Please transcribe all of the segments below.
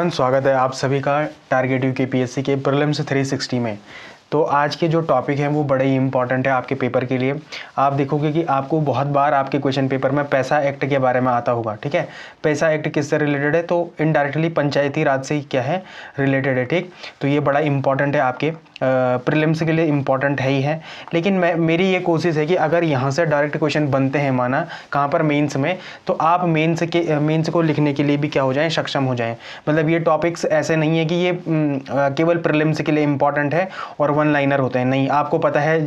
Everyone, स्वागत है आप सभी का टारगेट यूकेपीएससी के प्रीलिम्स 360 में। तो आज के जो टॉपिक हैं वो बड़े ही इंपॉर्टेंट है आपके पेपर के लिए। आप देखोगे कि आपको बहुत बार आपके क्वेश्चन पेपर में पैसा एक्ट के बारे में आता होगा। ठीक है, पैसा एक्ट किससे रिलेटेड है? तो इनडायरेक्टली पंचायती राज से ही क्या है, रिलेटेड है। ठीक, तो ये बड़ा इंपॉर्टेंट है आपके प्रीलिम्स के लिए, इंपॉर्टेंट है ही है। लेकिन मेरी ये कोशिश है कि अगर यहाँ से डायरेक्ट क्वेश्चन बनते हैं, माना कहाँ पर, मेंस में, तो आप मेंस को लिखने के लिए भी क्या हो जाएं, सक्षम हो जाएं। मतलब ये टॉपिक्स ऐसे नहीं है कि ये केवल प्रीलिम्स के लिए इंपॉर्टेंट है और वन लाइनर होते हैं। नहीं, आपको पता है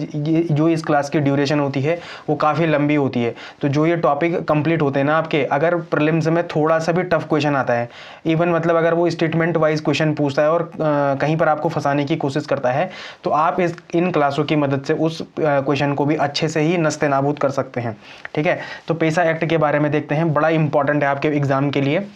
जो इस क्लास की ड्यूरेशन होती है वो काफ़ी लंबी होती है। तो जो ये टॉपिक कंप्लीट होते हैं ना आपके, अगर प्रीलिम्स में थोड़ा सा भी टफ क्वेश्चन आता है, इवन मतलब अगर वो स्टेटमेंट वाइज क्वेश्चन पूछता है और कहीं पर आपको फंसाने की कोशिश करता है, तो आप इन क्लासों की मदद से उस क्वेश्चन को भी अच्छे से ही नस्ते नाबूद कर सकते हैं। ठीक है, तो पैसा एक्ट के बारे में देखते हैं। बड़ा इंपॉर्टेंट है आपके एग्जाम के लिए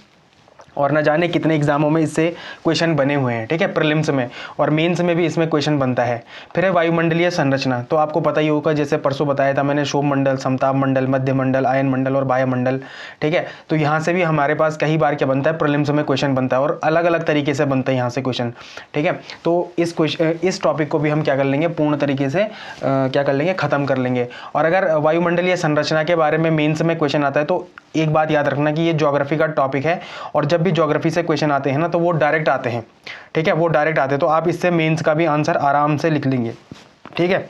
और न जाने कितने एग्जामों में इससे क्वेश्चन बने हुए हैं। ठीक है, प्रीलिम्स में और मेंस में भी इसमें क्वेश्चन बनता है। फिर है वायुमंडलीय संरचना। तो आपको पता ही होगा, जैसे परसों बताया था मैंने, शोभ मंडल, समताप मंडल, मध्य मंडल, आयन मंडल और वायुमंडल। ठीक है, तो यहाँ से भी हमारे पास कई बार क्या बनता है, प्रीलिम्स में क्वेश्चन बनता है और अलग अलग तरीके से बनता है यहाँ से क्वेश्चन। ठीक है, तो इस टॉपिक को भी हम क्या कर लेंगे, पूर्ण तरीके से क्या कर लेंगे, खत्म कर लेंगे। और अगर वायुमंडलीय संरचना के बारे में मेंस में क्वेश्चन आता है तो एक बात याद रखना कि ये ज्योग्राफी का टॉपिक है और जब भी ज्योग्राफी से क्वेश्चन आते हैं ना तो वो डायरेक्ट आते हैं। ठीक है, वो डायरेक्ट आते हैं, तो आप इससे मेंस का भी आंसर आराम से लिख लेंगे। ठीक है,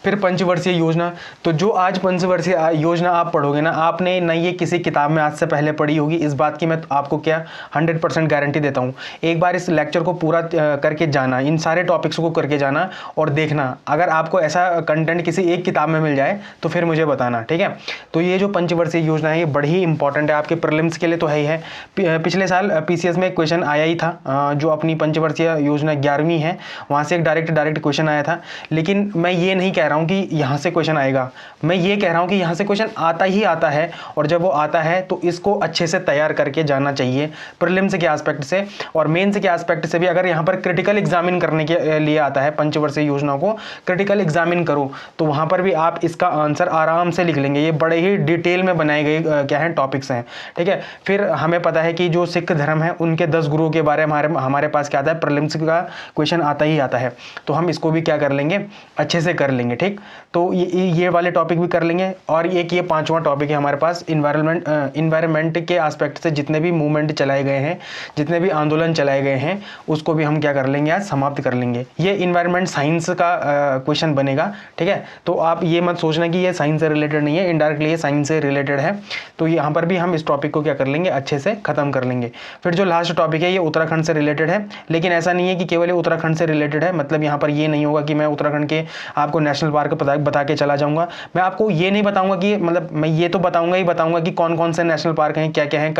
फिर पंचवर्षीय योजना। तो जो आज पंचवर्षीय योजना आप पढ़ोगे ना, आपने ना ये किसी किताब में आज से पहले पढ़ी होगी, इस बात की मैं आपको क्या 100% गारंटी देता हूँ। एक बार इस लेक्चर को पूरा करके जाना, इन सारे टॉपिक्स को करके जाना और देखना। अगर आपको ऐसा कंटेंट किसी एक किताब में मिल जाए तो फिर मुझे बताना। ठीक है, तो ये जो पंचवर्षीय योजना है ये बड़ी ही इंपॉर्टेंट है आपके प्रीलिम्स के लिए, तो है ही है। पिछले साल पीसीएस में एक क्वेश्चन आया ही था, जो अपनी पंचवर्षीय योजना 11वीं है, वहाँ से एक डायरेक्ट क्वेश्चन आया था। लेकिन मैं ये नहीं कह रहा हूं कि यहां से क्वेश्चन आएगा, मैं ये कह रहा हूं कि यहां से क्वेश्चन आता ही आता है और जब वो आता है तो इसको अच्छे से तैयार करके जाना चाहिए प्रीलिम्स के एस्पेक्ट से और मेंस के एस्पेक्ट से भी। अगर यहां पर क्रिटिकल एग्जामिन करने के लिए आता है, पंचवर्षीय योजना को क्रिटिकल एग्जामिन करो, तो वहां पर भी आप इसका आंसर आराम से लिख लेंगे। ये बड़े ही डिटेल में बनाए गए क्या है, टॉपिक्स हैं। ठीक है, फिर हमें पता है कि जो सिख धर्म है उनके 10 गुरुओं के बारे में हमारे पास क्या आता है, प्रीलिम्स का क्वेश्चन आता ही आता है, तो हम इसको भी क्या कर लेंगे, अच्छे से कर लेंगे। ठीक, तो ये वाले टॉपिक भी कर लेंगे। और एक ये 5वां टॉपिक है हमारे पास, इन्वायरमेंट के एस्पेक्ट से जितने भी मूवमेंट चलाए गए हैं, जितने भी आंदोलन चलाए गए हैं, उसको भी हम क्या कर लेंगे, आज समाप्त कर लेंगे। ये इन्वायरमेंट साइंस का क्वेश्चन बनेगा। ठीक है, तो आप ये मत सोचना कि ये साइंस से रिलेटेड नहीं है, इनडायरेक्टली ये साइंस से रिलेटेड है। तो यहाँ पर भी हम इस टॉपिक को क्या कर लेंगे, अच्छे से खत्म कर लेंगे। फिर जो लास्ट टॉपिक है ये उत्तराखंड से रिलेटेड है, लेकिन ऐसा नहीं है कि केवल उत्तराखंड से रिलेटेड है। मतलब यहाँ पर ये नहीं होगा कि मैं उत्तराखंड के आपको नेशनल पार्क बता के चला जाऊंगा। मैं आपको ये नहीं बताऊंगा कि, मतलब मैं ये तो बताऊंगा कि कौन कौन से नेशनल पार्क हैं, क्या क्या हैं,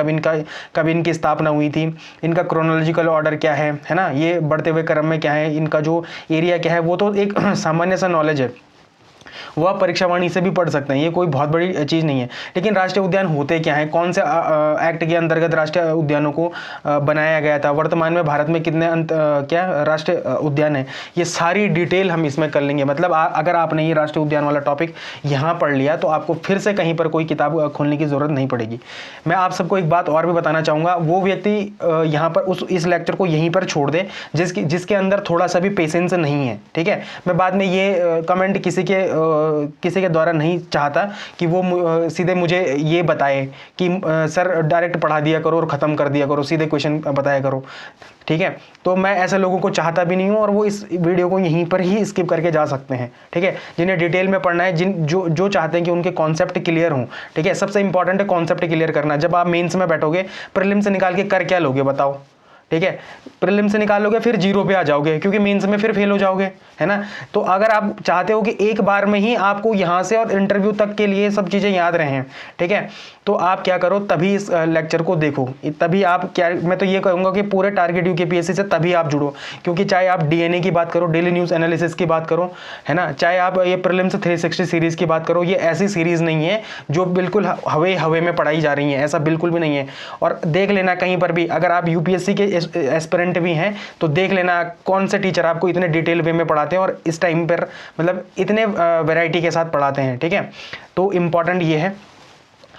कब इनकी स्थापना हुई थी, इनका क्रोनोलॉजिकल ऑर्डर क्या है ना, ये बढ़ते हुए क्रम में क्या है, इनका जो एरिया क्या है, वो तो एक सामान्य सा नॉलेज है, वो आप परीक्षावाणी से भी पढ़ सकते हैं, ये कोई बहुत बड़ी चीज़ नहीं है। लेकिन राष्ट्रीय उद्यान होते क्या हैं, कौन से एक्ट के अंतर्गत राष्ट्रीय उद्यानों को बनाया गया था, वर्तमान में भारत में कितने क्या राष्ट्रीय उद्यान है, ये सारी डिटेल हम इसमें कर लेंगे। मतलब अगर आपने ये राष्ट्रीय उद्यान वाला टॉपिक यहाँ पढ़ लिया तो आपको फिर से कहीं पर कोई किताब खोलने की जरूरत नहीं पड़ेगी। मैं आप सबको एक बात और भी बताना चाहूँगा, वो व्यक्ति यहाँ पर इस लेक्चर को यहीं पर छोड़ दे जिसके अंदर थोड़ा सा भी पेशेंस नहीं है। ठीक है, मैं बाद में ये कमेंट किसी के द्वारा नहीं चाहता कि वो सीधे मुझे ये बताए कि सर डायरेक्ट पढ़ा दिया करो और ख़त्म कर दिया करो, सीधे क्वेश्चन बताया करो। ठीक है, तो मैं ऐसे लोगों को चाहता भी नहीं हूँ और वो इस वीडियो को यहीं पर ही स्किप करके जा सकते हैं। ठीक है, जिन्हें डिटेल में पढ़ना है, जो चाहते हैं कि उनके कॉन्सेप्ट क्लियर हों। ठीक है, सबसे इंपॉर्टेंट है कॉन्सेप्ट क्लियर करना। जब आप मेंस में बैठोगे, प्रीलिम्स से निकाल के कर क्या लोगे बताओ? ठीक है, प्रीलिम से निकालोगे फिर 0 पे आ जाओगे, क्योंकि मेंस में फिर फेल हो जाओगे, है ना। तो अगर आप चाहते हो कि एक बार में ही आपको यहाँ से और इंटरव्यू तक के लिए सब चीज़ें याद रहें, ठीक है, तो आप क्या करो, तभी इस लेक्चर को देखो, तभी आप क्या, मैं तो ये कहूँगा कि पूरे टारगेट यूकेपीएससी से तभी आप जुड़ो। क्योंकि चाहे आप डीएनए की बात करो, डेली न्यूज़ एनालिसिस की बात करो, है ना, चाहे आप ये प्रीलिम्स 360 सीरीज़ की बात करो, ये ऐसी सीरीज़ नहीं है जो बिल्कुल हवे में पढ़ाई जा रही है, ऐसा बिल्कुल भी नहीं है। और देख लेना कहीं पर भी, अगर आप यूपीएससी के एस्पिरेंट भी हैं तो देख लेना कौन से टीचर आपको इतने डिटेल वे में पढ़ाते हैं और इस टाइम पर मतलब इतने वैरायटी के साथ पढ़ाते हैं। ठीक है, तो इम्पॉर्टेंट ये है।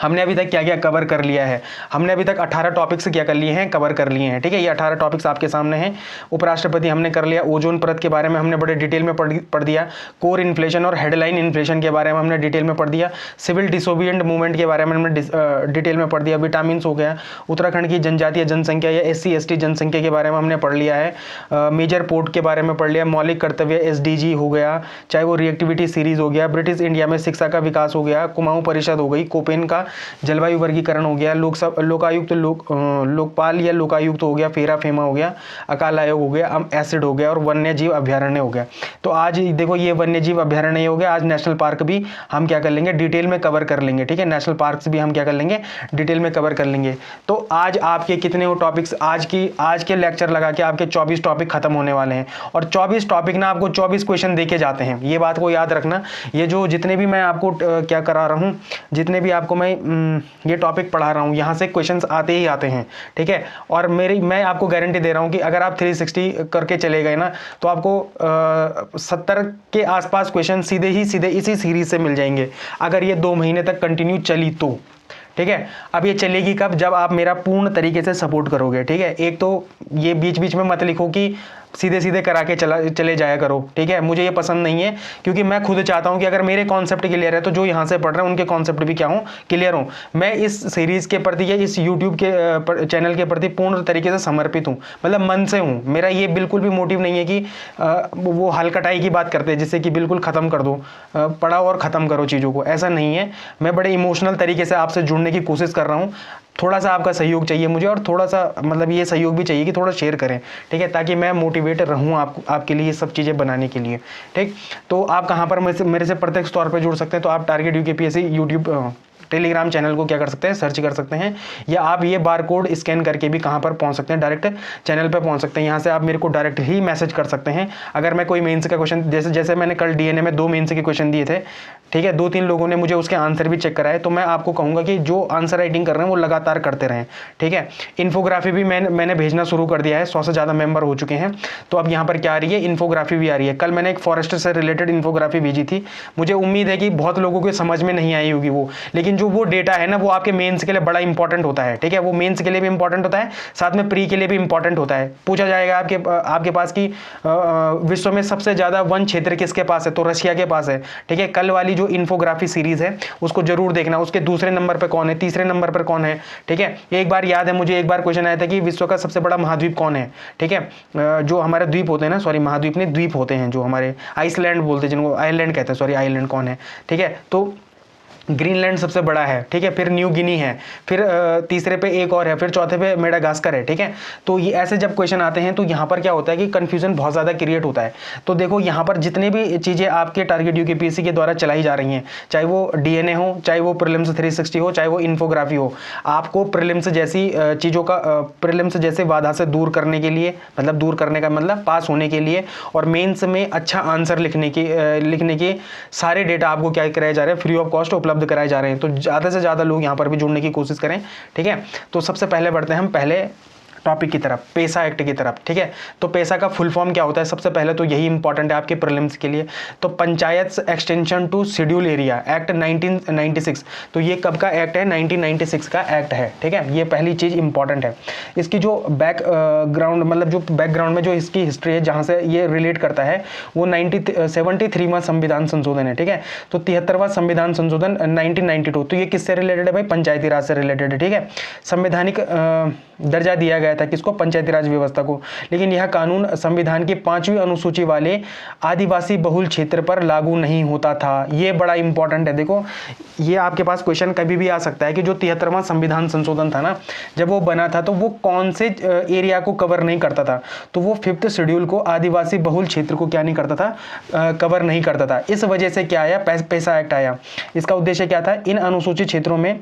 हमने अभी तक क्या क्या कवर कर लिया है। हमने अभी तक 18 टॉपिक्स क्या कर लिए हैं, कवर कर लिए हैं, ठीक है। ये 18 टॉपिक्स आपके सामने हैं। उपराष्ट्रपति हमने कर लिया, ओजोन परत के बारे में हमने बड़े डिटेल में पढ़ दिया, कोर इन्फ्लेशन और हेडलाइन इन्फ्लेशन के बारे में हमने डिटेल में पढ़ दिया, सिविल डिसोबिएंट मूवमेंट के बारे में हमने डिटेल में पढ़ दिया, विटामिन हो गया, उत्तराखंड की जनजातीय जनसंख्या या SC/ST जनसंख्या के बारे में हमने पढ़ लिया है, मेजर पोर्ट के बारे में पढ़ लिया, मौलिक कर्तव्य SDG हो गया, चाहे वो रिएक्टिविटी सीरीज हो गया, ब्रिटिश इंडिया में शिक्षा का विकास हो गया, कुमाऊं परिषद हो गई, कोपेन का जलवायु वर्गीकरण हो गया, लोकायुक्त लोकपाल या लोकायुक्त हो गया, फेरा फेमा हो गया, अकाल आयोग हो गया, एसिड हो गया और वन्य जीव अभ्यारण्य हो गया। तो आज देखो ये वन्य जीव अभ्यारण्य हो गया, आज नेशनल पार्क भी हम क्या कर लेंगे, डिटेल में कवर कर लेंगे, ठीक है। नेशनल पार्क भी हम क्या कर लेंगे, डिटेल में कवर कर लेंगे। तो आज आपके कितने हो टॉपिक्स, आज के लेक्चर लगा के आपके 24 टॉपिक खत्म होने वाले हैं और 24 टॉपिक ना आपको 24 क्वेश्चन देके जाते हैं, ये बात को याद रखना। ये जो जितने भी मैं आपको क्या करा रहा हूँ, जितने भी आपको मैं ये टॉपिक पढ़ा रहा हूँ, यहाँ से क्वेश्चंस आते ही आते हैं, ठीक है। और मैं आपको गारंटी दे रहा हूँ कि अगर आप 360 करके चले गए ना तो आपको 70 के आसपास क्वेश्चन सीधे इसी सीरीज से मिल जाएंगे, अगर ये 2 महीने तक कंटिन्यू चली तो, ठीक है। अब ये चलेगी कब, जब आप मेरा पूर्ण तरीके से सपोर्ट करोगे, ठीक है। एक तो ये बीच बीच में मत लिखो कि सीधे करा के चले जाया करो, ठीक है। मुझे ये पसंद नहीं है, क्योंकि मैं खुद चाहता हूं कि अगर मेरे कॉन्सेप्ट क्लियर है तो जो यहां से पढ़ रहे हैं उनके कॉन्सेप्ट भी क्या हो, क्लियर हो। मैं इस सीरीज के प्रति या इस यूट्यूब के चैनल के प्रति पूर्ण तरीके से समर्पित हूं, मतलब मन से हूं। मेरा ये बिल्कुल भी मोटिव नहीं है कि वो हल कटाई की बात करते हैं जिससे कि बिल्कुल खत्म कर दो, पढ़ाओ और खत्म करो चीज़ों को, ऐसा नहीं है। मैं बड़े इमोशनल तरीके से आपसे जुड़ने की कोशिश कर रहा हूँ। थोड़ा सा आपका सहयोग चाहिए मुझे, और थोड़ा सा मतलब ये सहयोग भी चाहिए कि थोड़ा शेयर करें, ठीक है, ताकि मैं मोटिवेट रहूं आपके लिए ये सब चीज़ें बनाने के लिए, ठीक। तो आप कहाँ पर मेरे से प्रत्यक्ष तौर पे जुड़ सकते हैं, तो आप target UKPSC YouTube Telegram channel को क्या कर सकते हैं, सर्च कर सकते हैं, या आप ये बारकोड स्कैन करके भी कहाँ पर पहुँच सकते हैं, डायरेक्ट चैनल पर पहुँच सकते हैं। यहाँ से आप मेरे को डायरेक्ट ही मैसेज कर सकते हैं। अगर मैं कोई मेंस का क्वेश्चन, जैसे मैंने कल DNA में 2 मेंस के क्वेश्चन दिए थे, ठीक है, 2-3 लोगों ने मुझे उसके आंसर भी चेक कराए, तो मैं आपको कहूँगा कि जो आंसर राइटिंग कर रहे हैं वो लगातार करते रहें, ठीक है। इन्फोग्राफी भी मैंने भेजना शुरू कर दिया है, 100 से ज़्यादा मेंबर हो चुके हैं। तो अब यहाँ पर क्या आ रही है, इन्फोग्राफी भी आ रही है। कल मैंने एक फॉरेस्ट से रिलेटेड इन्फोग्राफी भेजी थी, मुझे उम्मीद है कि बहुत लोगों को समझ में नहीं आई होगी वो, लेकिन जो वो डेटा है ना वो आपके मेंस के लिए बड़ा इंपॉर्टेंट होता है, ठीक है। वो मेंस के लिए भी इंपॉर्टेंट होता है, साथ में प्री के लिए भी इंपॉर्टेंट होता है। पूछा जाएगा आपके पास कि विश्व में सबसे ज़्यादा वन क्षेत्र किसके पास है, तो रशिया के पास है, ठीक है। कल वाली जो इन्फोग्राफी सीरीज है उसको जरूर देखना, उसके दूसरे नंबर पर कौन है, तीसरे नंबर पर कौन है, ठीक है। एक बार याद है मुझे, एक बार क्वेश्चन आया था कि विश्व का सबसे बड़ा महाद्वीप कौन है, ठीक है। जो हमारे द्वीप होते हैं ना, सॉरी महाद्वीप नहीं, द्वीप होते हैं, जो हमारे आइसलैंड बोलते हैं, जिनको आइलैंड कहते हैं, सॉरी आइलैंड कौन है, ठीक है। तो ग्रीनलैंड सबसे बड़ा है, ठीक है, फिर न्यू गिनी है, फिर तीसरे पे एक और है, फिर चौथे पे मेडागास्कर है, ठीक है। तो ये ऐसे जब क्वेश्चन आते हैं तो यहाँ पर क्या होता है कि कंफ्यूजन बहुत ज़्यादा क्रिएट होता है। तो देखो यहाँ पर जितने भी चीज़ें आपके टारगेट UKPSC के द्वारा चलाई जा रही हैं, चाहे वो DNA हो, चाहे वो प्रीलिम्स 360 हो, चाहे वो इन्फोग्राफी हो, आपको प्रीलिम्स जैसी चीज़ों का प्रीलिम्स जैसे बाधा से दूर करने के लिए, मतलब दूर करने का मतलब पास होने के लिए, और मेंस में अच्छा आंसर लिखने के सारे डेटा आपको क्या कराए जा रहे हैं, फ्री ऑफ कॉस्ट उपलब्ध कराए जा रहे हैं। तो ज़्यादा से ज़्यादा लोग यहाँ पर भी जुड़ने की कोशिश करें, ठीक है। तो सबसे पहले बढ़ते हैं हम पहले टॉपिक की तरफ, पेसा एक्ट की तरफ, ठीक है। तो पेसा का फुल फॉर्म क्या होता है, सबसे पहले तो यही इंपॉर्टेंट है आपके प्रीलिम्स के लिए। तो Panchayat Extension to Schedule Area Act 1996, तो ये कब का एक्ट है, 1996 का एक्ट है, ठीक है। ये पहली चीज़ इंपॉर्टेंट है। इसकी जो बैकग्राउंड, मतलब जो बैकग्राउंड में जो इसकी हिस्ट्री है, जहाँ से ये रिलेट करता है, वो 73वां संविधान संशोधन है, ठीक है। तो 73वां संविधान संशोधन 1992, तो ये किससे रिलेटेड है भाई, पंचायती राज से रिलेटेड है, ठीक है। संवैधानिक दर्जा दिया गया था किसको, पंचायती राज व्यवस्था को। लेकिन यह कानून संविधान की 5वीं अनुसूची वाले आदिवासी बहुल क्षेत्र पर लागू नहीं होता था। ये बड़ा इंपॉर्टेंट है। देखो ये आपके पास क्वेश्चन कभी भी आ सकता है कि जो 73वां संविधान संशोधन था ना, जब वो बना था तो वो कौन से एरिया को कवर नहीं करता था, तो वो 5th शेड्यूल को, आदिवासी बहुल क्षेत्र को क्या नहीं करता था, कवर नहीं करता था। इस वजह से क्या आया, पेसा एक्ट आया। इसका उद्देश्य क्या था, इन अनुसूचित क्षेत्रों में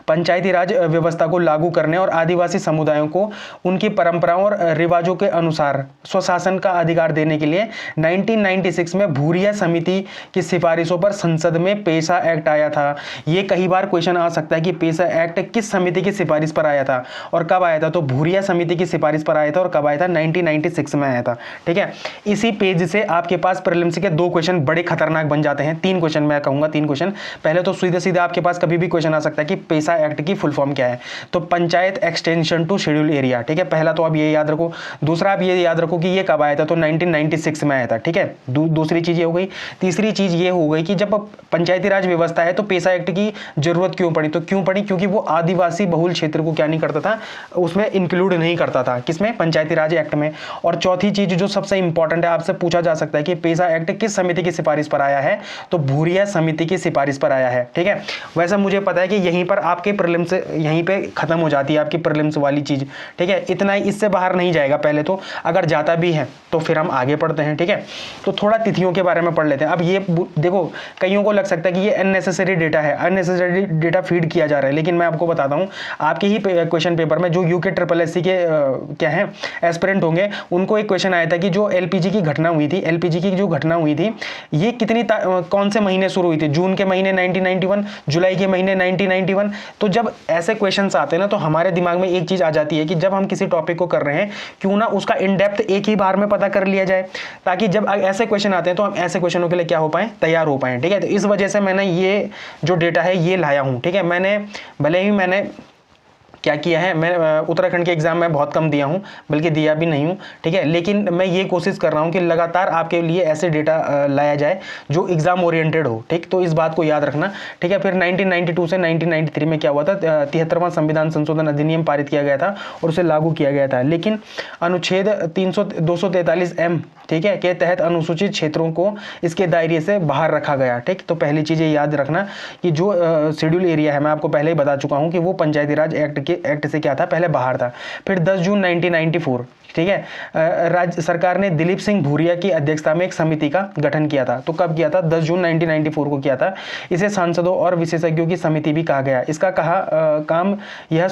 पंचायती राज व्यवस्था को लागू करने और आदिवासी समुदायों को उनकी परंपराओं और रिवाजों के अनुसार स्वशासन का अधिकार देने के लिए 1996 में भूरिया समिति की सिफारिशों पर संसद में पेशा एक्ट आया था। ये कई बार क्वेश्चन आ सकता है कि पेशा एक्ट किस समिति की सिफारिश पर आया था और कब आया था। तो भूरिया समिति की सिफारिश पर आया था और कब आया था, 1996 में आया था। ठीक है, इसी पेज से आपके पास प्रीलिम्स के 2 क्वेश्चन बड़े खतरनाक बन जाते हैं। 3 क्वेश्चन मैं कहूंगा, 3 क्वेश्चन। पहले तो सीधे सीधे आपके पास कभी भी क्वेश्चन आ सकता है कि पेशा एक्ट की फुल फॉर्म क्या है। तो Panchayat Extension to Schedule Area. ठीक है, पहला तो आप ये याद रखो। दूसरा आप ये याद रखो कि ये कब आया था, तो 1996 में आया था। ठीक है, दूसरी चीज ये हो गई। तीसरी चीज ये हो गई कि जब पंचायती राज व्यवस्था है तो पेशा एक्ट की जरूरत क्यों पड़ी। तो क्यों पड़ी, क्योंकि वो आदिवासी बहुल क्षेत्र को क्या नहीं करता था, उसमें इंक्लूड नहीं करता था। किसमें, पंचायती राज एक्ट में। और चौथी चीज जो सबसे इंपॉर्टेंट है, आपसे पूछा जा सकता है कि पेशा एक्ट किस समिति की सिफारिश पर आया है, तो भूरिया समिति की सिफारिश पर आया है। ठीक है, वैसे मुझे पता है कि यहीं पर आपके प्रीलिम्स यहीं पे खत्म हो जाती है आपकी प्रीलिम्स वाली चीज। ठीक है, इतना ही, इससे बाहर नहीं जाएगा। पहले तो अगर जाता भी है तो फिर हम आगे पढ़ते हैं। ठीक है, तो थोड़ा तिथियों के बारे में पढ़ लेते हैं। अब ये देखो, कईयों को लग सकता है कि ये अननेसेसरी डेटा है, अननेसेसरी डेटा फीड किया जा रहा है, लेकिन मैं आपको बताता हूं आपके ही क्वेश्चन पेपर में जो यूके SSS के क्या है एस्पिरेंट होंगे, उनको एक क्वेश्चन आया था कि जो एलपीजी की घटना हुई थी, एलपीजी की जो घटना हुई थी, ये कितनी कौन से महीने शुरू हुई थी। जून के महीने 1991, जुलाई के महीने 1991। तो जब ऐसे क्वेश्चंस आते हैं ना, तो हमारे दिमाग में एक चीज आ जाती है कि जब हम किसी टॉपिक को कर रहे हैं, क्यों ना उसका इन डेप्थ एक ही बार में पता कर लिया जाए, ताकि जब ऐसे क्वेश्चन आते हैं तो हम ऐसे क्वेश्चनों के लिए क्या हो पाए, तैयार हो पाए। ठीक है, तो इस वजह से मैंने ये जो डेटा है ये लाया हूं। ठीक है, मैंने भले ही मैंने क्या किया है, मैं उत्तराखंड के एग्जाम में बहुत कम दिया हूं, बल्कि दिया भी नहीं हूं। ठीक है, लेकिन मैं ये कोशिश कर रहा हूं कि लगातार आपके लिए ऐसे डेटा लाया जाए जो एग्जाम ओरिएंटेड हो। ठीक, तो इस बात को याद रखना। ठीक है, फिर 1992 से 1993 में क्या हुआ था, 73वां संविधान संशोधन अधिनियम पारित किया गया था और उसे लागू किया गया था। लेकिन अनुच्छेद 243M, ठीक है, के तहत अनुसूचित क्षेत्रों को इसके दायरे से बाहर रखा गया। ठीक, तो पहली चीज ये याद रखना कि जो शेड्यूल एरिया है, मैं आपको पहले ही बता चुका हूं कि वो पंचायती राज एक्ट से क्या था, पहले बाहर था। फिर 10 जून 1994, ठीक है, राज्य सरकार ने दिलीप सिंह भूरिया की अध्यक्षता में एक समिति का गठन किया था। तो कब किया था, 10 जून 1994 को किया था। इसे सांसदों और विशेषज्ञों की समिति भी कहा गया। इसका काम यह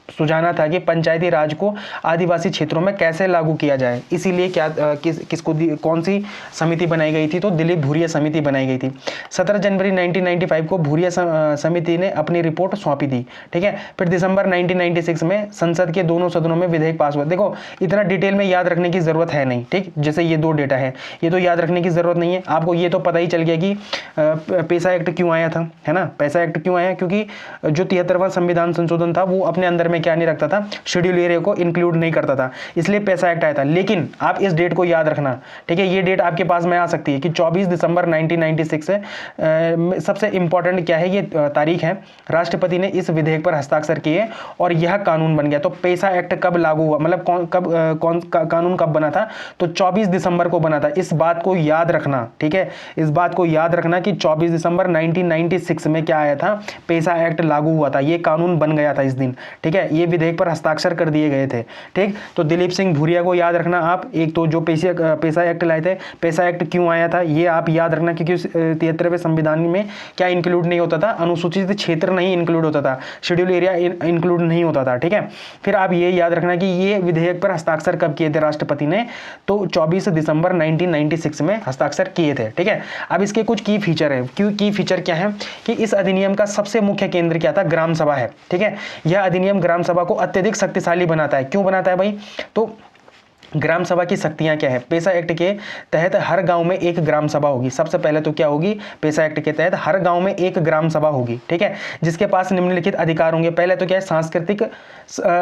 सुझाना था कि पंचायती राज को आदिवासी क्षेत्रों में कैसे लागू किया जाए। इसीलिए किसको कौन सी समिति बनाई गई थी, तो दिलीप भूरिया समिति बनाई गई थी। 17 जनवरी 1995 को भूरिया समिति ने अपनी रिपोर्ट सौंपी थी। ठीक है, फिर दिसंबर 1996 में संसद के दोनों सदनों में विधेयक पास हुआ। देखो, इतना डिटेल में याद रखने की जरूरत है नहीं। ठीक, जैसे ये 2 डेटा है, ये तो याद रखने की जरूरत नहीं है। आपको ये तो पता ही चल गया कि पेशा एक्ट क्यों आया था, है ना। पेशा एक्ट क्यों आया, क्योंकि जो 73वां संविधान संशोधन था वो अपने अंदर में क्या नहीं रखता था, शेड्यूल एरिया को इंक्लूड नहीं करता था, इसलिए पेशा एक्ट आया था। लेकिन आप इस डेट को याद रखना। ठीक है, ये डेट आपके पास में आ सकती है कि 24 दिसंबर 1996 से सबसे इंपॉर्टेंट क्या है, ये तारीख है, राष्ट्रपति ने इस विधेयक पर हस्ताक्षर किए और यह कानून बन गया। तो पेशा एक्ट कब लागू हुआ, मतलब कानून कब बना था, तो 24 दिसंबर को बना था। इस बात को याद रखना। ठीक है, इस बात को याद रखना कि 24 दिसंबर 1996 में क्या आया था, पेशा एक्ट लागू हुआ था, ये कानून बन गया था इस दिन। ठीक है, ये विधेयक पर हस्ताक्षर कर दिए गए थे। ठीक, तो दिलीप सिंह भूरिया को याद रखना आप। एक तो जो पेशा एक्ट लाए थे, पेशा एक्ट क्यों आया था ये आप याद रखना, क्योंकि 73वें संविधान में क्या इंक्लूड नहीं होता था, अनुसूचित क्षेत्र नहीं इंक्लूड होता था, शेड्यूल एरिया इंक्लूड नहीं होता था। ठीक है, फिर आप ये याद रखना कि ये विधेयक पर हस्ताक्षर कब किए थे राष्ट्रपति ने, तो 24 दिसंबर 1996 में हस्ताक्षर किए थे। ठीक है, अब इसके कुछ की फीचर है। की फीचर क्या है कि इस अधिनियम का सबसे मुख्य केंद्र क्या था, ग्राम सभा है। ठीक है, यह अधिनियम ग्राम सभा को अत्यधिक शक्तिशाली बनाता है। क्यों बनाता है भाई, तो ग्राम सभा की शक्तियां क्या है, पेशा एक्ट के तहत हर गांव में एक ग्राम सभा होगी। सबसे पहले तो क्या होगी, पेशा एक्ट के तहत हर गांव में एक ग्राम सभा होगी। ठीक है, जिसके पास निम्नलिखित अधिकार होंगे। पहले तो क्या है,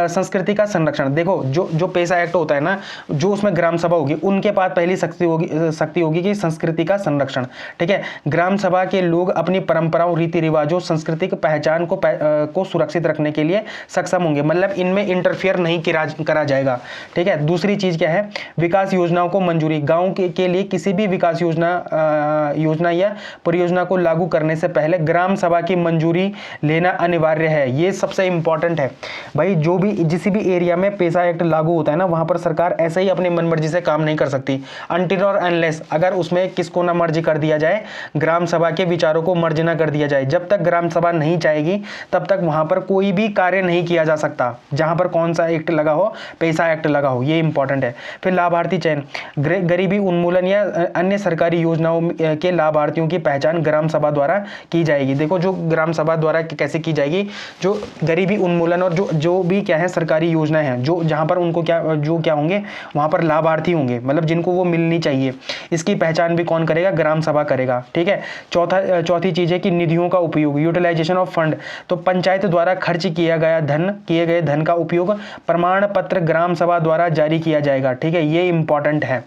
संस्कृति का संरक्षण। देखो, जो पेशा एक्ट होता है ना, जो उसमें ग्राम सभा होगी, उनके पास पहली शक्ति होगी कि संस्कृति का संरक्षण। ठीक है, ग्राम सभा के लोग अपनी परंपराओं, रीति रिवाजों, सांस्कृतिक पहचान को सुरक्षित रखने के लिए सक्षम होंगे, मतलब इनमें इंटरफियर नहीं करा जाएगा। ठीक है, दूसरी चीज क्या है, विकास योजनाओं को मंजूरी। गांव के लिए किसी भी विकास योजना या परियोजना को लागू करने से पहले ग्राम सभा की मंजूरी लेना अनिवार्य है। ये सबसे इंपॉर्टेंट है भाई। जो भी जिस भी एरिया में पेसा एक्ट लागू होता है ना, वहां पर सरकार ऐसे ही अपनी मनमर्जी से काम नहीं कर सकती, अनटिल और अनलेस अगर उसमें किसको ना मर्ज कर दिया जाए, ग्राम सभा के विचारों को मर्ज ना कर दिया जाए। जब तक ग्राम सभा नहीं चाहेगी तब तक वहां पर कोई भी कार्य नहीं किया जा सकता, जहां पर कौन सा एक्ट लगा हो, पेसा एक्ट लगा हो। ये इंपॉर्टेंट है। फिर लाभार्थी चयन, गरीबी उन्मूलन या अन्य सरकारी योजनाओं के लाभार्थियों की पहचान ग्राम सभा द्वारा की जाएगी। देखो जो ग्राम सभा द्वारा कैसे की जाएगी, जो गरीबी उन्मूलन और जो भी क्या है सरकारी योजना है, जो जहां पर उनको क्या होंगे, वहां पर लाभार्थी होंगे, मतलब जिनको वो मिलनी चाहिए, इसकी पहचान भी कौन करेगा, ग्राम सभा करेगा। ठीक है। चौथी चीज है कि निधियों का उपयोग, यूटिलाइजेशन ऑफ फंड। तो पंचायत द्वारा खर्च किए गए धन का उपयोग प्रमाण पत्र ग्राम सभा द्वारा जारी किया जाएगा। ठीक है, ये इंपॉर्टेंट है।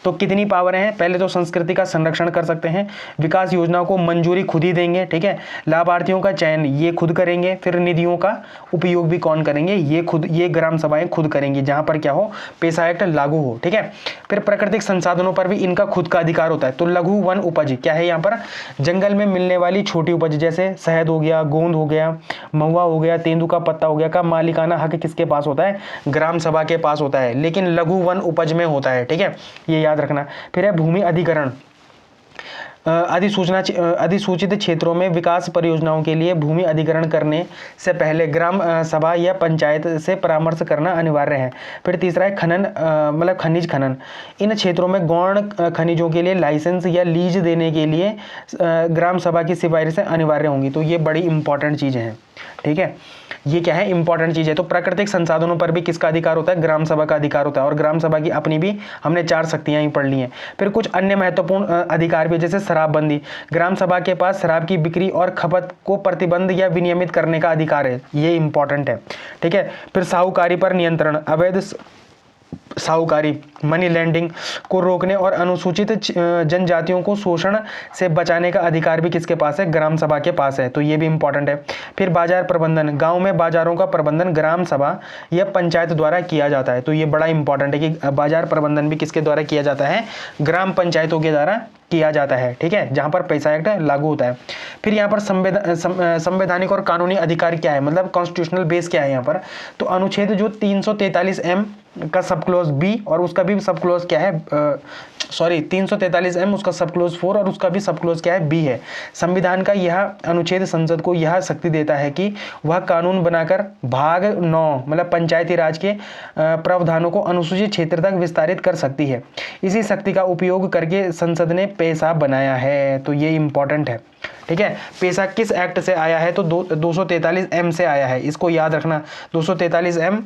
तो कितनी पावर है, पहले तो संस्कृति का संरक्षण कर सकते हैं, विकास योजनाओं को मंजूरी खुद ही देंगे। ठीक है, लाभार्थियों का चयन ये खुद करेंगे, फिर निधियों का उपयोग भी कौन करेंगे, ये ग्राम सभाएं खुद करेंगी, जहां पर क्या हो, पेसा एक्ट लागू हो। ठीक है। फिर प्राकृतिक संसाधनों पर भी इनका खुद का अधिकार होता है। तो लघु वन उपज क्या है, यहाँ पर जंगल में मिलने वाली छोटी उपज, जैसे शहद हो गया, गोंद हो गया, महुआ हो गया, तेंदू का पत्ता हो गया, का मालिकाना हक किसके पास होता है, ग्राम सभा के पास होता है, लेकिन लघु वन उपज में होता है। ठीक है, ये याद रखना। फिर है भूमि अधिग्रहण, अधिसूचित क्षेत्रों में विकास परियोजनाओं के लिए भूमि अधिग्रहण करने से पहले ग्राम सभा या पंचायत से परामर्श करना अनिवार्य है। फिर तीसरा है खनन, मतलब खनिज खनन। इन क्षेत्रों में गौण खनिजों के लिए लाइसेंस या लीज देने के लिए ग्राम सभा की सिफारिशें अनिवार्य होंगी। तो ये बड़ी इंपॉर्टेंट चीज़ें हैं। ठीक है, ये क्या है, इंपॉर्टेंट चीज है। तो प्राकृतिक संसाधनों पर भी किसका अधिकार होता है, ग्राम सभा का अधिकार होता है। और ग्राम सभा की अपनी भी हमने 4 शक्तियां ही पढ़ ली हैं। फिर कुछ अन्य महत्वपूर्ण अधिकार भी, जैसे शराबबंदी, ग्राम सभा के पास शराब की बिक्री और खपत को प्रतिबंध या विनियमित करने का अधिकार है। ये इंपॉर्टेंट है। ठीक है। फिर साहूकारी पर नियंत्रण, अवैध साहूकारी, मनी लैंडिंग को रोकने और अनुसूचित जनजातियों को शोषण से बचाने का अधिकार भी किसके पास है, ग्राम सभा के पास है। तो ये भी इंपॉर्टेंट है। फिर बाजार प्रबंधन, गांव में बाजारों का प्रबंधन ग्राम सभा या पंचायत द्वारा किया जाता है। तो ये बड़ा इंपॉर्टेंट है कि बाजार प्रबंधन भी किसके द्वारा किया जाता है, ग्राम पंचायतों के द्वारा किया जाता है। ठीक है, जहां पर पेसा एक्ट लागू होता है। फिर यहाँ पर संवैधानिक और कानूनी अधिकार क्या है, मतलब कॉन्स्टिट्यूशनल बेस क्या है यहाँ पर। तो अनुच्छेद जो 343M का सब क्लोज बी और उसका भी सब क्लोज क्या है, 343M उसका सब क्लोज 4 और उसका भी सब क्लोज क्या है, बी है। संविधान का यह अनुच्छेद संसद को यह शक्ति देता है कि वह कानून बनाकर भाग 9 मतलब पंचायती राज के प्रावधानों को अनुसूचित क्षेत्र तक विस्तारित कर सकती है। इसी शक्ति का उपयोग करके संसद ने पेसा बनाया है। तो ये इंपॉर्टेंट है। ठीक है, पेसा किस एक्ट से आया है, तो 243M से आया है। इसको याद रखना, 243M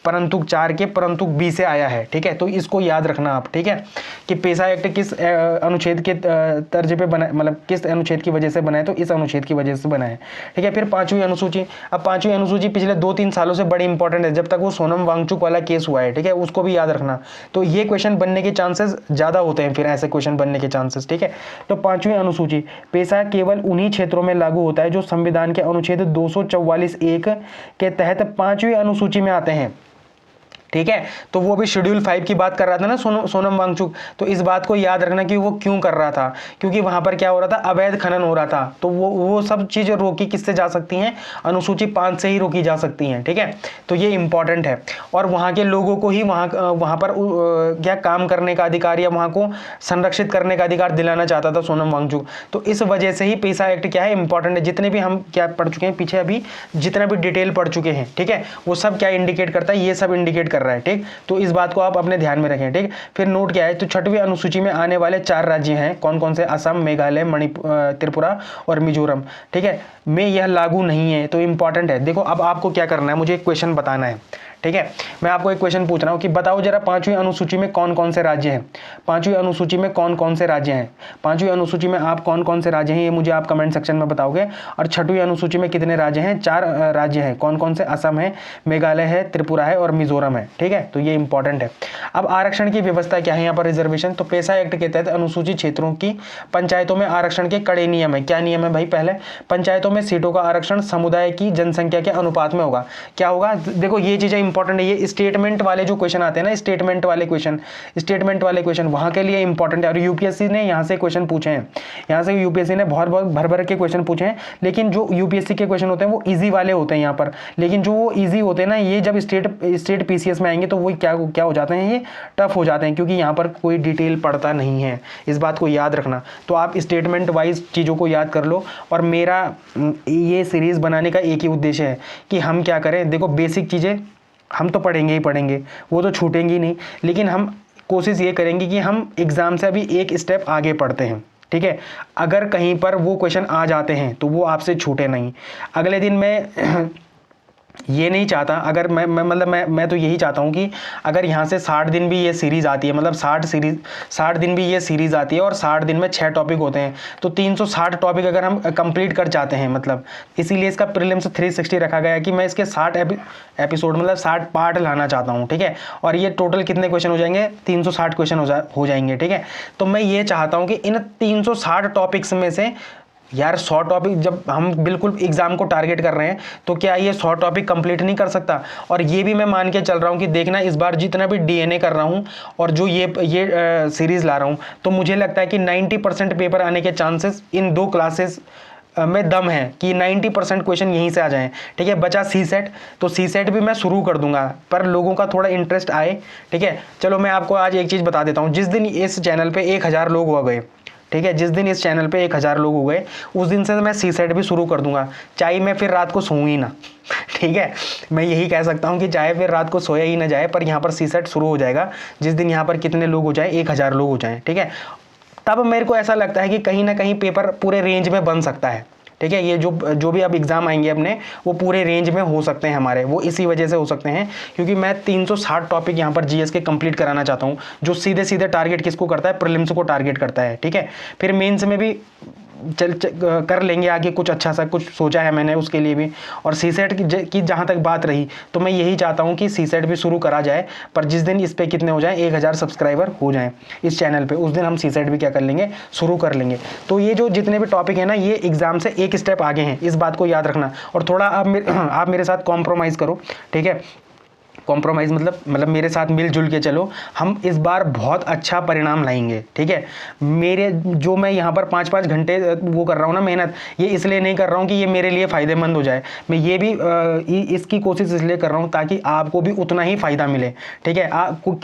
परंतु 4 के परंतु बी से आया है। ठीक है, तो इसको याद रखना आप। ठीक है, कि पेसा एक्ट किस अनुच्छेद के तर्ज पे बना, मतलब किस अनुच्छेद की वजह से बना है, तो इस अनुच्छेद की वजह से बना है। ठीक है। फिर 5वीं अनुसूची, अब 5वीं अनुसूची पिछले 2-3 सालों से बड़ी इंपॉर्टेंट है, जब तक वो सोनम वांगचुक वाला केस हुआ है। ठीक है, उसको भी याद रखना। तो ये क्वेश्चन बनने के चांसेस ज्यादा होते हैं, फिर ऐसे क्वेश्चन बनने के चांसेस। ठीक है, तो 5वीं अनुसूची, पेसा केवल उन्हीं क्षेत्रों में लागू होता है जो संविधान के अनुच्छेद 244(1) के तहत 5वीं अनुसूची में आते हैं। ठीक है, तो वो भी शेड्यूल 5 की बात कर रहा था ना सोनम वांगचुक। तो इस बात को याद रखना कि वो क्यों कर रहा था, क्योंकि वहां पर क्या हो रहा था, अवैध खनन हो रहा था। तो वो सब चीजें रोकी किससे जा सकती हैं, अनुसूची 5 से ही रोकी जा सकती हैं। ठीक है, तो ये इंपॉर्टेंट है। और वहां के लोगों को ही वहां पर क्या काम करने का अधिकार या वहां को संरक्षित करने का अधिकार दिलाना चाहता था सोनम वांगचुक। तो इस वजह से ही पेसा एक्ट क्या है, इंपॉर्टेंट है। जितने भी हम क्या पढ़ चुके हैं पीछे, अभी जितना भी डिटेल पढ़ चुके हैं, ठीक है, वो सब क्या इंडिकेट करता है, ये सब इंडिकेट कर रहा है। ठीक, तो इस बात को आप अपने ध्यान में रखें। ठीक, फिर नोट क्या है, तो 6वीं अनुसूची में आने वाले 4 राज्य हैं, कौन कौन से, असम, मेघालय, मणिपुर, त्रिपुरा और मिजोरम। ठीक है, में यह लागू नहीं है। तो इंपॉर्टेंट है। देखो अब आपको क्या करना है, मुझे एक क्वेश्चन बताना है। ठीक है, मैं आपको एक क्वेश्चन पूछ रहा हूं कि बताओ जरा 5वीं अनुसूची में कौन कौन से राज्य हैं, 5वीं अनुसूची में कौन कौन से राज्य हैं, 5वीं अनुसूची में आप कौन कौन से राज्य हैं, ये मुझे आप कमेंट सेक्शन में बताओगे। और 6वीं अनुसूची में कितने राज्य हैं, 4 राज्य हैं, कौन कौन से, असम है, मेघालय है, त्रिपुरा है और मिजोरम है। ठीक है, तो ये इंपॉर्टेंट है। अब आरक्षण की व्यवस्था क्या है यहाँ पर, रिजर्वेशन। तो पेसा एक्ट के तहत अनुसूचित क्षेत्रों की पंचायतों में आरक्षण के कड़े नियम है। क्या नियम है भाई, पहले पंचायतों में सीटों का आरक्षण समुदाय की जनसंख्या के अनुपात में होगा। क्या होगा, देखो ये चीजें इंपॉर्टेंट है ये स्टेटमेंट वाले जो क्वेश्चन आते हैं ना, स्टेटमेंट वाले क्वेश्चन वहाँ के लिए इंपॉर्टेंट है। और यूपीएससी ने यहाँ से क्वेश्चन पूछे हैं, यहाँ से यूपीएससी ने बहुत बहुत भर के क्वेश्चन पूछे हैं। लेकिन जो यूपीएससी के क्वेश्चन होते हैं वो ईजी वाले होते हैं यहाँ पर, लेकिन जो वो ईजी होते हैं ना, ये जब स्टेट पीसीएस में आएंगे तो वो क्या हो जाते हैं, ये टफ हो जाते हैं, क्योंकि यहाँ पर कोई डिटेल पढ़ता नहीं है। इस बात को याद रखना। तो आप स्टेटमेंट वाइज चीज़ों को याद कर लो। और मेरा ये सीरीज़ बनाने का एक ही उद्देश्य है कि हम क्या करें, देखो बेसिक चीज़ें हम तो पढ़ेंगे ही पढ़ेंगे, वो तो छूटेंगी नहीं, लेकिन हम कोशिश ये करेंगे कि हम एग्ज़ाम से अभी एक स्टेप आगे पढ़ते हैं, ठीक है। अगर कहीं पर वो क्वेश्चन आ जाते हैं तो वो आपसे छूटे नहीं। अगले दिन मैं ये नहीं चाहता, अगर मैं तो यही चाहता हूँ कि अगर यहाँ से 60 दिन भी ये सीरीज़ आती है, मतलब 60 दिन भी ये सीरीज़ आती है और 60 दिन में 6 टॉपिक होते हैं, तो 360 टॉपिक अगर हम कंप्लीट कर जाते हैं, मतलब इसीलिए इसका प्रीलिम्स 360 रखा गया है कि मैं इसके 60 एपिसोड मतलब 60 पार्ट लाना चाहता हूँ, ठीक है। और ये टोटल कितने क्वेश्चन हो जाएंगे, 360 क्वेश्चन हो जाएंगे, ठीक है। तो मैं ये चाहता हूँ कि इन 360 टॉपिक्स में से यार 100 टॉपिक, जब हम बिल्कुल एग्जाम को टारगेट कर रहे हैं तो क्या ये 100 टॉपिक कंप्लीट नहीं कर सकता। और ये भी मैं मान के चल रहा हूँ कि देखना इस बार जितना भी डीएनए कर रहा हूँ और जो ये सीरीज ला रहा हूँ, तो मुझे लगता है कि 90% पेपर आने के चांसेस इन 2 क्लासेस में दम है कि 90% क्वेश्चन यहीं से आ जाएं, ठीक है। बचा सी सेट, तो सी सेट भी मैं शुरू कर दूंगा, पर लोगों का थोड़ा इंटरेस्ट आए, ठीक है। चलो मैं आपको आज एक चीज़ बता देता हूँ। जिस दिन इस चैनल पे 1000 लोग हो गए, ठीक है, जिस दिन इस चैनल पे 1000 लोग हो गए, उस दिन से मैं सी सेट भी शुरू कर दूंगा, चाहे मैं फिर रात को सोऊं ही ना, ठीक है। मैं यही कह सकता हूं कि चाहे फिर रात को सोया ही ना जाए, पर यहाँ पर सी सेट शुरू हो जाएगा जिस दिन यहाँ पर कितने लोग हो जाए, 1000 लोग हो जाएं, ठीक है। तब मेरे को ऐसा लगता है कि कहीं ना कहीं पेपर पूरे रेंज में बन सकता है, ठीक है। ये जो भी अब एग्जाम आएंगे अपने, वो पूरे रेंज में हो सकते हैं हमारे, वो इसी वजह से हो सकते हैं क्योंकि मैं 360 टॉपिक यहाँ पर जीएस के कंप्लीट कराना चाहता हूँ, जो सीधे सीधे टारगेट किसको करता है, प्रीलिम्स को टारगेट करता है, ठीक है। फिर मेंस में भी कर लेंगे आगे, कुछ अच्छा सा कुछ सोचा है मैंने उसके लिए भी। और सी सेट की जहाँ तक बात रही, तो मैं यही चाहता हूँ कि सी सेट भी शुरू करा जाए, पर जिस दिन इस पर कितने हो जाए, 1000 सब्सक्राइबर हो जाएं इस चैनल पे, उस दिन हम सी सेट भी क्या कर लेंगे, शुरू कर लेंगे। तो ये जो जितने भी टॉपिक है ना, ये एग्जाम से एक स्टेप आगे हैं, इस बात को याद रखना। और थोड़ा आप मेरे साथ कॉम्प्रोमाइज़ करो, ठीक है। कॉम्प्रोमाइज़ मतलब मेरे साथ मिलजुल के चलो, हम इस बार बहुत अच्छा परिणाम लाएंगे, ठीक है। मेरे जो मैं यहाँ पर 5-5 घंटे वो कर रहा हूँ ना मेहनत, ये इसलिए नहीं कर रहा हूँ कि ये मेरे लिए फ़ायदेमंद हो जाए, मैं ये भी इसकी कोशिश इसलिए कर रहा हूँ ताकि आपको भी उतना ही फ़ायदा मिले, ठीक है।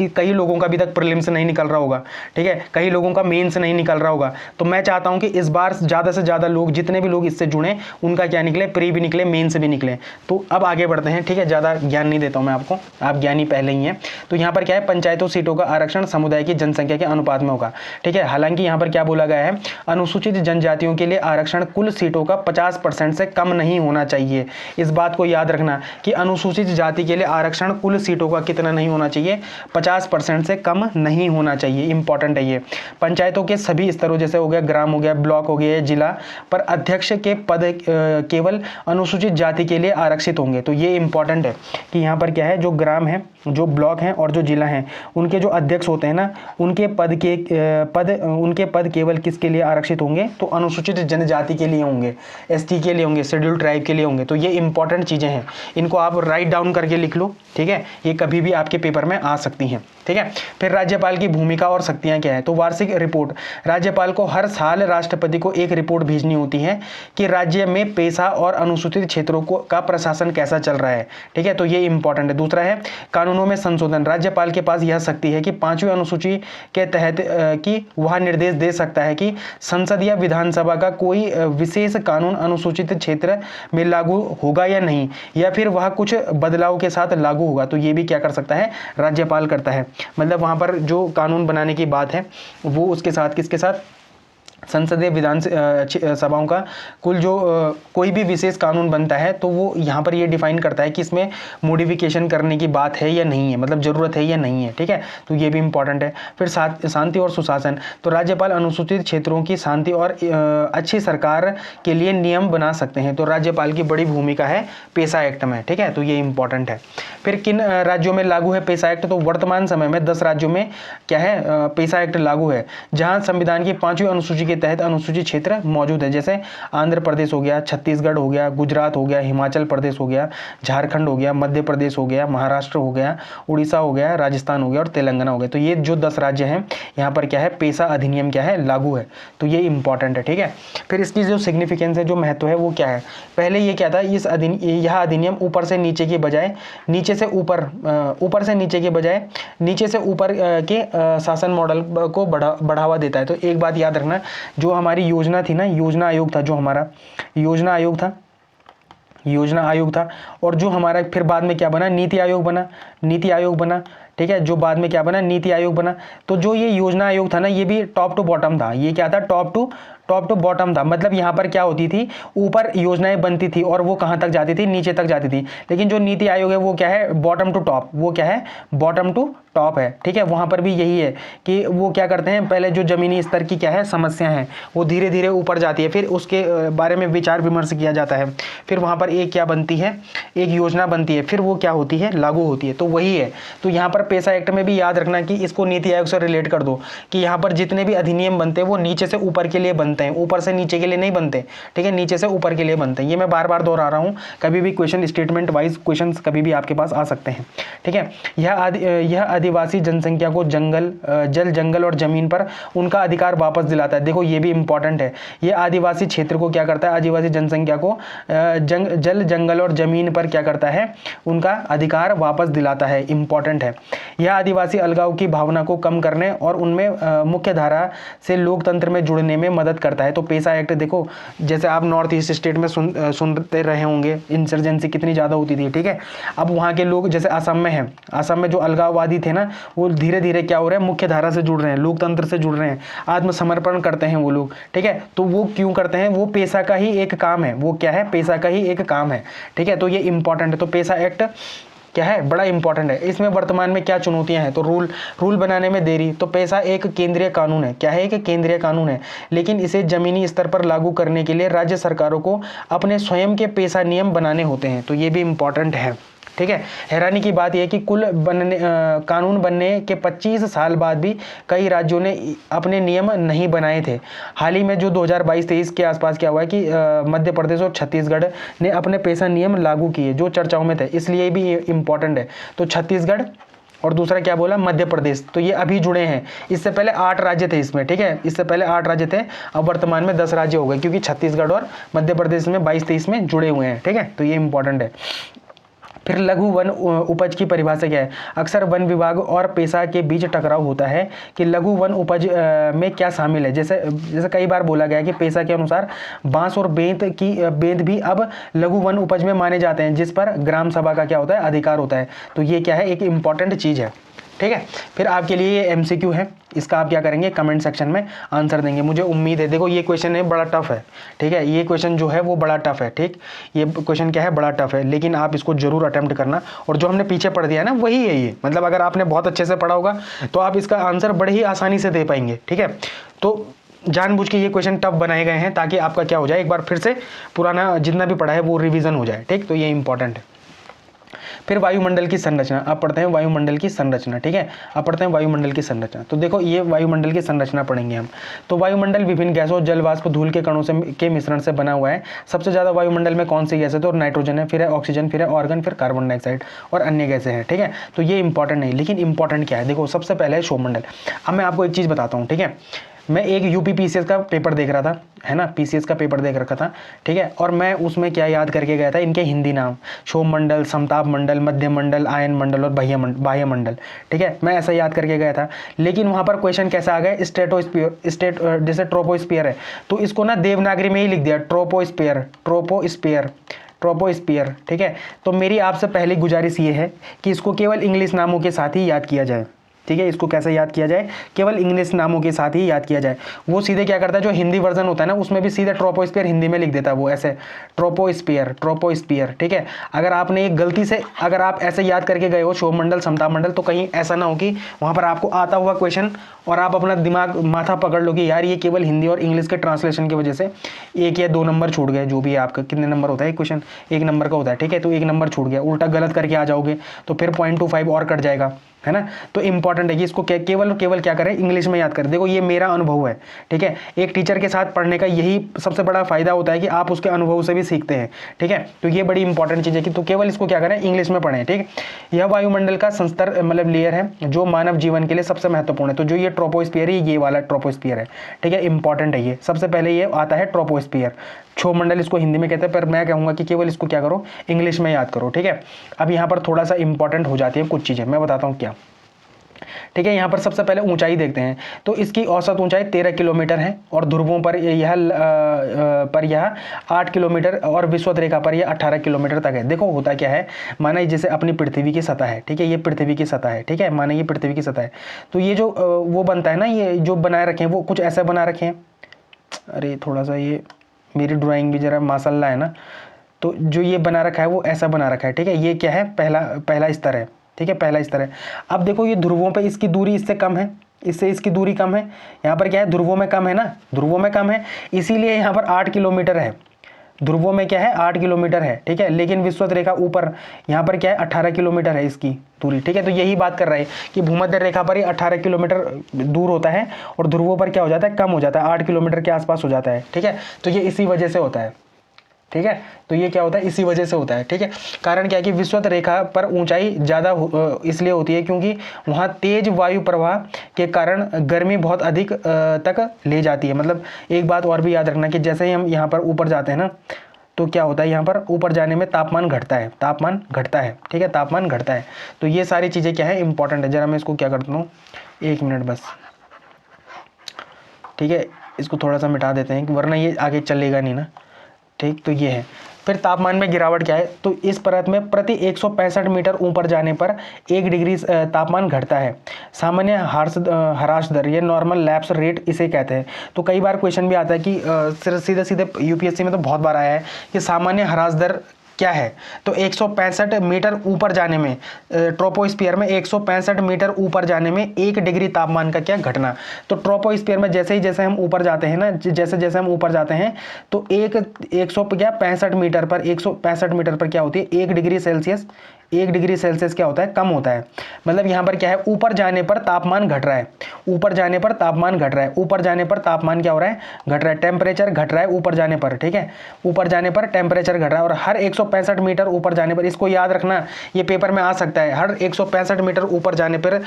कई लोगों का अभी तक प्रीलिम्स नहीं निकल रहा होगा, ठीक है, कई लोगों का मेंस नहीं निकल रहा होगा, तो मैं चाहता हूँ कि इस बार ज़्यादा से ज़्यादा लोग, जितने भी लोग इससे जुड़े, उनका क्या निकले, प्री भी निकले, मेंस भी निकले। तो अब आगे बढ़ते हैं, ठीक है। ज़्यादा ज्ञान नहीं देता हूँ मैं आपको, आप ज्ञानी पहले ही हैं। तो यहाँ पर क्या है, पंचायतों सीटों का आरक्षण समुदाय की जनसंख्या के अनुपात में होगा, ठीक है। हालांकि यहाँ पर क्या बोला गया है, अनुसूचित जनजातियों के लिए आरक्षण कुल सीटों का 50% से कम नहीं होना चाहिए। इस बात को याद रखना कि अनुसूचित जाति के लिए आरक्षण कुल सीटों का कितना नहीं होना चाहिए, 50% से कम नहीं होना चाहिए। इंपॉर्टेंट है ये। पंचायतों के सभी स्तरों, जैसे हो गया ग्राम, हो गया ब्लॉक, हो गया जिला, पर अध्यक्ष के पद केवल अनुसूचित जाति के लिए आरक्षित होंगे। तो ये इंपॉर्टेंट है कि यहाँ पर क्या है, जो ग्राम है, जो ब्लॉक हैं और जो जिला हैं, उनके जो अध्यक्ष होते हैं ना, उनके पद केवल किसके लिए आरक्षित होंगे, तो अनुसूचित जनजाति के लिए होंगे, एसटी के लिए होंगे, शेड्यूल्ड ट्राइब के लिए होंगे। तो ये इंपॉर्टेंट चीज़ें हैं, इनको आप राइट डाउन करके लिख लो, ठीक है। ये कभी भी आपके पेपर में आ सकती हैं, ठीक है। फिर राज्यपाल की भूमिका और शक्तियाँ क्या है, तो वार्षिक रिपोर्ट, राज्यपाल को हर साल राष्ट्रपति को एक रिपोर्ट भेजनी होती है कि राज्य में पेशा और अनुसूचित क्षेत्रों का प्रशासन कैसा चल रहा है, ठीक है। तो ये इंपॉर्टेंट है। दूसरा है कानूनों में संशोधन, राज्यपाल के पास यह शक्ति है कि 5वीं अनुसूची के तहत कि वह निर्देश दे सकता है कि संसद या विधानसभा का कोई विशेष कानून अनुसूचित क्षेत्र में लागू होगा या नहीं, या फिर वह कुछ बदलाव के साथ लागू होगा। तो ये भी क्या कर सकता है, राज्यपाल करता है। मतलब वहाँ पर जो कानून बनाने की बात है, वो उसके साथ किसके साथ, संसदीय विधान सभाओं का कुल जो कोई भी विशेष कानून बनता है, तो वो यहाँ पर ये डिफाइन करता है कि इसमें मॉडिफिकेशन करने की बात है या नहीं है, मतलब ज़रूरत है या नहीं है, ठीक है। तो ये भी इंपॉर्टेंट है। फिर शांति और सुशासन, तो राज्यपाल अनुसूचित क्षेत्रों की शांति और अच्छी सरकार के लिए नियम बना सकते हैं। तो राज्यपाल की बड़ी भूमिका है पेशा एक्ट में, ठीक है। तो ये इंपॉर्टेंट है। फिर किन राज्यों में लागू है पेशा एक्ट, तो वर्तमान समय में 10 राज्यों में क्या है, पेशा एक्ट लागू है। जहाँ संविधान की 5वीं अनुसूची के तहत अनुसूचित क्षेत्र मौजूद है, जैसे आंध्र प्रदेश हो गया, छत्तीसगढ़ हो गया, गुजरात हो गया, हिमाचल प्रदेश हो गया, झारखंड हो गया, मध्य प्रदेश हो गया, महाराष्ट्र हो गया, उड़ीसा हो गया, राजस्थान हो गया और तेलंगाना हो गया। तो ये जो 10 राज्य हैं यहाँ पर क्या है, पेसा अधिनियम क्या है, लागू है। तो ये इंपॉर्टेंट है, ठीक है। फिर इसकी जो सिग्निफिकेंस है, जो महत्व है वो क्या है, पहले ये क्या था, यह अधिनियम ऊपर से नीचे की बजाय नीचे से ऊपर से नीचे के बजाय नीचे से ऊपर के शासन मॉडल को बढ़ावा देता है। तो एक बात याद रखना, जो हमारी योजना थी ना, योजना आयोग था, जो हमारा योजना आयोग था और जो हमारा फिर बाद में क्या बना, नीति आयोग बना, ठीक है, जो बाद में क्या बना, नीति आयोग बना। तो जो ये योजना आयोग था ना, ये भी टॉप टू बॉटम था। ये क्या था, टॉप टू बॉटम था। मतलब यहाँ पर क्या होती थी, ऊपर योजनाएं बनती थी और वो कहाँ तक जाती थी, नीचे तक जाती थी। लेकिन जो नीति आयोग है वो क्या है, बॉटम टू टॉप, वो क्या है, बॉटम टू टॉप है, ठीक है। वहाँ पर भी यही है कि वो क्या करते हैं, पहले जो जमीनी स्तर की क्या है समस्या है वो धीरे धीरे ऊपर जाती है, फिर उसके बारे में विचार विमर्श किया जाता है, फिर वहाँ पर एक क्या बनती है, एक योजना बनती है, फिर वो क्या होती है, लागू होती है। तो वही है। तो यहाँ पर पेसा एक्ट में भी याद रखना कि इसको नीति आयोग से रिलेट कर दो कि यहाँ पर जितने भी अधिनियम बनते हैं वो नीचे से ऊपर के लिए बनते हैं, ऊपर से नीचे के लिए नहीं बनते, ठीक है, नीचे से ऊपर के लिए बनते हैं। ये मैं बार बार दोहरा रहा हूँ, कभी भी क्वेश्चन स्टेटमेंट वाइज क्वेश्चन कभी भी आपके पास आ सकते हैं, ठीक है। यह आदिवासी जनसंख्या को जंगल और जमीन पर उनका अधिकार वापस दिलाता है। देखो ये भी इंपॉर्टेंट है। ये आदिवासी क्षेत्र को क्या करता है, आदिवासी जनसंख्या को जंगल और जमीन पर क्या करता है, उनका अधिकार वापस दिलाता है, इंपॉर्टेंट है। यह आदिवासी अलगाव की भावना को कम करने और उनमें मुख्य धारा से लोकतंत्र में जुड़ने में मदद करता है। तो पेसा एक्ट देखो, जैसे आप नॉर्थ ईस्ट स्टेट में सुनते रहे होंगे, इंसर्जेंसी कितनी ज़्यादा होती थी, ठीक है। अब वहाँ के लोग जैसे असम में है, असम में जो अलगाववादी थे ना, वो धीरे धीरे क्या हो रहे हैं, मुख्य धारा से जुड़ रहे हैं, लोकतंत्र से जुड़ रहे हैं, आत्मसमर्पण करते हैं वो लोग, ठीक है। तो वो क्यों करते हैं, वो पेसा का ही एक काम है, वो क्या है, पेसा का ही एक काम है, ठीक है। तो ये इंपॉर्टेंट है। तो पेसा एक्ट क्या है, बड़ा इंपॉर्टेंट है। इसमें वर्तमान में क्या चुनौतियां हैं, तो रूल बनाने में देरी। तो पेसा एक केंद्रीय कानून है, क्या है, एक केंद्रीय कानून है, लेकिन इसे जमीनी स्तर पर लागू करने के लिए राज्य सरकारों को अपने स्वयं के पेसा नियम बनाने होते हैं। तो ये भी इंपॉर्टेंट है, ठीक है। हैरानी की बात यह है कि कानून बनने के 25 साल बाद भी कई राज्यों ने अपने नियम नहीं बनाए थे। हाल ही में जो 2022-23 के आसपास क्या हुआ है कि मध्य प्रदेश और छत्तीसगढ़ ने अपने पेसा नियम लागू किए, जो चर्चाओं में थे, इसलिए भी इंपॉर्टेंट है। तो छत्तीसगढ़ और दूसरा क्या बोला, मध्य प्रदेश, तो ये अभी जुड़े हैं। इससे पहले 8 राज्य थे इसमें, ठीक है, इससे पहले 8 राज्य थे, अब वर्तमान में 10 राज्य हो गए, क्योंकि छत्तीसगढ़ और मध्य प्रदेश में 22-23 में जुड़े हुए हैं, ठीक है। तो ये इंपॉर्टेंट है। फिर लघु वन उपज की परिभाषा क्या है, अक्सर वन विभाग और पेसा के बीच टकराव होता है कि लघु वन उपज में क्या शामिल है। जैसे कई बार बोला गया कि पेसा के अनुसार बांस और बेंत भी अब लघु वन उपज में माने जाते हैं, जिस पर ग्राम सभा का क्या होता है, अधिकार होता है। तो ये क्या है, एक इंपॉर्टेंट चीज़ है, ठीक है। फिर आपके लिए ये एमसीक्यू है, इसका आप क्या करेंगे, कमेंट सेक्शन में आंसर देंगे। मुझे उम्मीद है, देखो ये क्वेश्चन है बड़ा टफ है, ठीक है, ये क्वेश्चन जो है वो बड़ा टफ है, ठीक, ये क्वेश्चन क्या है, बड़ा टफ है, लेकिन आप इसको जरूर अटेम्प्ट करना। और जो हमने पीछे पढ़ दिया है ना, वही है ये, मतलब अगर आपने बहुत अच्छे से पढ़ा होगा तो आप इसका आंसर बड़े ही आसानी से दे पाएंगे, ठीक है। तो जानबूझ के ये क्वेश्चन टफ बनाए गए हैं ताकि आपका क्या हो जाए, एक बार फिर से पुराना जितना भी पढ़ा है वो रिविजन हो जाए, ठीक। तो ये इंपॉर्टेंट है। फिर वायुमंडल की संरचना, अब पढ़ते हैं वायुमंडल की संरचना, ठीक है, अब पढ़ते हैं वायुमंडल की संरचना। तो देखो ये वायुमंडल की संरचना पढ़ेंगे हम। तो वायुमंडल विभिन्न गैसों, जल वाष्प, धूल के कणों के मिश्रण से बना हुआ है। सबसे ज्यादा वायुमंडल में कौन सी गैस है, तो नाइट्रोजन है, फिर है ऑक्सीजन, फिर है ऑर्गन, फिर कार्बन डाइऑक्साइड और अन्य गैसें हैं, ठीक है। तो ये इंपॉर्टेंट नहीं, लेकिन इंपॉर्टेंट क्या है, देखो सबसे पहले है शोभमंडल। अब मैं आपको एक चीज बताता हूँ, ठीक है, मैं एक यूपी पीसीएस का पेपर देख रहा था, है ना, पीसीएस का पेपर देख रखा था, ठीक है, और मैं उसमें क्या याद करके गया था, इनके हिंदी नाम, शोभ मंडल, समताप मंडल, मध्य मंडल, आयन मंडल और बाह्य मंडल, ठीक है, मैं ऐसा याद करके गया था। लेकिन वहां पर क्वेश्चन कैसा आ गया, जैसे ट्रोपोस्फीयर है तो इसको ना देवनागरी में ही लिख दिया, ट्रोपोस्फीयर, ठीक है। तो मेरी आपसे पहली गुजारिश ये है कि इसको केवल इंग्लिश नामों के साथ ही याद किया जाए, ठीक है। इसको कैसे याद किया जाए, केवल इंग्लिश नामों के साथ ही याद किया जाए। वो सीधे क्या करता है, जो हिंदी वर्जन होता है ना उसमें भी सीधे ट्रोपोस्फीयर हिंदी में लिख देता है, वो ऐसे ट्रोपोस्फीयर, ठीक है। अगर आपने एक गलती से अगर आप ऐसे याद करके गए हो शोभमंडल, समताप मंडल, तो कहीं ऐसा ना हो कि वहां पर आपको आता हुआ क्वेश्चन और आप अपना दिमाग माथा पकड़ लो कि यार ये केवल हिंदी और इंग्लिश के ट्रांसलेशन की वजह से 1 या 2 नंबर छूट गए, जो भी है आपका, कितने नंबर होता है क्वेश्चन, 1 नंबर का होता है, ठीक है। तो 1 नंबर छूट गया, उल्टा गलत करके आ जाओगे तो फिर 0.25 और कट जाएगा, है ना। तो इंपॉर्टेंट है कि इसको केवल और केवल क्या करें, इंग्लिश में याद करें। देखो ये मेरा अनुभव है, ठीक है। एक टीचर के साथ पढ़ने का यही सबसे बड़ा फायदा होता है कि आप उसके अनुभव से भी सीखते हैं, ठीक है। तो ये बड़ी इंपॉर्टेंट चीज़ है कि तो केवल इसको क्या करें, इंग्लिश में पढ़ें, ठीक है। यह वायुमंडल का संस्तर मतलब लेयर है जो मानव जीवन के लिए सबसे महत्वपूर्ण है। तो जो ये ट्रोपोस्फियर है, ये वाला ट्रोपोस्फियर है, ठीक है, इंपॉर्टेंट है ये। सबसे पहले ये आता है ट्रोपोस्फियर, क्षोभ मंडल इसको हिंदी में कहते हैं, पर मैं कहूँगा कि केवल इसको क्या करो, इंग्लिश में याद करो, ठीक है। अब यहाँ पर थोड़ा सा इंपॉर्टेंट हो जाती है कुछ चीज़ें, मैं बताता हूँ क्या, ठीक है। यहाँ पर सबसे पहले ऊंचाई देखते हैं। तो इसकी औसत ऊंचाई 13 किलोमीटर है और ध्रुवों पर यह 8 किलोमीटर और विषुवत रेखा पर यह 18 किलोमीटर तक है। देखो होता क्या है, माना जैसे अपनी पृथ्वी की सतह है, ठीक है, ये पृथ्वी की सतह है, ठीक है, माना ये पृथ्वी की सतह है। तो ये जो वो बनता है ना, ये जो बनाए रखे हैं वो कुछ ऐसा बना रखे हैं। अरे थोड़ा सा ये मेरी ड्राइंग भी जरा माशाल्लाह है ना। तो जो ये बना रखा है वो ऐसा बना रखा है, ठीक है। ये क्या है, पहला स्तर है, ठीक है, पहला स्तर है। अब देखो ये ध्रुवों पे इसकी दूरी इससे कम है, इससे इसकी दूरी कम है। यहाँ पर क्या है, ध्रुवों में कम है ना, ध्रुवों में कम है, इसीलिए यहाँ पर 8 किलोमीटर है। ध्रुवों में क्या है, 8 किलोमीटर है, ठीक है। लेकिन विषुवत रेखा ऊपर यहाँ पर क्या है, 18 किलोमीटर है इसकी दूरी, ठीक है। तो यही बात कर रहे हैं कि भूमध्य रेखा पर ही 18 किलोमीटर दूर होता है और ध्रुवों पर क्या हो जाता है, कम हो जाता है, 8 किलोमीटर के आसपास हो जाता है, ठीक है। तो ये इसी वजह से होता है, ठीक है। तो ये क्या होता है, इसी वजह से होता है, ठीक है। कारण क्या है कि विषुवत रेखा पर ऊंचाई ज़्यादा इसलिए होती है क्योंकि वहाँ तेज वायु प्रवाह के कारण गर्मी बहुत अधिक तक ले जाती है। मतलब एक बात और भी याद रखना कि जैसे ही हम यहाँ पर ऊपर जाते हैं ना, तो क्या होता है, यहाँ पर ऊपर जाने में तापमान घटता है, तापमान घटता है, ठीक है, तापमान घटता है। तो ये सारी चीज़ें क्या है, इंपॉर्टेंट है। जरा मैं इसको क्या करता हूँ, 1 मिनट बस, ठीक है। इसको थोड़ा सा मिटा देते हैं वरना ये आगे चलेगा नहीं ना, ठीक। तो ये है। फिर तापमान में गिरावट क्या है, तो इस परत में प्रति 165 मीटर ऊपर जाने पर 1 डिग्री तापमान घटता है। सामान्य ह्रास दर, ये नॉर्मल लैप्स रेट इसे कहते हैं। तो कई बार क्वेश्चन भी आता है कि सीधे सीधे यूपीएससी में तो बहुत बार आया है कि सामान्य ह्रास दर क्या है। तो 165 मीटर ऊपर जाने में, ट्रोपोस्फियर में 165 मीटर ऊपर जाने में 1 डिग्री तापमान का क्या घटना। तो ट्रोपोस्फियर में जैसे ही जैसे हम ऊपर जाते हैं ना, जैसे जैसे हम ऊपर जाते हैं तो 165 मीटर पर 165 मीटर पर क्या होती है, 1 डिग्री सेल्सियस, 1 डिग्री सेल्सियस क्या होता है, कम होता है। मतलब यहाँ पर क्या है, ऊपर जाने पर तापमान घट रहा है, ऊपर जाने पर तापमान घट रहा है, ऊपर जाने पर तापमान क्या हो रहा है, घट रहा है, टेम्परेचर घट रहा है ऊपर जाने पर, ठीक है, ऊपर जाने पर टेम्परेचर घट रहा है। और हर 165 मीटर ऊपर जाने पर, इसको याद रखना, ये पेपर में आ सकता है, हर 165 मीटर ऊपर जाने पर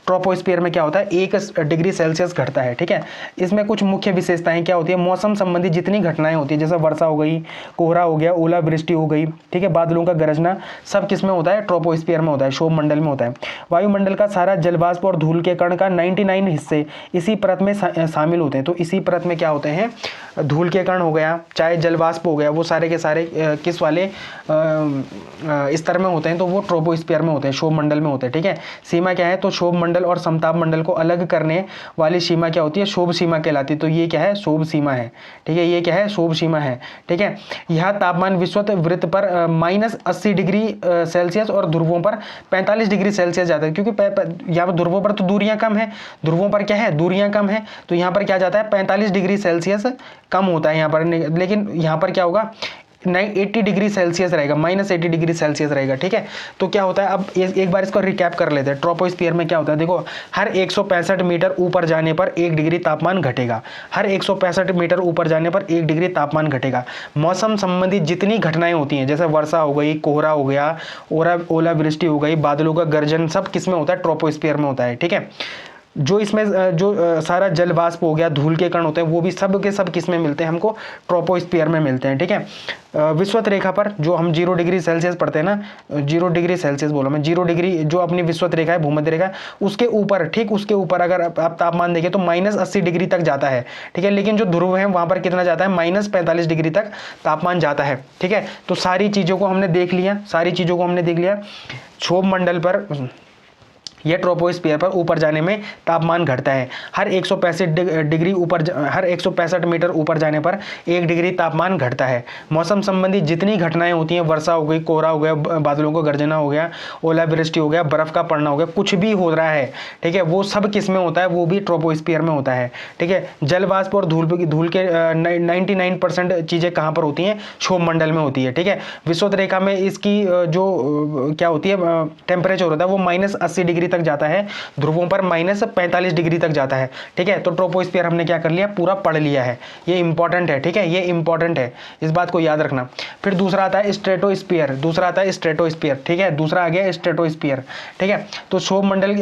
ट्रोपोस्फियर में क्या होता है, 1 डिग्री सेल्सियस घटता है, ठीक है। इसमें कुछ मुख्य विशेषताएं क्या होती है, मौसम संबंधी जितनी घटनाएं होती है, जैसे वर्षा हो गई, कोहरा हो गया, ओलावृष्टि हो गई, ठीक है, बादलों का गरजना, सब किस में होता है, ट्रोपोस्फियर में होता है, क्षोभ मंडल में होता है। वायुमंडल का सारा जलवाष्प और धूल के कण का 99 हिस्से इसी परत में शामिल होते हैं। तो इसी परत में क्या होते हैं, धूल के कण हो गया, चाहे जलवाष्प हो गया, वो सारे के सारे किस वाले स्तर में होते हैं, तो वो ट्रोपोस्फियर में होते हैं, क्षोभ मंडल में होते हैं, ठीक है। सीमा क्या है, तो क्षोभ मंडल और समताप मंडल को अलग करने वाली सीमा क्या होती है, क्षोभ सीमा कहलाती है। तो ये क्या है, क्षोभ सीमा है, ठीक है, ये क्या है, क्षोभ सीमा है, ठीक है। यह तापमान विषुवत वृत्त पर -80 डिग्री सेल्सियस और ध्रुवों पर 45 डिग्री सेल्सियस जाता है, क्योंकि यहाँ पर ध्रुवों पर तो दूरियां कम है, ध्रुवों पर क्या है, दूरियां कम है, तो यहाँ पर क्या जाता है, 45 डिग्री सेल्सियस कम होता है यहाँ पर। लेकिन यहाँ पर क्या होगा, 80 डिग्री सेल्सियस रहेगा, -80 डिग्री सेल्सियस रहेगा, ठीक है। तो क्या होता है, अब एक बार इसको रिकैप कर लेते हैं। ट्रोपोस्फियर में क्या होता है, देखो हर 165 मीटर ऊपर जाने पर 1 डिग्री तापमान घटेगा, हर 165 मीटर ऊपर जाने पर 1 डिग्री तापमान घटेगा। मौसम संबंधी जितनी घटनाएं होती हैं, जैसे वर्षा हो गई, कोहरा हो गया, ओलावृष्टि हो गई, बादलों का गर्जन, सब किस में होता है, ट्रोपोस्फियर में होता है, ठीक है। जो इसमें जो सारा जल वाष्प हो गया, धूल के कण होते हैं, वो भी सब के सब किस में मिलते हैं, हमको ट्रोपोस्फियर में मिलते हैं, ठीक है। विषुवत रेखा पर जो हम 0 डिग्री सेल्सियस पढ़ते हैं ना, 0 डिग्री सेल्सियस बोलो मैं, 0 डिग्री जो अपनी विषुवत रेखा है, भूमध्य रेखा, उसके ऊपर, ठीक उसके ऊपर अगर आप तापमान देखें तो -80 डिग्री तक जाता है, ठीक है। लेकिन जो ध्रुव है वहां पर कितना जाता है, -45 डिग्री तक तापमान जाता है, ठीक है। तो सारी चीजों को हमने देख लिया, सारी चीजों को हमने देख लिया। क्षोभ मंडल पर यह ट्रोपोस्फियर पर ऊपर जाने में तापमान घटता है, हर 165 मीटर ऊपर जाने पर 1 डिग्री तापमान घटता है। मौसम संबंधी जितनी घटनाएं होती हैं, वर्षा हो गई, कोहरा हो गया, बादलों को गर्जना हो गया, ओलावृष्टि हो गया, बर्फ का पड़ना हो गया, कुछ भी हो रहा है, ठीक है, वो सब किस में होता है, वो भी ट्रोपोस्फियर में होता है, ठीक है। जल वाष्प और धूल के 99% चीजें कहाँ पर होती हैं, क्षोभ मंडल में होती है, ठीक है। विषुवत रेखा में इसकी जो क्या होती है, टेम्परेचर होता है वो -80 डिग्री तक जाता है, ध्रुवों पर -45 डिग्री तक जाता है। ठीक है, तो ट्रोपोस्फियर हमने क्या कर लिया, पूरा पढ़ लिया है। ये इंपॉर्टेंट है। ठीक है, ये इंपॉर्टेंट है, इस बात को याद रखना। फिर दूसरा आता है स्ट्रेटोस्फियर, दूसरा आता है स्ट्रेटोस्फियर। ठीक है, दूसरा आ गया स्ट्रेटोस्फियर। ठीक है, तो क्षोभमंडल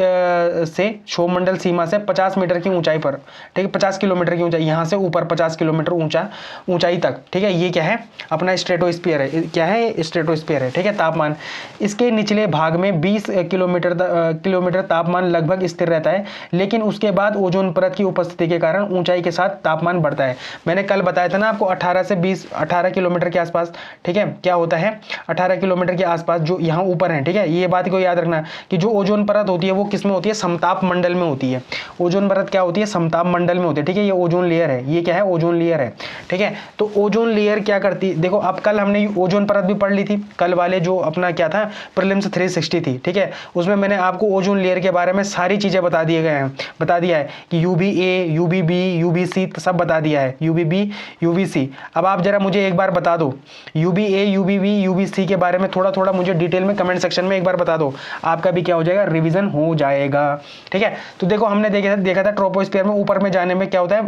सीमा से 50 मीटर की ऊंचाई पर, ठीक है, 50 किलोमीटर की ऊंचाई, यहाँ से ऊपर 50 किलोमीटर ऊंचाई तक। ठीक है, ये क्या है, अपना स्ट्रेटोस्फियर है। क्या है, स्ट्रेटोस्फियर है। ठीक है, तापमान इसके निचले भाग में 20 किलोमीटर तापमान लगभग स्थिर रहता है, लेकिन उसके बाद ओजोन परत की उपस्थिति के कारण ऊंचाई के साथ तापमान बढ़ता है। मैंने कल बताया था ना आपको, 18 किलोमीटर के आसपास, ठीक है, क्या होता है, 18 किलोमीटर के आसपास जो यहाँ ऊपर है। ठीक है, ये बात को याद रखना कि जो ओजोन परत होती है वो किस में होती है, समताप मंडल में होती है। ओजोन परत क्या होती है, समताप मंडल में होती है। ठीक है, ये ओजोन लेयर है, ये क्या है, ओजोन लेयर है। ठीक है, तो ओजोन लेयर क्या करती है, देखो अब कल हमने ओजोन परत भी पढ़ ली थी, कल वाले जो अपना क्या था, प्रीलिम्स 360 थी। ठीक है, उसमें मैंने आपको ओजोन लेयर के बारे में सारी चीजें बता दिया है कि UVA, UVB, UVC सब बता दिया है, UVB, UVC। अब आप जरा मुझे एक बार बता दो UVA, UVB, UVC के बारे में थोड़ा थोड़ा मुझे डिटेल में कमेंट सेक्शन में एक बार बता दो, आपका भी क्या हो जाएगा, रिवीजन हो जाएगा। ठीक है, तो देखो हमने देखा था ट्रोपोस्फियर में ऊपर में जाने में क्या होता है,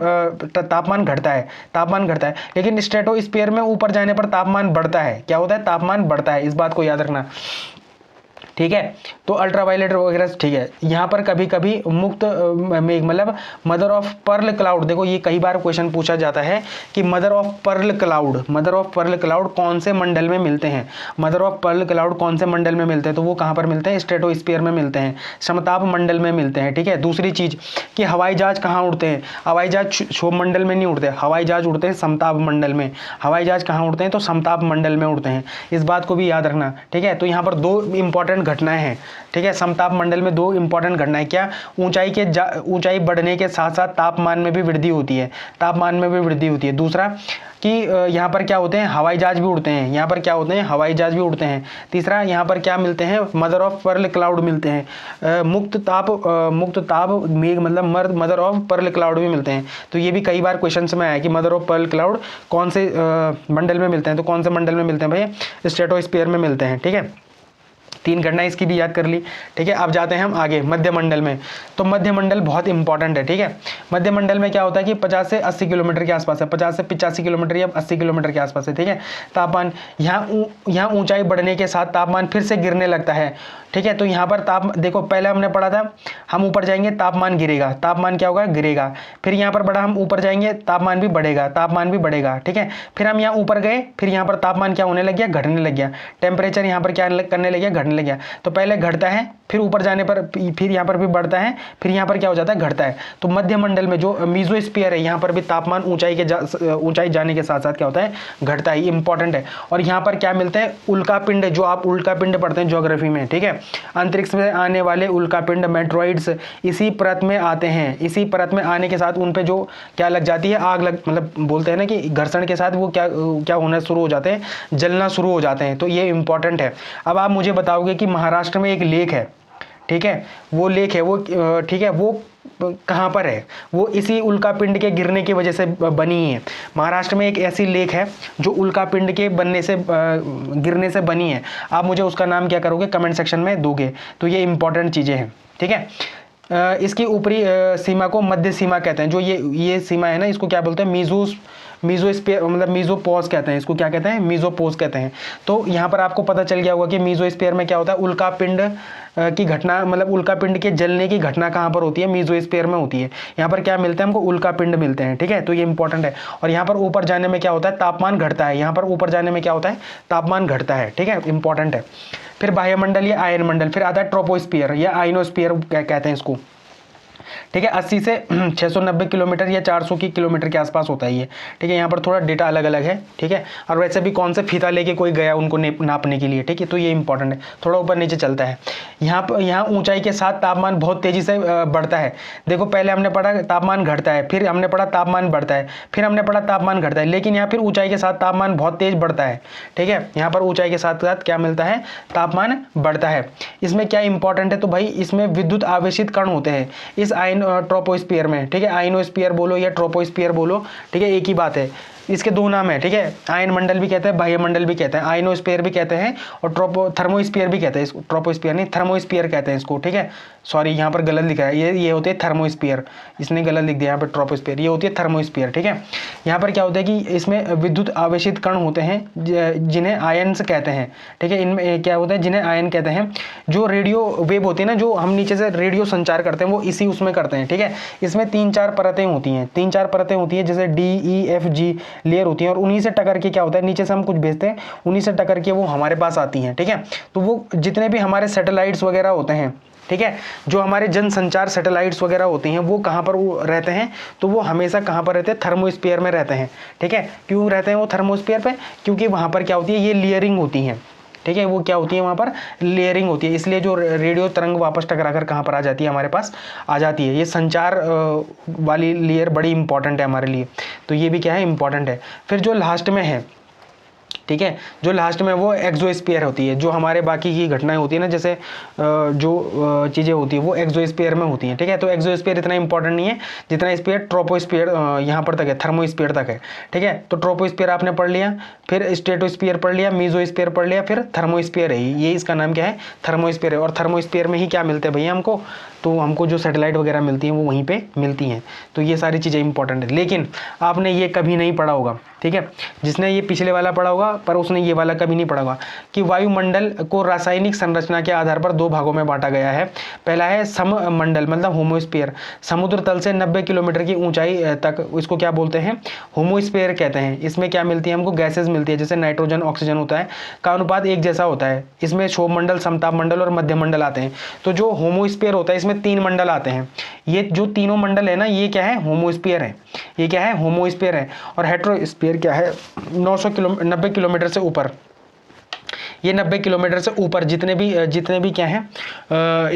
तापमान घटता है, लेकिन स्ट्रेटोस्फियर में ऊपर जाने पर तापमान बढ़ता है। क्या होता है, तापमान बढ़ता है, इस बात को याद रखना। ठीक है, तो अल्ट्रावायलेट वगैरह ठीक है। यहाँ पर कभी कभी मुक्त मेघ, मतलब मदर ऑफ पर्ल क्लाउड, देखो ये कई बार क्वेश्चन पूछा जाता है कि मदर ऑफ पर्ल क्लाउड कौन से मंडल में मिलते हैं, मदर ऑफ पर्ल क्लाउड कौन से मंडल में मिलते हैं, तो वो कहाँ पर मिलते हैं, स्ट्रेटोस्फियर में मिलते हैं, समताप मंडल में मिलते हैं। ठीक है, दूसरी चीज कि हवाई जहाज कहाँ उड़ते हैं, हवाई जहाज क्षोभ मंडल में नहीं उड़ते, हवाई जहाज उड़ते हैं समताप मंडल में। हवाई जहाज कहाँ उड़ते हैं, तो समताप मंडल में उड़ते हैं, इस बात को भी याद रखना। ठीक है, तो यहाँ पर दो इंपॉर्टेंट घटनाएं हैं। ठीक है, समताप मंडल में दो इंपॉर्टेंट घटनाएं, क्या, ऊंचाई बढ़ने के साथ साथ तापमान में भी वृद्धि होती है, दूसरा कि यहाँ पर क्या होते हैं, हवाई जहाज भी उड़ते हैं, यहाँ पर क्या होते हैं, हवाई जहाज भी उड़ते हैं। तीसरा यहाँ पर क्या मिलते हैं, मदर ऑफ पर्ल क्लाउड मिलते हैं, मुक्त ताप मेघ, मतलब मदर ऑफ पर्ल क्लाउड भी मिलते हैं। तो ये भी कई बार क्वेश्चन में आया कि मदर ऑफ पर्ल क्लाउड कौन से मंडल में मिलते हैं, तो कौन से मंडल में मिलते हैं भैया, स्ट्रेटोस्फियर में मिलते हैं। ठीक है, 3 घटनाएं इसकी भी याद कर ली। ठीक है, अब जाते हैं हम आगे मध्य मंडल में। तो मध्य मंडल बहुत इंपॉर्टेंट है। ठीक है, मध्य मंडल में क्या होता है कि 50 से 80 किलोमीटर के आसपास है, 50 से 85 किलोमीटर या 80 किलोमीटर के आसपास है। ठीक है, तापमान यहाँ ऊंचाई बढ़ने के साथ तापमान फिर से गिरने लगता है। ठीक है, तो यहाँ पर देखो पहले हमने पढ़ा था, हम ऊपर जाएंगे तापमान गिरेगा, तापमान क्या होगा, गिरेगा। फिर यहाँ पर बढ़ा, हम ऊपर जाएंगे तापमान भी बढ़ेगा। ठीक है, फिर हम यहाँ ऊपर गए, फिर यहाँ पर तापमान क्या होने लग गया, घटने लग गया, टेम्परेचर यहाँ पर क्या करने लग गया, घटने लग गया। तो पहले घटता है, फिर ऊपर जाने पर फिर यहाँ पर भी बढ़ता है, फिर यहाँ पर क्या हो जाता है, घटता है। तो मध्य मंडल में जो मीजोस्फीयर है, यहाँ पर भी तापमान ऊंचाई जाने के साथ साथ क्या होता है, घटता है, इंपॉर्टेंट है। और यहाँ पर क्या मिलते हैं, उल्कापिंड, जो आप उल्कापिंड पढ़ते हैं ज्योग्राफी में। ठीक है, अंतरिक्ष में आने वाले उल्कापिंड मेट्रॉइड्स इसी परत में आते हैं, इसी परत में आने के साथ उन पे जो क्या लग जाती है, आग लग, मतलब बोलते हैं ना कि घर्षण के साथ वो क्या होना शुरू हो जाते हैं, जलना शुरू हो जाते हैं। तो ये इंपॉर्टेंट है। अब आप मुझे बताओगे कि महाराष्ट्र में एक लेक है, ठीक है, वो लेक है, वो ठीक है, वो कहाँ पर है, वो इसी उल्कापिंड के गिरने की वजह से बनी है। महाराष्ट्र में एक ऐसी लेक है जो उल्कापिंड के गिरने से बनी है। आप मुझे उसका नाम क्या करोगे, कमेंट सेक्शन में दोगे। तो ये इंपॉर्टेंट चीज़ें हैं। ठीक है, इसकी ऊपरी सीमा को मध्य सीमा कहते हैं। जो ये सीमा है ना, इसको क्या बोलते हैं, मीजोस्फीयर, मतलब मीजोपोज कहते हैं, इसको क्या कहते हैं, मीजोपोज कहते हैं। तो यहाँ पर आपको पता चल गया होगा कि मीजोस्फीयर में क्या होता है, उल्कापिंड की घटना, मतलब उल्कापिंड के जलने की घटना कहाँ पर होती है, मीजोस्फीयर में होती है। यहाँ पर क्या मिलता है हमको, उल्कापिंड मिलते हैं। ठीक है, तो ये इंपॉर्टेंट है। और यहाँ पर ऊपर जाने में क्या होता है, तापमान घटता है। यहाँ पर ऊपर जाने में क्या होता है, तापमान घटता है। ठीक है, इंपॉर्टेंट है। फिर बाह्यमंडल या आयन मंडल, फिर आता है ट्रोपोस्फियर या आइनोस्फीयर कहते हैं इसको। ठीक है, 80 से 690 किलोमीटर या 400 किलोमीटर के आसपास होता है ये। ठीक है, यहाँ पर थोड़ा डेटा अलग अलग है। ठीक है, और वैसे भी कौन से फीता लेके कोई गया उनको नापने के लिए। ठीक है, तो ये इंपॉर्टेंट है, थोड़ा ऊपर नीचे चलता है। यहाँ ऊंचाई के साथ तापमान बहुत तेजी से बढ़ता है। देखो पहले हमने पढ़ा तापमान घटता है, फिर हमने पढ़ा तापमान बढ़ता है, फिर हमने पढ़ा तापमान घटता है, लेकिन यहाँ फिर ऊंचाई के साथ तापमान बहुत तेज बढ़ता है। ठीक है, यहाँ पर ऊंचाई के साथ साथ क्या मिलता है, तापमान बढ़ता है। इसमें क्या इंपॉर्टेंट है, तो भाई इसमें विद्युत आवेशित कण होते हैं इस ट्रोपोस्फियर में। ठीक है, आइनोस्फीयर बोलो या ट्रोपोस्फियर बोलो, ठीक है, एक ही बात है। इसके दो नाम है, ठीक है, आयन मंडल भी कहते हैं, बाह्य मंडल भी कहते हैं, आयनोस्फीयर भी कहते हैं और थर्मोस्फीयर भी कहते हैं इसको, ट्रोपोस्फीयर नहीं थर्मोस्फीयर कहते हैं इसको, ठीक है। सॉरी यहाँ पर गलत लिखा है, ये होते हैं थर्मोस्फीयर, इसने गलत लिख दिया यहाँ पर ट्रोपोस्फीयर, ये होती है थर्मोस्फीयर, ठीक है। यहाँ पर क्या होता है कि इसमें विद्युत आवेशित कण होते हैं जिन्हें आयन्स कहते हैं, ठीक है। इनमें क्या होता है, जिन्हें आयन कहते हैं। जो रेडियो वेव होती है ना, जो हम नीचे से रेडियो संचार करते हैं, वो इसी उसमें करते हैं, ठीक है। इसमें 3-4 परतें होती हैं, 3-4 परतें होती हैं, जैसे DEFG लेयर होती हैं, और उन्हीं से टकर के क्या होता है, नीचे से हम कुछ भेजते हैं, उन्हीं से टकर के वो हमारे पास आती हैं, ठीक है। तो वो जितने भी हमारे सैटेलाइट्स वगैरह होते हैं, ठीक है, जो हमारे जनसंचार सैटेलाइट्स वगैरह होती हैं, वो कहाँ पर वो रहते हैं, तो वो हमेशा कहाँ पर रहते हैं, थर्मोस्फीयर में रहते हैं, ठीक है। क्यों रहते हैं वो थर्मोस्फीयर पे, क्योंकि वहाँ पर क्या होती है, ये लेयरिंग होती हैं, ठीक है, वो क्या होती है, वहाँ पर लेयरिंग होती है, इसलिए जो रेडियो तरंग वापस टकराकर कहाँ पर आ जाती है, हमारे पास आ जाती है। ये संचार वाली लेयर बड़ी इंपॉर्टेंट है हमारे लिए, तो ये भी क्या है, इंपॉर्टेंट है। फिर जो लास्ट में है, ठीक है, जो लास्ट में वो एक्सोस्फीयर होती है, जो हमारे बाकी की घटनाएं होती है ना, जैसे जो चीज़ें होती है वो एक्सोस्फीयर में होती हैं, ठीक है। तो एक्सोस्फीयर इतना इंपॉर्टेंट नहीं है जितना स्फीयर ट्रोपोस्फीयर यहाँ पर तक है, थर्मोस्फीयर तक है, ठीक है। तो ट्रोपोस्फीयर आपने पढ़ लिया, फिर स्ट्रेटोस्फीयर पढ़ लिया, मेसोस्फीयर पढ़ लिया, फिर थर्मोस्फीयर है, ये इसका नाम क्या है, थर्मोस्फीयर है। और थर्मोस्फीयर में ही क्या मिलते हैं भैया हमको, तो हमको जो सैटेलाइट वगैरह मिलती हैं वो वहीं पे मिलती हैं। तो ये सारी चीज़ें इंपॉर्टेंट है, लेकिन आपने ये कभी नहीं पढ़ा होगा, ठीक है। जिसने ये पिछले वाला पढ़ा होगा पर उसने ये वाला कभी नहीं पढ़ा होगा कि वायुमंडल को रासायनिक संरचना के आधार पर 2 भागों में बांटा गया है। पहला है सममंडल, मतलब होमोस्फीयर, समुद्र तल से 90 किलोमीटर की ऊंचाई तक, इसको क्या बोलते हैं, होमोस्फीयर कहते हैं। इसमें क्या मिलती है हमको, गैसेज मिलती है, जैसे नाइट्रोजन ऑक्सीजन होता है, का अनुपात एक जैसा होता है। इसमें क्षोभ मंडल, समताप मंडल और मध्य मंडल आते हैं। तो जो होमोस्फीयर होता है इसमें 3 मंडल आते हैं। ये जो तीनों मंडल है ना, ये क्या है, होमोस्फीयर है, ये क्या है, होमोस्फीयर है। और हेट्रोस्फीयर क्या है, 90 किलोमीटर से ऊपर, ये 90 किलोमीटर से ऊपर जितने भी क्या है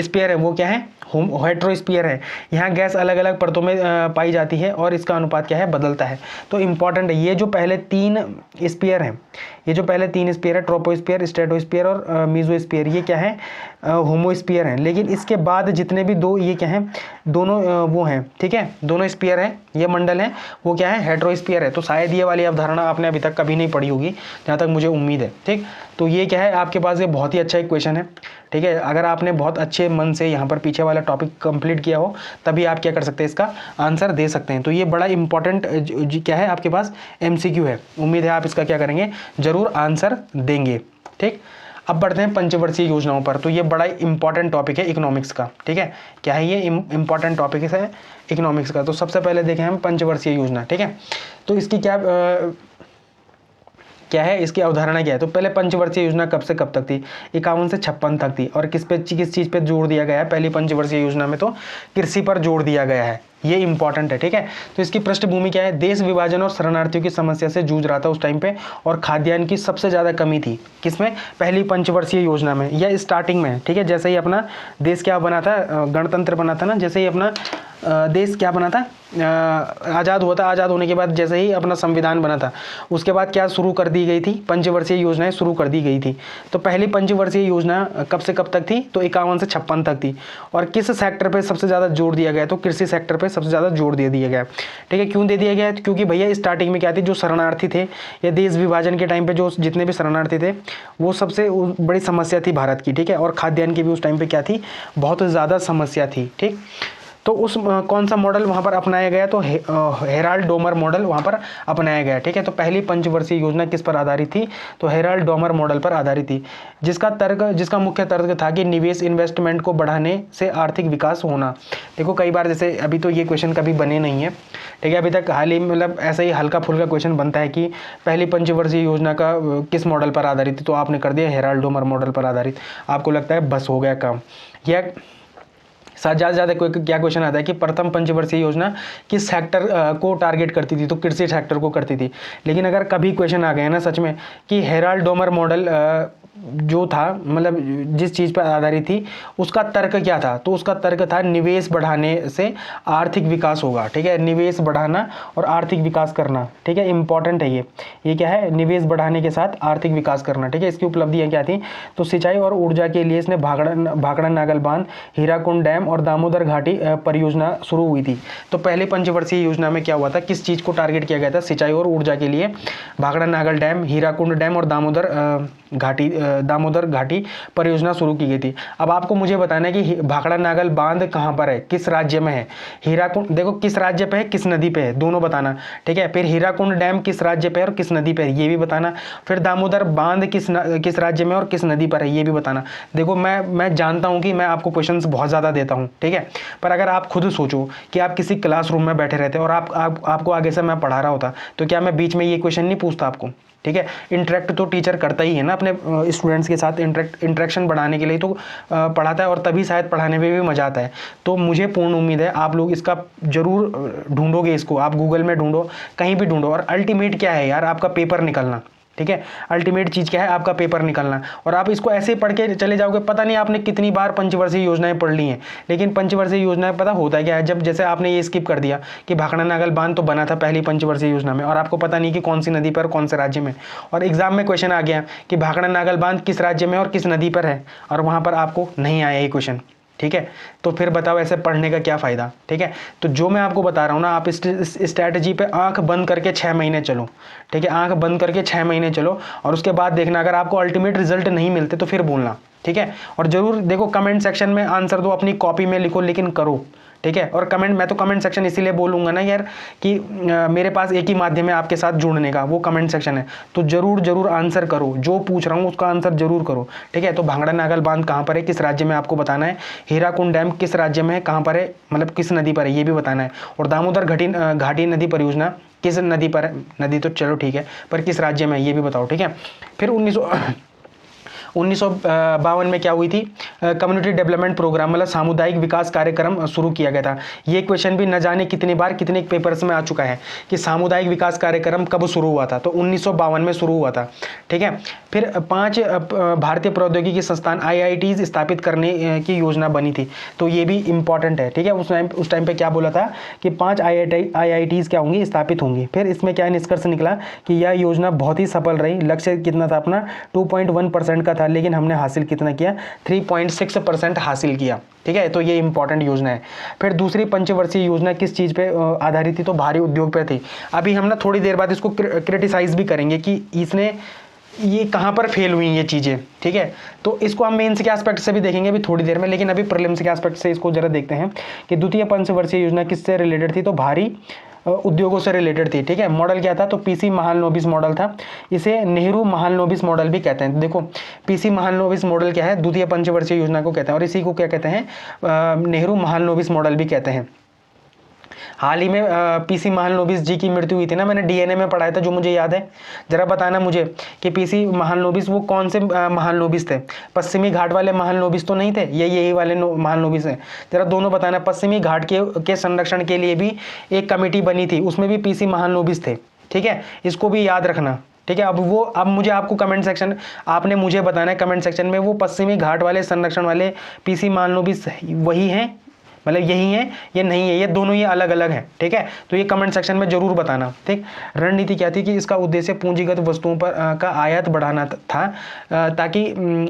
स्फीयर है, वो क्या है, हेट्रोस्फीयर है। यहाँ गैस अलग अलग परतों में पाई जाती है और इसका अनुपात क्या है, बदलता है। तो इंपॉर्टेंट है, ये जो पहले 3 स्फीयर हैं, ये जो पहले 3 स्फीयर है, ट्रोपोस्फीयर, स्ट्रेटोस्फीयर और मेसोस्फीयर, ये क्या है, होमोस्फीयर हैं। लेकिन इसके बाद जितने भी 2 ये क्या हैं, दोनों वो हैं, ठीक है, दोनों स्फीयर हैं, ये मंडल हैं, वो क्या है, हेट्रोस्फीयर है। तो शायद ये वाली अवधारणा आपने अभी तक कभी नहीं पढ़ी होगी, जहाँ तक मुझे उम्मीद है, ठीक। तो ये क्या है, आपके पास ये बहुत ही अच्छा एक क्वेश्चन है, ठीक है। अगर आपने बहुत अच्छे मन से यहाँ पर पीछे वाला टॉपिक कंप्लीट किया हो, तभी आप क्या कर सकते हैं, इसका आंसर दे सकते हैं। तो ये बड़ा इंपॉर्टेंट क्या है आपके पास, MCQ है। उम्मीद है आप इसका क्या करेंगे, जरूर आंसर देंगे, ठीक। अब बढ़ते हैं पंचवर्षीय योजनाओं पर। तो ये बड़ा इंपॉर्टेंट टॉपिक है इकोनॉमिक्स का, ठीक है। क्या है ये, इंपॉर्टेंट टॉपिक है इकोनॉमिक्स का। तो सबसे पहले देखें हम पंचवर्षीय योजना, ठीक है। तो इसकी क्या है, इसकी अवधारणा क्या है। तो पहले पंचवर्षीय योजना कब से कब तक थी, 51 से 56 तक थी। और किस चीज़ पे जोर दिया गया है, पहली पंचवर्षीय योजना में तो कृषि पर जोर दिया गया है, ये इंपॉर्टेंट है, ठीक है। तो इसकी पृष्ठभूमि क्या है, देश विभाजन और शरणार्थियों की समस्या से जूझ रहा था उस टाइम पे, और खाद्यान्न की सबसे ज़्यादा कमी थी किसमें, पहली पंचवर्षीय योजना में या स्टार्टिंग में, ठीक है। जैसे ही अपना देश क्या बना था, गणतंत्र बना था ना, जैसे ही अपना देश क्या बना था, आज़ाद हुआ था, आज़ाद होने के बाद जैसे ही अपना संविधान बना था, उसके बाद क्या शुरू कर दी गई थी, पंचवर्षीय योजनाएं शुरू कर दी गई थी। तो पहली पंचवर्षीय योजना कब से कब तक थी, तो 51 से 56 तक थी। और किस सेक्टर पे सबसे ज़्यादा जोर दिया गया, तो कृषि सेक्टर पे सबसे ज़्यादा जोर दे दिया गया, ठीक है। क्यों दे दिया गया, क्योंकि भैया स्टार्टिंग में क्या थी, जो शरणार्थी थे या देश विभाजन के टाइम पे जो जितने भी शरणार्थी थे, वो सबसे बड़ी समस्या थी भारत की, ठीक है। और खाद्यान्न की भी उस टाइम पे क्या थी, बहुत ज़्यादा समस्या थी, ठीक। तो उस कौन सा मॉडल वहाँ पर अपनाया गया, तो हेराल्ड डोमर मॉडल वहाँ पर अपनाया गया, ठीक है। तो पहली पंचवर्षीय योजना किस पर आधारित थी, तो हेराल्ड डोमर मॉडल पर आधारित थी, जिसका मुख्य तर्क था कि निवेश, इन्वेस्टमेंट को बढ़ाने से आर्थिक विकास होना। देखो कई बार, जैसे अभी तो ये क्वेश्चन कभी बने नहीं है, ठीक है, अभी तक हाल ही मतलब ऐसा ही हल्का फुल्का क्वेश्चन बनता है कि पहली पंचवर्षीय योजना का किस मॉडल पर आधारित थी, तो आपने कर दिया हेराल्ड डोमर मॉडल पर आधारित। आपको लगता है बस हो गया काम। या ज़्यादा से ज़्यादा क्या क्वेश्चन आता है कि प्रथम पंचवर्षीय योजना किस सेक्टर को टारगेट करती थी, तो कृषि सेक्टर को करती थी। लेकिन अगर कभी क्वेश्चन आ गया ना सच में कि हेराल्ड डोमर मॉडल जो था, मतलब जिस चीज़ पर आधारित थी, उसका तर्क क्या था, तो उसका तर्क था निवेश बढ़ाने से आर्थिक विकास होगा, ठीक है। निवेश बढ़ाना और आर्थिक विकास करना, ठीक है, इंपॉर्टेंट है ये क्या है, निवेश बढ़ाने के साथ आर्थिक विकास करना, ठीक है। इसकी उपलब्धियाँ क्या थी, तो सिंचाई और ऊर्जा के लिए इसने भाखड़ा नागल बांध, हीराकुंड डैम और दामोदर घाटी परियोजना शुरू हुई थी। तो पहली पंचवर्षीय योजना में क्या हुआ था, किस चीज़ को टारगेट किया गया था, सिंचाई और ऊर्जा के लिए भाखड़ा नागल डैम, हीराकुंड डैम और दामोदर घाटी परियोजना शुरू की गई थी। अब आपको मुझे बताना है कि भाखड़ा नागल बांध कहाँ पर है, किस राज्य में है। हीराकुंड देखो किस राज्य पे है, किस नदी पे है, दोनों बताना, ठीक है। फिर हीराकुंड डैम किस राज्य पे है और किस नदी पे है, ये भी बताना। फिर दामोदर बांध किस राज्य में और किस नदी पर है, ये भी बताना। देखो मैं जानता हूँ कि मैं आपको क्वेश्चंस बहुत ज़्यादा देता हूँ, ठीक है, पर अगर आप खुद सोचो कि आप किसी क्लासरूम में बैठे रहते और आपको आगे से मैं पढ़ा रहा होता, तो क्या मैं बीच में ये क्वेश्चन नहीं पूछता आपको, ठीक है। इंटरेक्ट तो टीचर करता ही है ना अपने स्टूडेंट्स के साथ, इंटरेक्शन बढ़ाने के लिए तो पढ़ाता है, और तभी शायद पढ़ाने में भी मज़ा आता है। तो मुझे पूर्ण उम्मीद है आप लोग इसका जरूर ढूंढोगे, इसको आप गूगल में ढूंढो, कहीं भी ढूंढो। और अल्टीमेट क्या है यार, आपका पेपर निकलना, ठीक है। अल्टीमेट चीज़ क्या है, आपका पेपर निकलना। और आप इसको ऐसे पढ़ के चले जाओगे, पता नहीं आपने कितनी बार पंचवर्षीय योजनाएं पढ़ ली हैं, लेकिन पंचवर्षीय योजनाएं पता होता है क्या है, जब जैसे आपने ये स्किप कर दिया कि भाखड़ा नागल बांध तो बना था पहली पंचवर्षीय योजना में, और आपको पता नहीं कि कौन सी नदी पर कौन से राज्य में, और एग्जाम में क्वेश्चन आ गया कि भाखड़ा नागल बांध किस राज्य में और किस नदी पर है, और वहाँ पर आपको नहीं आया ये क्वेश्चन, ठीक है। तो फिर बताओ ऐसे पढ़ने का क्या फ़ायदा, ठीक है। तो जो मैं आपको बता रहा हूँ ना, आप इस स्ट्रैटेजी पे आंख बंद करके 6 महीने चलो, ठीक है, आंख बंद करके 6 महीने चलो, और उसके बाद देखना अगर आपको अल्टीमेट रिजल्ट नहीं मिलते तो फिर बोलना, ठीक है। और जरूर देखो कमेंट सेक्शन में आंसर दो, अपनी कॉपी में लिखो, लेकिन करो, ठीक है। और मैं तो कमेंट सेक्शन इसीलिए बोलूँगा ना यार कि मेरे पास एक ही माध्यम है आपके साथ जुड़ने का, वो कमेंट सेक्शन है। तो जरूर आंसर करो, जो पूछ रहा हूँ उसका आंसर जरूर करो, ठीक है। तो भाखड़ा नागल बांध कहाँ पर है, किस राज्य में, आपको बताना है। हीराकुंड डैम किस राज्य में है, कहाँ पर है, मतलब किस नदी पर है, ये भी बताना है। और दामोदर घाटी नदी परियोजना किस नदी पर है, नदी तो चलो ठीक है, पर किस राज्य में है, ये भी बताओ, ठीक है। फिर 1952 में क्या हुई थी, कम्युनिटी डेवलपमेंट प्रोग्राम, मतलब सामुदायिक विकास कार्यक्रम शुरू किया गया था। ये क्वेश्चन भी न जाने कितनी बार कितने पेपर्स में आ चुका है कि सामुदायिक विकास कार्यक्रम कब शुरू हुआ था, तो 1952 में शुरू हुआ था, ठीक है। फिर 5 भारतीय प्रौद्योगिकी संस्थान IITs स्थापित करने की योजना बनी थी, तो ये भी इंपॉर्टेंट है, ठीक है। उस टाइम पे क्या बोला था कि 5 IITs क्या होंगी, स्थापित होंगी। फिर इसमें क्या निष्कर्ष निकला कि यह योजना बहुत ही सफल रही। लक्ष्य कितना था अपना, 2.1% का था, लेकिन हमने हासिल कितना किया, 3.6% हासिल किया, ठीक है। तो ये इंपॉर्टेंट योजना है। फिर दूसरी पंचवर्षीय योजना किस चीज़ पे आधारित थी, तो भारी उद्योग पे थी। अभी हम ना थोड़ी देर बाद इसको क्रिटिसाइज भी करेंगे कि इसने ये कहाँ पर फेल हुई ये चीज़ें, ठीक है। तो इसको हम मेंस के एस्पेक्ट से भी देखेंगे अभी थोड़ी देर में, लेकिन अभी प्रीलिम्स के एस्पेक्ट से इसको जरा देखते हैं कि द्वितीय पंचवर्षीय योजना किससे रिलेटेड थी, तो भारी उद्योगों से रिलेटेड थी, ठीक है। मॉडल क्या था, तो PC महालनोबिस मॉडल था। इसे नेहरू महालनोबिस मॉडल भी कहते हैं। देखो PC महालनोबिस मॉडल क्या है, द्वितीय पंचवर्षीय योजना को कहते हैं, और इसी को क्या कहते हैं, नेहरू महालनोबिस मॉडल भी कहते हैं। हाल ही में PC महालनोबिस जी की मृत्यु हुई थी ना, मैंने DNA में पढ़ाया था जो मुझे याद है। जरा बताना मुझे कि PC महालनोबिस वो कौन से महालनोबिस थे, पश्चिमी घाट वाले महालनोबिस तो नहीं थे, यही वाले महालनोबिस हैं। जरा दोनों बताना। पश्चिमी घाट के संरक्षण के लिए भी एक कमेटी बनी थी, उसमें भी PC महालनोबिस थे, ठीक है। इसको भी याद रखना, ठीक है। अब मुझे आपको कमेंट सेक्शन, आपने मुझे बताना है कमेंट सेक्शन में, वो पश्चिमी घाट वाले संरक्षण वाले PC महालनोबिस वही हैं, मतलब यही है, ये नहीं है, ये दोनों ये अलग अलग हैं, ठीक है। तो ये कमेंट सेक्शन में जरूर बताना, ठीक। रणनीति क्या थी कि इसका उद्देश्य पूंजीगत वस्तुओं पर का आयात बढ़ाना था, ताकि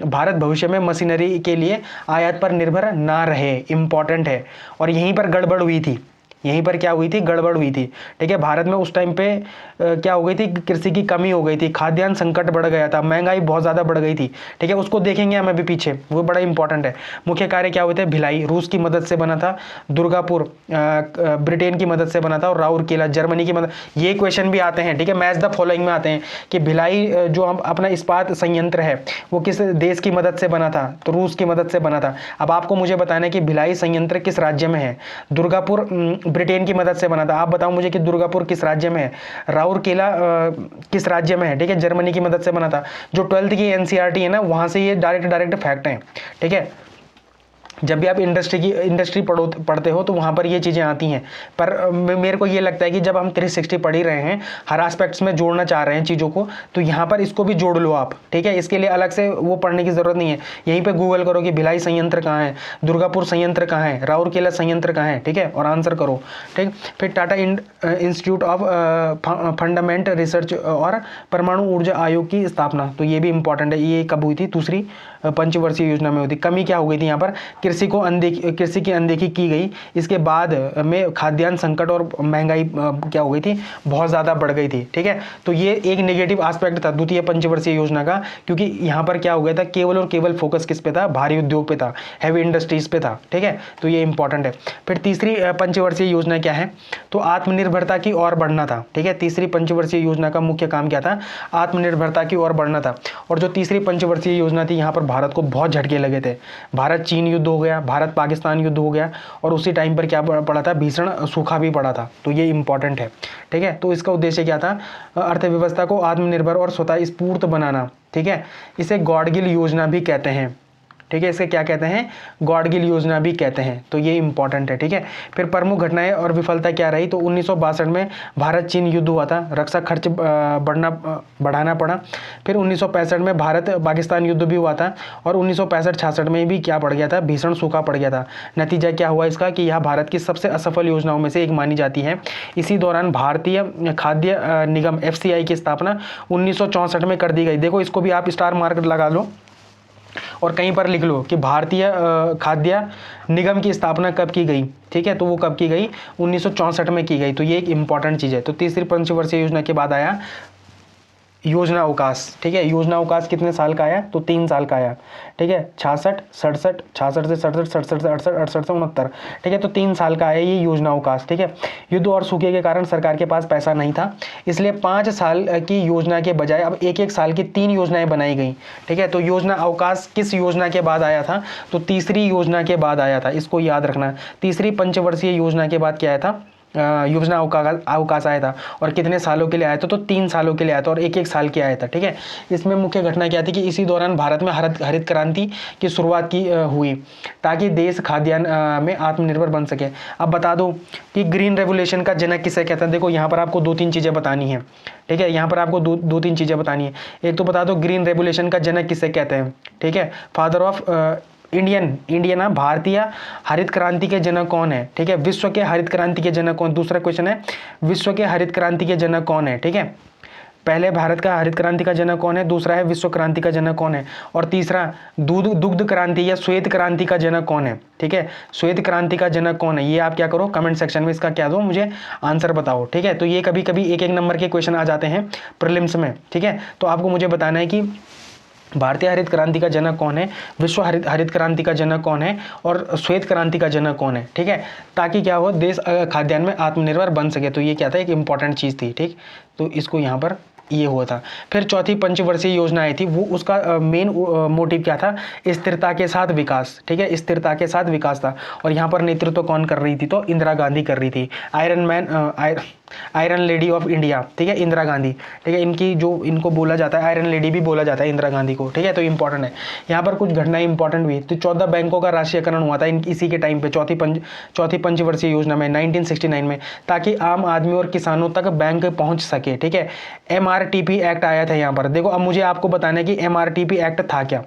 भारत भविष्य में मशीनरी के लिए आयात पर निर्भर ना रहे। इंपॉर्टेंट है। और यहीं पर गड़बड़ हुई थी, यहीं पर क्या हुई थी, गड़बड़ हुई थी, ठीक है। भारत में उस टाइम पे क्या हो गई थी, कृषि की कमी हो गई थी, खाद्यान्न संकट बढ़ गया था, महंगाई बहुत ज़्यादा बढ़ गई थी, ठीक है। उसको देखेंगे हम अभी पीछे, वो बड़ा इंपॉर्टेंट है। मुख्य कार्य क्या हुए थे, भिलाई रूस की मदद से बना था, दुर्गापुर ब्रिटेन की मदद से बना था, और राउरकेला जर्मनी की मदद। ये क्वेश्चन भी आते हैं, ठीक है, मैच द फॉलोइंग में आते हैं कि भिलाई जो हम अपना इस्पात संयंत्र है वो किस देश की मदद से बना था, तो रूस की मदद से बना था। अब आपको मुझे बताना है कि भिलाई संयंत्र किस राज्य में है। दुर्गापुर ब्रिटेन की मदद से बना था, आप बताओ मुझे कि दुर्गापुर किस राज्य में है, राउरकेला किस राज्य में है, ठीक है, जर्मनी की मदद से बना था। जो 12th की NCERT है ना, वहां से ये डायरेक्ट फैक्ट है, ठीक है। जब भी आप इंडस्ट्री पढ़ते हो तो वहाँ पर ये चीज़ें आती हैं। पर मेरे को ये लगता है कि जब हम 360 पढ़ ही रहे हैं, हर एस्पेक्ट्स में जोड़ना चाह रहे हैं चीज़ों को, तो यहाँ पर इसको भी जोड़ लो आप, ठीक है। इसके लिए अलग से वो पढ़ने की ज़रूरत नहीं है। यहीं पे गूगल करो कि भिलाई संयंत्र कहाँ है, दुर्गापुर संयंत्र कहाँ है, राउरकेला संयंत्र कहाँ है, ठीक है, और आंसर करो, ठीक। फिर Tata institute of fundament research और परमाणु ऊर्जा आयोग की स्थापना, तो ये भी इंपॉर्टेंट है। ये कब हुई थी, दूसरी पंचवर्षीय योजना में हुई थी। कमी क्या हो गई थी यहाँ पर, कृषि की अनदेखी की गई। इसके बाद में खाद्यान्न संकट और महंगाई क्या हो गई थी, बहुत ज़्यादा बढ़ गई थी। ठीक है, तो ये एक नेगेटिव एस्पेक्ट था द्वितीय पंचवर्षीय योजना का, क्योंकि यहाँ पर क्या हो गया था, केवल और केवल फोकस किस पे था, भारी उद्योग पे था, हैवी इंडस्ट्रीज पे था। ठीक है, तो ये इंपॉर्टेंट है। फिर तीसरी पंचवर्षीय योजना क्या है, तो आत्मनिर्भरता की ओर बढ़ना था। ठीक है, तीसरी पंचवर्षीय योजना का मुख्य काम क्या था, आत्मनिर्भरता की ओर बढ़ना था। और जो तीसरी पंचवर्षीय योजना थी, यहाँ पर भारत को बहुत झटके लगे थे। भारत चीन युद्ध हो गया, भारत पाकिस्तान युद्ध हो गया, और उसी टाइम पर क्या पड़ा था, भीषण सूखा भी पड़ा था। तो ये इंपॉर्टेंट है। ठीक है, तो इसका उद्देश्य क्या था, अर्थव्यवस्था को आत्मनिर्भर और स्वतः स्फूर्त बनाना। ठीक है, इसे गॉडगिल योजना भी कहते हैं। ठीक है, इसे क्या कहते हैं, गॉडगिल योजना भी कहते हैं। तो ये इंपॉर्टेंट है। ठीक है, फिर प्रमुख घटनाएं और विफलता क्या रही, तो 1962 में भारत चीन युद्ध हुआ था, रक्षा खर्च बढ़ाना पड़ा। फिर 1965 में भारत पाकिस्तान युद्ध भी हुआ था, और 1965-66 में भी क्या पड़ गया था, भीषण सूखा पड़ गया था। नतीजा क्या हुआ इसका, कि यह भारत की सबसे असफल योजनाओं में से एक मानी जाती है। इसी दौरान भारतीय खाद्य निगम FCI की स्थापना 1964 में कर दी गई। देखो, इसको भी आप स्टार मार्क लगा लो और कहीं पर लिख लो कि भारतीय खाद्य निगम की स्थापना कब की गई। ठीक है, तो वो कब की गई, 1964 में की गई। तो ये एक इंपॉर्टेंट चीज़ है। तो तीसरी पंचवर्षीय योजना के बाद आया योजना अवकाश। ठीक है, योजना अवकाश कितने साल का आया, तो 3 साल का आया। ठीक है, 66 67 66 से 67 67 से 68 68 से 69। ठीक है, तो 3 साल का आया ये योजना अवकाश। ठीक है, युद्ध और सूखे के कारण सरकार के पास पैसा नहीं था, इसलिए 5 साल की योजना के बजाय अब 1-1 साल की 3 योजनाएं बनाई गई। ठीक है, तो योजना अवकाश किस योजना के बाद आया था, तो तीसरी योजना के बाद आया था। इसको याद रखना, तीसरी पंचवर्षीय योजना के बाद क्या आया था, योजना अवकाश आया था। और कितने सालों के लिए आया था, तो 3 सालों के लिए आया था, और 1-1 साल के आया था। ठीक है, इसमें मुख्य घटना क्या थी, कि इसी दौरान भारत में हरित क्रांति की शुरुआत की हुई, ताकि देश खाद्यान्न में आत्मनिर्भर बन सके। अब बता दो कि ग्रीन रेवोल्यूशन का जनक किसे कहते हैं। देखो, यहाँ पर आपको 2-3 चीज़ें बतानी है। ठीक है, यहाँ पर आपको 2-3 चीज़ें बतानी है। एक तो बता दो ग्रीन रेवोल्यूशन का जनक किसे कहते हैं। ठीक है, फादर ऑफ इंडियन भारतीय हरित क्रांति के जनक कौन है। ठीक है, विश्व के हरित क्रांति के जनक कौन, दूसरा क्वेश्चन है, विश्व के हरित क्रांति के जनक कौन है। ठीक है, पहले भारत का हरित क्रांति का जनक कौन है, दूसरा है विश्व क्रांति का जनक कौन है, और तीसरा दुग्ध क्रांति या श्वेत क्रांति का जनक कौन है। ठीक है, श्वेत क्रांति का जनक कौन है, ये आप क्या करो, कमेंट सेक्शन में इसका क्या दो, मुझे आंसर बताओ। ठीक है, तो ये कभी कभी 1-1 नंबर के क्वेश्चन आ जाते हैं प्रीलिम्स में। ठीक है, तो आपको मुझे बताना है कि भारतीय हरित क्रांति का जनक कौन है, विश्व हरित क्रांति का जनक कौन है, और श्वेत क्रांति का जनक कौन है। ठीक है, ताकि क्या हो, देश खाद्यान्न में आत्मनिर्भर बन सके। तो ये क्या था, एक इंपॉर्टेंट चीज़ थी। ठीक, तो इसको यहाँ पर ये हुआ था। फिर चौथी पंचवर्षीय योजना आई थी, वो उसका मेन मोटिव क्या था, स्थिरता के साथ विकास। ठीक है, स्थिरता के साथ विकास था। और यहाँ पर नेतृत्व कौन कर रही थी, तो इंदिरा गांधी कर रही थी, आयरन लेडी ऑफ इंडिया। ठीक है, इंदिरा गांधी। ठीक है, इनको बोला जाता है आयरन लेडी भी बोला जाता है इंदिरा गांधी को। ठीक है, तो इंपॉर्टेंट है। यहाँ पर कुछ घटनाएं इंपॉर्टेंट हुई। तो 14 बैंकों का राष्ट्रीयकरण हुआ था इसी के टाइम पे, चौथी पंचवर्षीय योजना में 1969 में, ताकि आम आदमी और किसानों तक बैंक पहुंच सके। ठीक है, MRTP एक्ट आया था यहाँ पर। देखो, अब मुझे आपको बताना है कि MRTP एक्ट था क्या।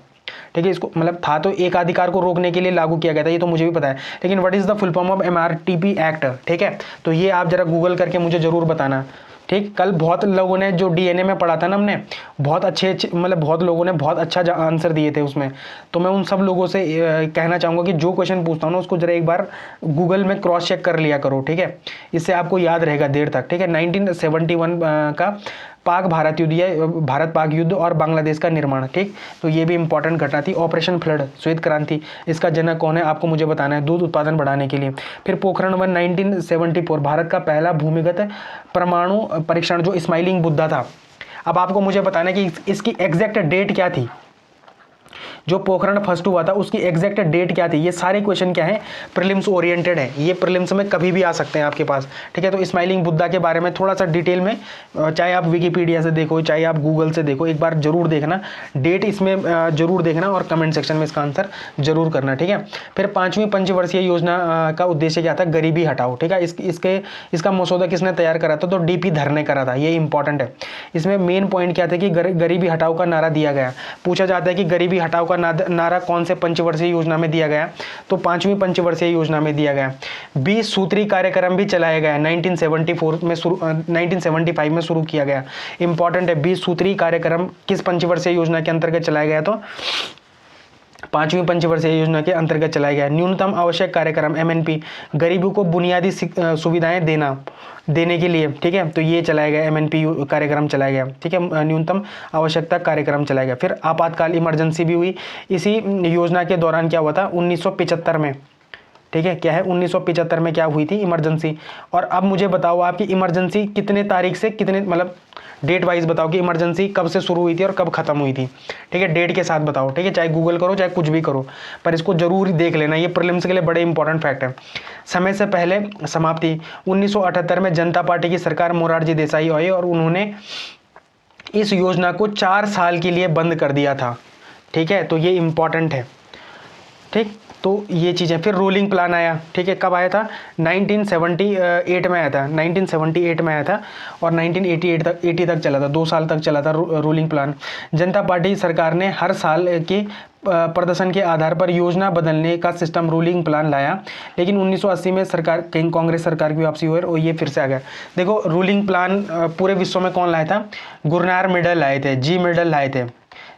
ठीक है, इसको मतलब था तो एक अधिकार को रोकने के लिए लागू किया गया था, ये तो मुझे भी पता है, लेकिन what is the full form of MRTP act. ठीक है, तो ये आप जरा गूगल करके मुझे जरूर बताना। ठीक, कल बहुत लोगों ने जो DNA में पढ़ा था ना हमने, बहुत अच्छे मतलब बहुत लोगों ने बहुत अच्छा आंसर दिए थे उसमें। तो मैं उन सब लोगों से कहना चाहूँगा कि जो क्वेश्चन पूछता हूँ ना, उसको जरा एक बार गूगल में क्रॉस चेक कर लिया करो। ठीक है, इससे आपको याद रहेगा देर तक। ठीक है, 1971 का पाक भारत युद्ध या भारत पाक युद्ध और बांग्लादेश का निर्माण। ठीक, तो ये भी इंपॉर्टेंट घटना थी। ऑपरेशन फ्लड, श्वेत क्रांति, इसका जनक कौन है, आपको मुझे बताना है, दूध उत्पादन बढ़ाने के लिए। फिर पोखरण 1 1974, भारत का पहला भूमिगत परमाणु परीक्षण जो स्माइलिंग बुद्धा था। अब आपको मुझे बताना है कि इसकी एग्जैक्ट डेट क्या थी, जो पोखरण फर्स्ट हुआ था उसकी एग्जैक्ट डेट क्या थी। ये सारे क्वेश्चन क्या है, प्रीलिम्स ओरिएंटेड है, ये प्रीलिम्स में कभी भी आ सकते हैं आपके पास। ठीक है, तो स्माइलिंग बुद्धा के बारे में थोड़ा सा डिटेल में, चाहे आप विकीपीडिया से देखो, चाहे आप गूगल से देखो, एक बार जरूर देखना, डेट इसमें जरूर देखना, और कमेंट सेक्शन में इसका आंसर जरूर करना। ठीक है, फिर 5वीं पंचवर्षीय योजना का उद्देश्य क्या था, गरीबी हटाओ। ठीक है, इसका मसौदा किसने तैयार करा था, तो DP धर ने करा था, ये इंपॉर्टेंट है। इसमें मेन पॉइंट क्या था कि गरीबी हटाओ का नारा दिया गया। पूछा जाता है कि गरीबी हटाओ का नारा कौन से पंचवर्षीय योजना में दिया गया, तो 5वीं पंचवर्षीय योजना में दिया गया। 20 सूत्री कार्यक्रम भी चलाया गया, 1975 में शुरू किया गया। इंपॉर्टेंट है, 20 सूत्री कार्यक्रम किस पंचवर्षीय योजना के अंतर्गत चलाया गया, तो पांचवी पंचवर्षीय योजना के अंतर्गत चलाया गया। न्यूनतम आवश्यक कार्यक्रम एमएनपी, गरीबों को बुनियादी सुविधाएं देने के लिए, ठीक है, तो ये चलाया गया, एमएनपी कार्यक्रम चलाया गया, ठीक है, न्यूनतम आवश्यकता कार्यक्रम चलाया गया। फिर आपातकाल इमरजेंसी भी हुई इसी योजना के दौरान। क्या हुआ था 1975 में, ठीक है, क्या है 1975 में क्या हुई थी इमरजेंसी। और अब मुझे बताओ आपकी इमरजेंसी कितने तारीख से कितने, मतलब डेट वाइज बताओ कि इमरजेंसी कब से शुरू हुई थी और कब खत्म हुई थी, ठीक है, डेट के साथ बताओ, ठीक है, चाहे गूगल करो चाहे कुछ भी करो, पर इसको जरूर देख लेना, ये प्रीलिम्स के लिए बड़े इंपॉर्टेंट फैक्ट है। समय से पहले समाप्ति, 1978 में जनता पार्टी की सरकार मोरारजी देसाई आई और उन्होंने इस योजना को 4 साल के लिए बंद कर दिया था, ठीक है, तो ये इंपॉर्टेंट है, ठीक, तो ये चीज़ें। फिर रोलिंग प्लान आया, ठीक है, कब आया था 1978 में आया था, 1978 में आया था और 1980 तक चला था, 2 साल तक चला था रोलिंग प्लान। जनता पार्टी सरकार ने हर साल के प्रदर्शन के आधार पर योजना बदलने का सिस्टम रोलिंग प्लान लाया, लेकिन 1980 में सरकार कहीं कांग्रेस सरकार की वापसी हुई और ये फिर से आ गया। देखो रोलिंग प्लान पूरे विश्व में कौन लाया था, गुरनार मिडल लाए थे, जी मिडल लाए थे,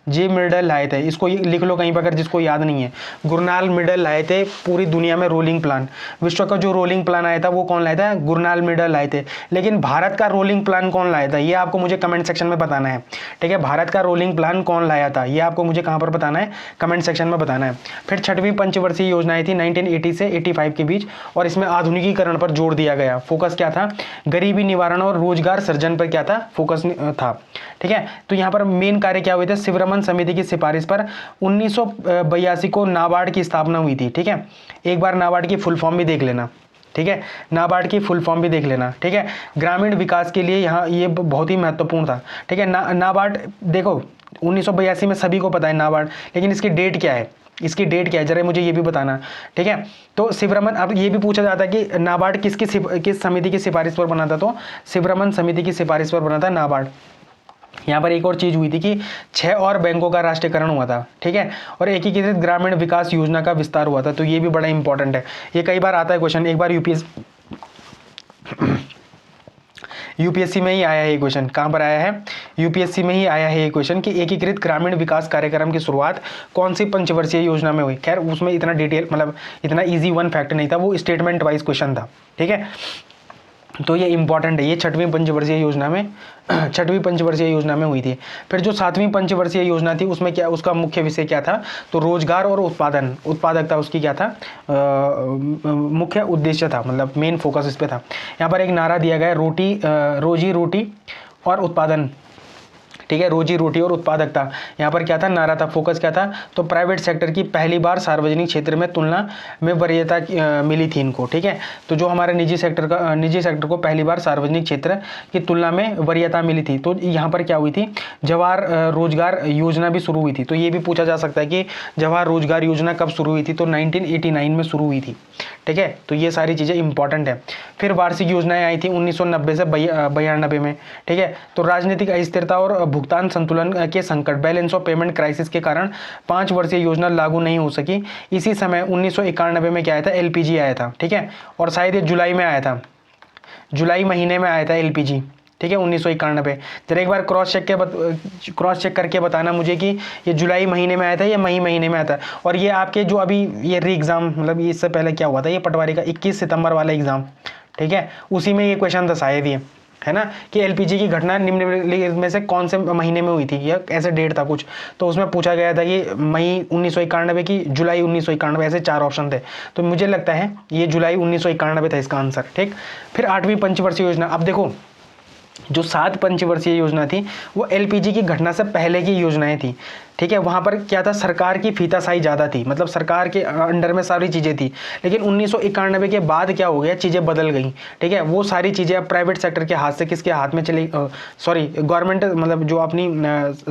जी मिडल लाए थे, इसको लिख लो कहीं पर अगर जिसको याद नहीं है, गुरनाल मिडल लाए थे पूरी दुनिया में रोलिंग प्लान। विश्व का जो रोलिंग प्लान आया था वो कौन लाया था, गुरनाल मिडल लाए थे। लेकिन भारत का रोलिंग प्लान कौन लाया था ये आपको मुझे कमेंट सेक्शन में बताना है, ठीक है, भारत का रोलिंग प्लान कौन लाया था ये आपको मुझे कहाँ पर बताना है, कमेंट सेक्शन में बताना है। फिर छठवीं पंचवर्षीय योजनाएं थी 1980 से 85 के बीच और इसमें आधुनिकीकरण पर जोर दिया गया। फोकस क्या था, गरीबी निवारण और रोजगार सृजन पर क्या था, फोकस था, ठीक है। तो यहाँ पर मेन कार्य क्या हुए थे, शिवरमन समिति की सिफारिश पर 1982 को नाबार्ड की स्थापना हुई थी, ठीक है। एक बार नाबार्ड की फुल फॉर्म भी देख लेना, ठीक है, नाबार्ड की फुल फॉर्म भी देख लेना, ठीक है। ग्रामीण विकास के लिए यहाँ ये बहुत ही महत्वपूर्ण था, ठीक है। नाबार्ड देखो 1982 में सभी को पता है नाबार्ड, लेकिन इसकी डेट क्या है, इसकी डेट क्या है जरा मुझे ये भी बताना, ठीक है। तो शिवरमन, अब ये भी पूछा जाता है कि नाबार्ड किस समिति की सिफारिश पर बना था, तो शिवरमन समिति की सिफारिश पर बना था नाबार्ड। यहाँ पर एक और चीज़ हुई थी कि 6 और बैंकों का राष्ट्रीयकरण हुआ था, ठीक है, और एकीकृत ग्रामीण विकास योजना का विस्तार हुआ था, तो ये भी बड़ा इंपॉर्टेंट है, ये कई बार आता है क्वेश्चन। एक बार यूपीएससी में ही आया है ये क्वेश्चन, कहाँ पर आया है, यूपीएससी में ही आया है ये क्वेश्चन कि एकीकृत ग्रामीण विकास कार्यक्रम की शुरुआत कौन सी पंचवर्षीय योजना में हुई। खैर उसमें इतना डिटेल, मतलब इतना इजी वन फैक्ट नहीं था, वो स्टेटमेंट वाइज क्वेश्चन था, ठीक है, तो ये इंपॉर्टेंट है, ये छठवीं पंचवर्षीय योजना में हुई थी। फिर जो सातवीं पंचवर्षीय योजना थी उसमें क्या, उसका मुख्य विषय क्या था, तो रोजगार और उत्पादकता उसकी क्या था, मुख्य उद्देश्य था, मतलब मेन फोकस इस पे था। यहाँ पर एक नारा दिया गया, रोजी रोटी और उत्पादन, ठीक है, रोजी रोटी और उत्पादकता। यहाँ पर क्या था, नारा था, फोकस क्या था, तो प्राइवेट सेक्टर की पहली बार सार्वजनिक क्षेत्र में तुलना में वरीयता मिली थी इनको, ठीक है। तो जो हमारे निजी सेक्टर को पहली बार सार्वजनिक क्षेत्र की तुलना में वरीयता मिली थी, तो यहाँ पर क्या हुई थी, जवाहर रोजगार योजना भी शुरू हुई थी। तो ये भी पूछा जा सकता है कि जवाहर रोजगार योजना कब शुरू हुई थी, तो 1989 में शुरू हुई थी, ठीक है। तो ये सारी चीज़ें इंपॉर्टेंट है। फिर वार्षिक योजनाएं आई थी 1990 से 92 में, ठीक है। तो राजनीतिक अस्थिरता और भुगतान संतुलन के संकट, बैलेंस ऑफ पेमेंट क्राइसिस के कारण 5 वर्षीय योजना लागू नहीं हो सकी। इसी समय 1991 में क्या आया था, एलपीजी आया था, ठीक है, और शायद ये जुलाई में आया था, जुलाई महीने में आया था एलपीजी, ठीक है, 1991। जरा एक बार क्रॉस चेक करके बताना मुझे कि ये जुलाई महीने में आया था या मई महीने में आया था। और ये आपके जो अभी ये री एग्ज़ाम, मतलब इससे पहले क्या हुआ था, ये पटवारी का 21 सितंबर वाला एग्ज़ाम, ठीक है, उसी में ये क्वेश्चन था शायद ये, है ना, कि एलपीजी की घटना निम्नलिखित में से कौन से महीने में हुई थी, या ऐसे डेट था कुछ, तो उसमें पूछा गया था कि मई 1991 की, जुलाई 1991, ऐसे 4 ऑप्शन थे, तो मुझे लगता है ये जुलाई 1991 था इसका आंसर, ठीक। फिर 8वीं पंचवर्षीय योजना, अब देखो जो 7 पंचवर्षीय योजना थी वो एलपीजी की घटना से पहले की योजनाएं थी, ठीक है। वहाँ पर क्या था, सरकार की फीतासाई ज़्यादा थी, मतलब सरकार के अंडर में सारी चीज़ें थी। लेकिन 1991 के बाद क्या हो गया, चीज़ें बदल गई, ठीक है। वो सारी चीज़ें अब प्राइवेट सेक्टर के हाथ से किसके हाथ में चली, गवर्नमेंट, मतलब जो अपनी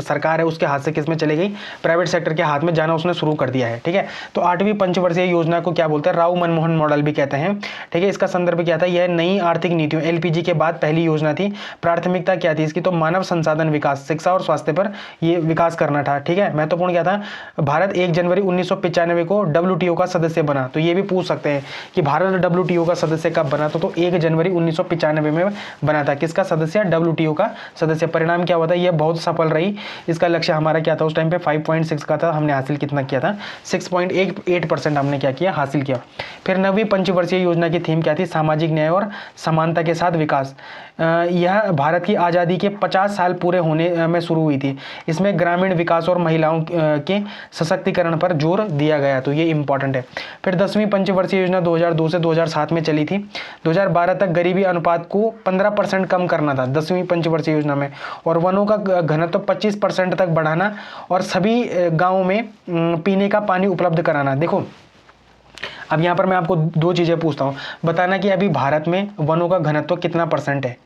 सरकार है उसके हाथ से किस में चली गई, प्राइवेट सेक्टर के हाथ में जाना उसने शुरू कर दिया है, ठीक है। तो 8वीं पंचवर्षीय योजना को क्या बोलते हैं, राव मनमोहन मॉडल भी कहते हैं, ठीक है। इसका संदर्भ क्या था, यह नई आर्थिक नीतियों, एलपीजी के बाद पहली योजना थी। प्राथमिकता क्या थी इसकी, तो मानव संसाधन विकास, शिक्षा और स्वास्थ्य पर ये विकास करना था, ठीक है। ठीक है, महत्वपूर्ण क्या था, भारत 1 जनवरी 1995 को WTO का सदस्य बना। तो ये भी पूछ सकते हैं कि भारत WTO का सदस्य कब बना, तो 1 जनवरी 1995 में बना था। किसका सदस्य, WTO का सदस्य। परिणाम क्या हुआ था, ये बहुत सफल रही। इसका लक्ष्य हमारा क्या था उस टाइम पे 5.6 का था, हमने हासिल कितना किया था, 6.8% हमने क्या किया, हासिल किया। फिर 9वीं पंचवर्षीय योजना की थीम क्या थी, सामाजिक न्याय और समानता के साथ विकास। यह भारत की आज़ादी के 50 साल पूरे होने में शुरू हुई थी। इसमें ग्रामीण विकास और महिलाओं के सशक्तिकरण पर जोर दिया गया, तो ये इंपॉर्टेंट है। फिर 10वीं पंचवर्षीय योजना 2002 से 2007 में चली थी। 2012 तक गरीबी अनुपात को 15% कम करना था 10वीं पंचवर्षीय योजना में, और वनों का घनत्व 25% तक बढ़ाना, और सभी गाँवों में पीने का पानी उपलब्ध कराना। देखो अब यहाँ पर मैं आपको दो चीज़ें पूछता हूँ, बताना कि अभी भारत में वनों का घनत्व कितना % है,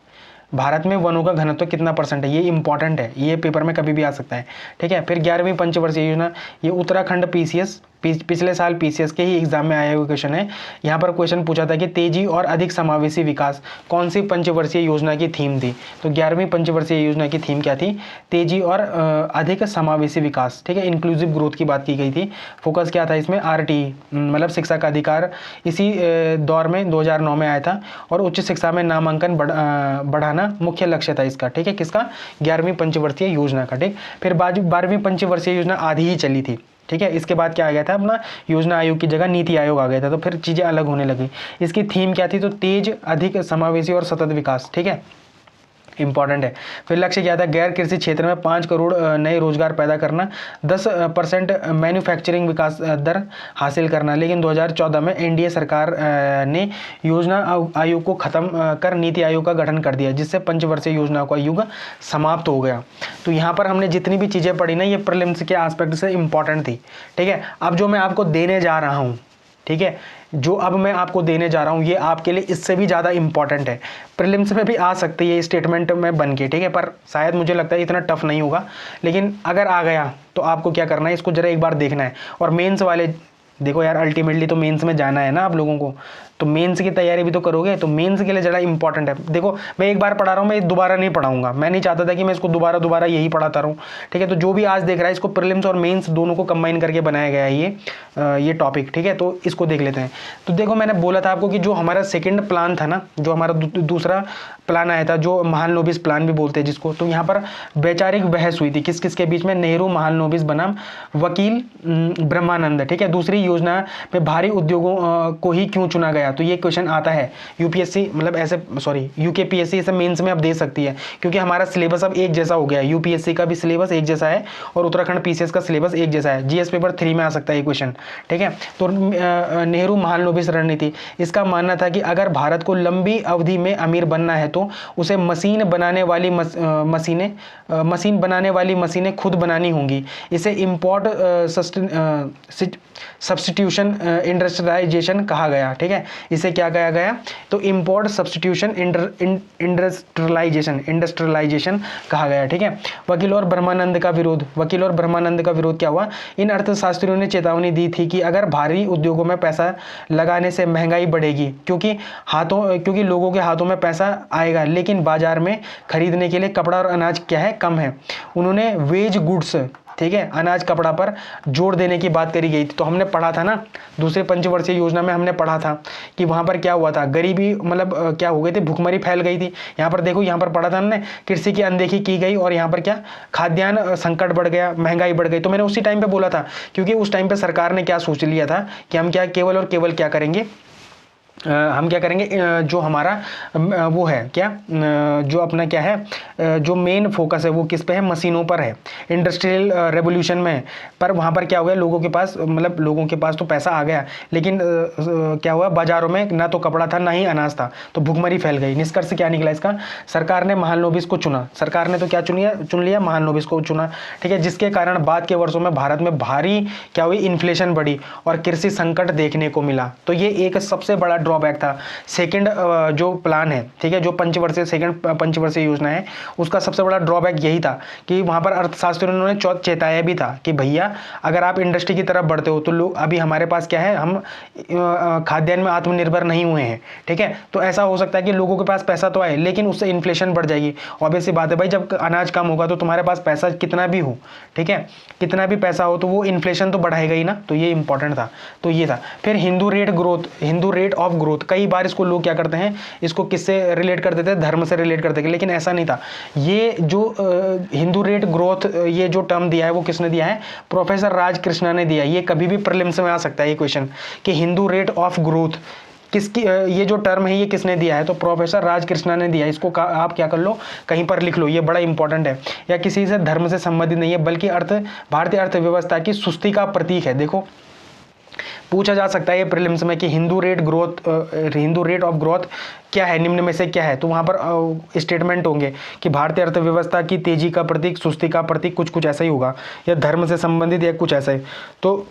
भारत में वनों का घनत्व कितना % है, ये इंपॉर्टेंट है, ये पेपर में कभी भी आ सकता है, ठीक है। फिर 11वीं पंचवर्षीय योजना, ये उत्तराखंड PCS पिछले साल PCS के ही एग्जाम में आया हुआ क्वेश्चन है। यहाँ पर क्वेश्चन पूछा था कि तेजी और अधिक समावेशी विकास कौन सी पंचवर्षीय योजना की थीम थी, तो 11वीं पंचवर्षीय योजना की थीम क्या थी, तेजी और अधिक समावेशी विकास, ठीक है, इंक्लूसिव ग्रोथ की बात की गई थी। फोकस क्या था इसमें, RTE मतलब शिक्षा का अधिकार, इसी दौर में 2009 में आया था, और उच्च शिक्षा में नामांकन बढ़ाना मुख्य लक्ष्य था इसका, ठीक है, किसका, 11वीं पंचवर्षीय योजना का, ठीक। फिर 12वीं पंचवर्षीय योजना आधी ही चली थी, ठीक है। इसके बाद क्या आ गया था, अपना योजना आयोग की जगह नीति आयोग आ गया था, तो फिर चीज़ें अलग होने लगी। इसकी थीम क्या थी, तो तेज, अधिक समावेशी और सतत विकास, ठीक है, इंपॉर्टेंट है। फिर लक्ष्य क्या था, गैर कृषि क्षेत्र में 5 करोड़ नए रोजगार पैदा करना, 10% मैन्युफैक्चरिंग विकास दर हासिल करना। लेकिन 2014 में NDA सरकार ने योजना आयोग को खत्म कर नीति आयोग का गठन कर दिया, जिससे पंचवर्षीय योजना का युग समाप्त हो गया। तो यहाँ पर हमने जितनी भी चीज़ें पढ़ी ना, ये प्रीलिम्स के एस्पेक्ट से इंपॉर्टेंट थी, ठीक है। अब जो मैं आपको देने जा रहा हूँ, ठीक है, जो अब मैं आपको देने जा रहा हूँ, ये आपके लिए इससे भी ज़्यादा इंपॉर्टेंट है। प्रीलिम्स में भी आ सकती है स्टेटमेंट में बन के, ठीक है, पर शायद मुझे लगता है इतना टफ नहीं होगा, लेकिन अगर आ गया तो आपको क्या करना है, इसको जरा एक बार देखना है। और मेंस वाले देखो यार, अल्टीमेटली तो मेंस में जाना है ना आप लोगों को, तो मेंस की तैयारी भी तो करोगे, तो मेंस के लिए ज़रा इंपॉर्टेंट है। देखो मैं एक बार पढ़ा रहा हूँ, मैं दोबारा नहीं पढ़ाऊंगा, मैं नहीं चाहता था कि मैं इसको दोबारा यही पढ़ाता रहूँ, ठीक है। तो जो भी आज देख रहा है, इसको प्रीलिम्स और मेंस दोनों को कंबाइन करके बनाया गया है ये टॉपिक, ठीक है। तो इसको देख लेते हैं। तो देखो मैंने बोला था आपको कि जो हमारा सेकेंड प्लान था ना, जो हमारा दूसरा प्लान आया था, जो महालनोबिस प्लान भी बोलते हैं जिसको, तो यहाँ पर वैचारिक बहस हुई थी किस किस के बीच में, नेहरू महालनोबिस बनाम वकील ब्रह्मानंद, ठीक है। दूसरी योजना में भारी उद्योगों को ही क्यों चुना गया, तो ये क्वेश्चन आता है UPSC, मतलब ऐसे UKPSC इसे मेंस में अब दे सकती है, क्योंकि हमारा सिलेबस अब एक जैसा हो गया है। UPSC का भी सिलेबस एक जैसा है और उत्तराखंड PCS का सिलेबस एक जैसा है। GS पेपर 3 में आ सकता है ये क्वेश्चन, ठीक है। तो नेहरू महालनोबिस रणनीति, इसका मानना था कि अगर भारत को लंबी अवधि में अमीर बनना है तो उसे मशीन बनाने वाली मशीनें खुद बनानी होंगी। इसे इम्पोर्ट सब्स्टिट्यूशन इंडस्ट्रियलाइजेशन कहा गया, ठीक है। इसे क्या कहा गया, तो इम्पोर्ट सब्स्टिट्यूशन इंडस्ट्रियलाइजेशन कहा गया, ठीक है। वकील और ब्रह्मानंद का विरोध क्या हुआ, इन अर्थशास्त्रियों ने चेतावनी दी थी कि अगर भारी उद्योगों में पैसा लगाने से महंगाई बढ़ेगी, क्योंकि लोगों के हाथों में पैसा आएगा, लेकिन बाजार में खरीदने के लिए कपड़ा और अनाज क्या है, कम है। उन्होंने वेज गुड्स, ठीक है, अनाज कपड़ा पर जोर देने की बात करी गई थी। तो हमने पढ़ा था ना, दूसरे पंचवर्षीय योजना में हमने पढ़ा था कि वहां पर क्या हुआ था, गरीबी मतलब क्या हो गई थी, भुखमरी फैल गई थी। यहाँ पर देखो, यहाँ पर पढ़ा था हमने, कृषि की अनदेखी की गई और यहाँ पर क्या, खाद्यान्न संकट बढ़ गया, महंगाई बढ़ गई। तो मैंने उसी टाइम पे बोला था, क्योंकि उस टाइम पे सरकार ने क्या सोच लिया था कि हम क्या केवल और केवल क्या करेंगे, हम क्या करेंगे, जो हमारा वो है क्या, जो अपना क्या है, जो मेन फोकस है वो किस पे है, मशीनों पर है, इंडस्ट्रियल रेवोल्यूशन में। पर वहाँ पर क्या हो गया, लोगों के पास तो पैसा आ गया, लेकिन क्या हुआ, बाजारों में ना तो कपड़ा था ना ही अनाज था, तो भुखमरी फैल गई। निष्कर्ष क्या निकला इसका, सरकार ने महालनोबिस को चुना, सरकार ने तो क्या चुन लिया, महालनोबिस को चुना, ठीक है। जिसके कारण बाद के वर्षों में भारत में भारी क्या हुई, इन्फ्लेशन बढ़ी और कृषि संकट देखने को मिला। तो ये एक सबसे बड़ा ड्रॉबैक था सेकंड जो प्लान है, ठीक है, जो पंचवर्षीय सेकंड पंचवर्षीय योजना है, उसका सबसे बड़ा ड्रॉबैक यही था कि वहाँ पर अर्थशास्त्रियों ने चेताया भी था कि भैया अगर आप इंडस्ट्री की तरफ बढ़ते हो तो लोग, अभी हमारे पास क्या है, हम खाद्यान्न में आत्मनिर्भर नहीं हुए हैं, ठीक है, तो ऐसा हो सकता है कि लोगों के पास पैसा तो आए लेकिन उससे इन्फ्लेशन बढ़ जाएगी। ऑब्वियस सी बात है भाई, जब अनाज कम होगा तो तुम्हारे पास पैसा कितना भी हो, ठीक है, कितना भी पैसा हो तो वो इन्फ्लेशन तो बढ़ाएगा ही ना, तो ये इंपॉर्टेंट था। तो ये था। फिर हिंदू रेट ऑफ ग्रोथ, कई बार इसको लोग क्या करते हैं, इसको किससे रिलेट कर देते हैं, धर्म से रिलेट कर देते हैं, लेकिन ऐसा नहीं था। ये जो हिंदू रेट ग्रोथ, ये जो टर्म दिया है वो किसने दिया है, प्रोफेसर राज कृष्णा ने दिया। ये कभी भी प्रीलिम्स में आ सकता है ये क्वेश्चन कि हिंदू रेट ऑफ ग्रोथ किसकी, ये जो टर्म है ये किसने दिया है, तो प्रोफेसर राज कृष्णा ने दिया। इसको आप क्या कर लो, कहीं पर लिख लो, ये बड़ा इंपॉर्टेंट है। या किसी से धर्म से संबंधित नहीं है बल्कि भारतीय अर्थव्यवस्था की सुस्ती का प्रतीक है। देखो पूछा जा सकता है ये प्रीलिम्स में कि हिंदू रेट ऑफ ग्रोथ क्या है, निम्न में से क्या है, तो वहां पर स्टेटमेंट होंगे कि भारतीय अर्थव्यवस्था की तेजी का प्रतीक, सुस्ती का प्रतीक, कुछ ऐसा ही होगा, या धर्म से संबंधित या कुछ ऐसा ही। तो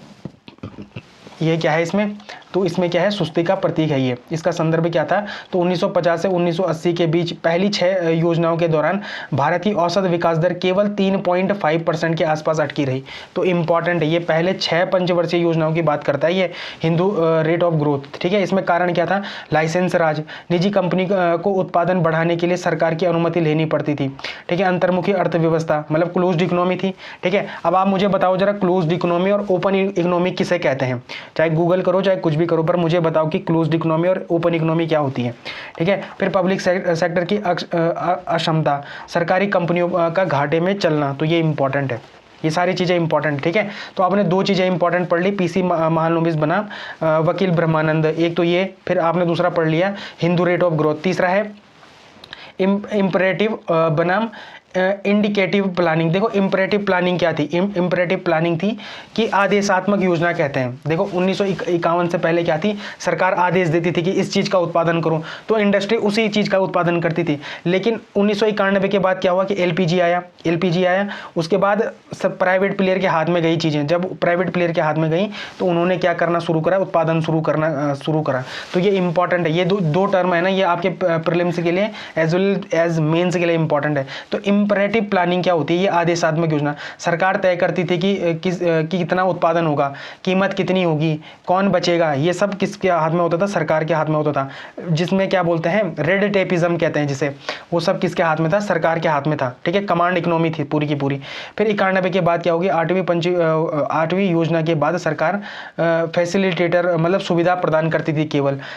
ये क्या है इसमें, तो इसमें क्या है, सुस्ती का प्रतीक है ये। इसका संदर्भ क्या था, तो 1950 से 1980 के बीच पहली 6 योजनाओं के दौरान भारत की औसत विकास दर केवल 3.5% के आसपास अटकी रही। तो इंपॉर्टेंट है, ये पहले 6 पंचवर्षीय योजनाओं की बात करता है ये हिंदू रेट ऑफ ग्रोथ, ठीक है। इसमें कारण क्या था, लाइसेंस राज, निजी कंपनी को उत्पादन बढ़ाने के लिए सरकार की अनुमति लेनी पड़ती थी, ठीक है। अंतर्मुखी अर्थव्यवस्था मतलब क्लोज्ड इकोनॉमी थी, ठीक है। अब आप मुझे बताओ जरा, क्लोज्ड इकोनॉमी और ओपन इकोनॉमी किसे कहते हैं, चाहे गूगल करो चाहे कुछ भी करो, पर मुझे बताओ कि क्लोज्ड इकोनॉमी और ओपन इकोनॉमी क्या होती है, ठीक है। फिर पब्लिक सेक्टर की अक्षमता, सरकारी कंपनियों का घाटे में चलना, तो ये इंपॉर्टेंट है, ये सारी चीज़ें इंपॉर्टेंट, ठीक है। तो आपने 2 चीज़ें इंपॉर्टेंट पढ़ ली, पीसी महालनोबिस बनाम वकील ब्रह्मानंद, एक तो ये, फिर आपने दूसरा पढ़ लिया हिंदू रेट ऑफ ग्रोथ, तीसरा है इम्परेटिव बनाम इंडिकेटिव प्लानिंग। देखो इम्परेटिव प्लानिंग क्या थी, इम्परेटिव प्लानिंग थी कि आदेशात्मक योजना कहते हैं। देखो 1951 से पहले क्या थी, सरकार आदेश देती थी कि इस चीज़ का उत्पादन करो, तो इंडस्ट्री उसी चीज़ का उत्पादन करती थी। लेकिन 1991 के बाद क्या हुआ कि एलपीजी आया, उसके बाद सब प्राइवेट प्लेयर के हाथ में गई चीज़ें। जब प्राइवेट प्लेयर के हाथ में गई तो उन्होंने क्या करना शुरू करा, उत्पादन शुरू करा। तो ये इंपॉर्टेंट है, ये दो टर्म है ना, ये आपके प्रीलिम्स के लिए एज वेल एज मेंस के लिए इंपॉर्टेंट है। तो इम्परेटिव प्लानिंग क्या होती है, ये आदेशात्मक योजना। सरकार तय करती थी कि कितना उत्पादन होगा, कीमत कितनी होगी, कौन बचेगा, ये सब किसके हाथ में होता था, सरकार के हाथ में होता था। जिसमें क्या बोलते हैं, रेड टेपिज्म कहते हैं जिसे, वो सब किसके हाथ में था, सरकार के हाथ में था, ठीक है। कमांड इकोनॉमी थी पूरी की पूरी। फिर 91 के बाद क्या होगी, 8वीं योजना के बाद सरकार फैसिलिटेटर मतलब सुविधा प्रदान करती थी।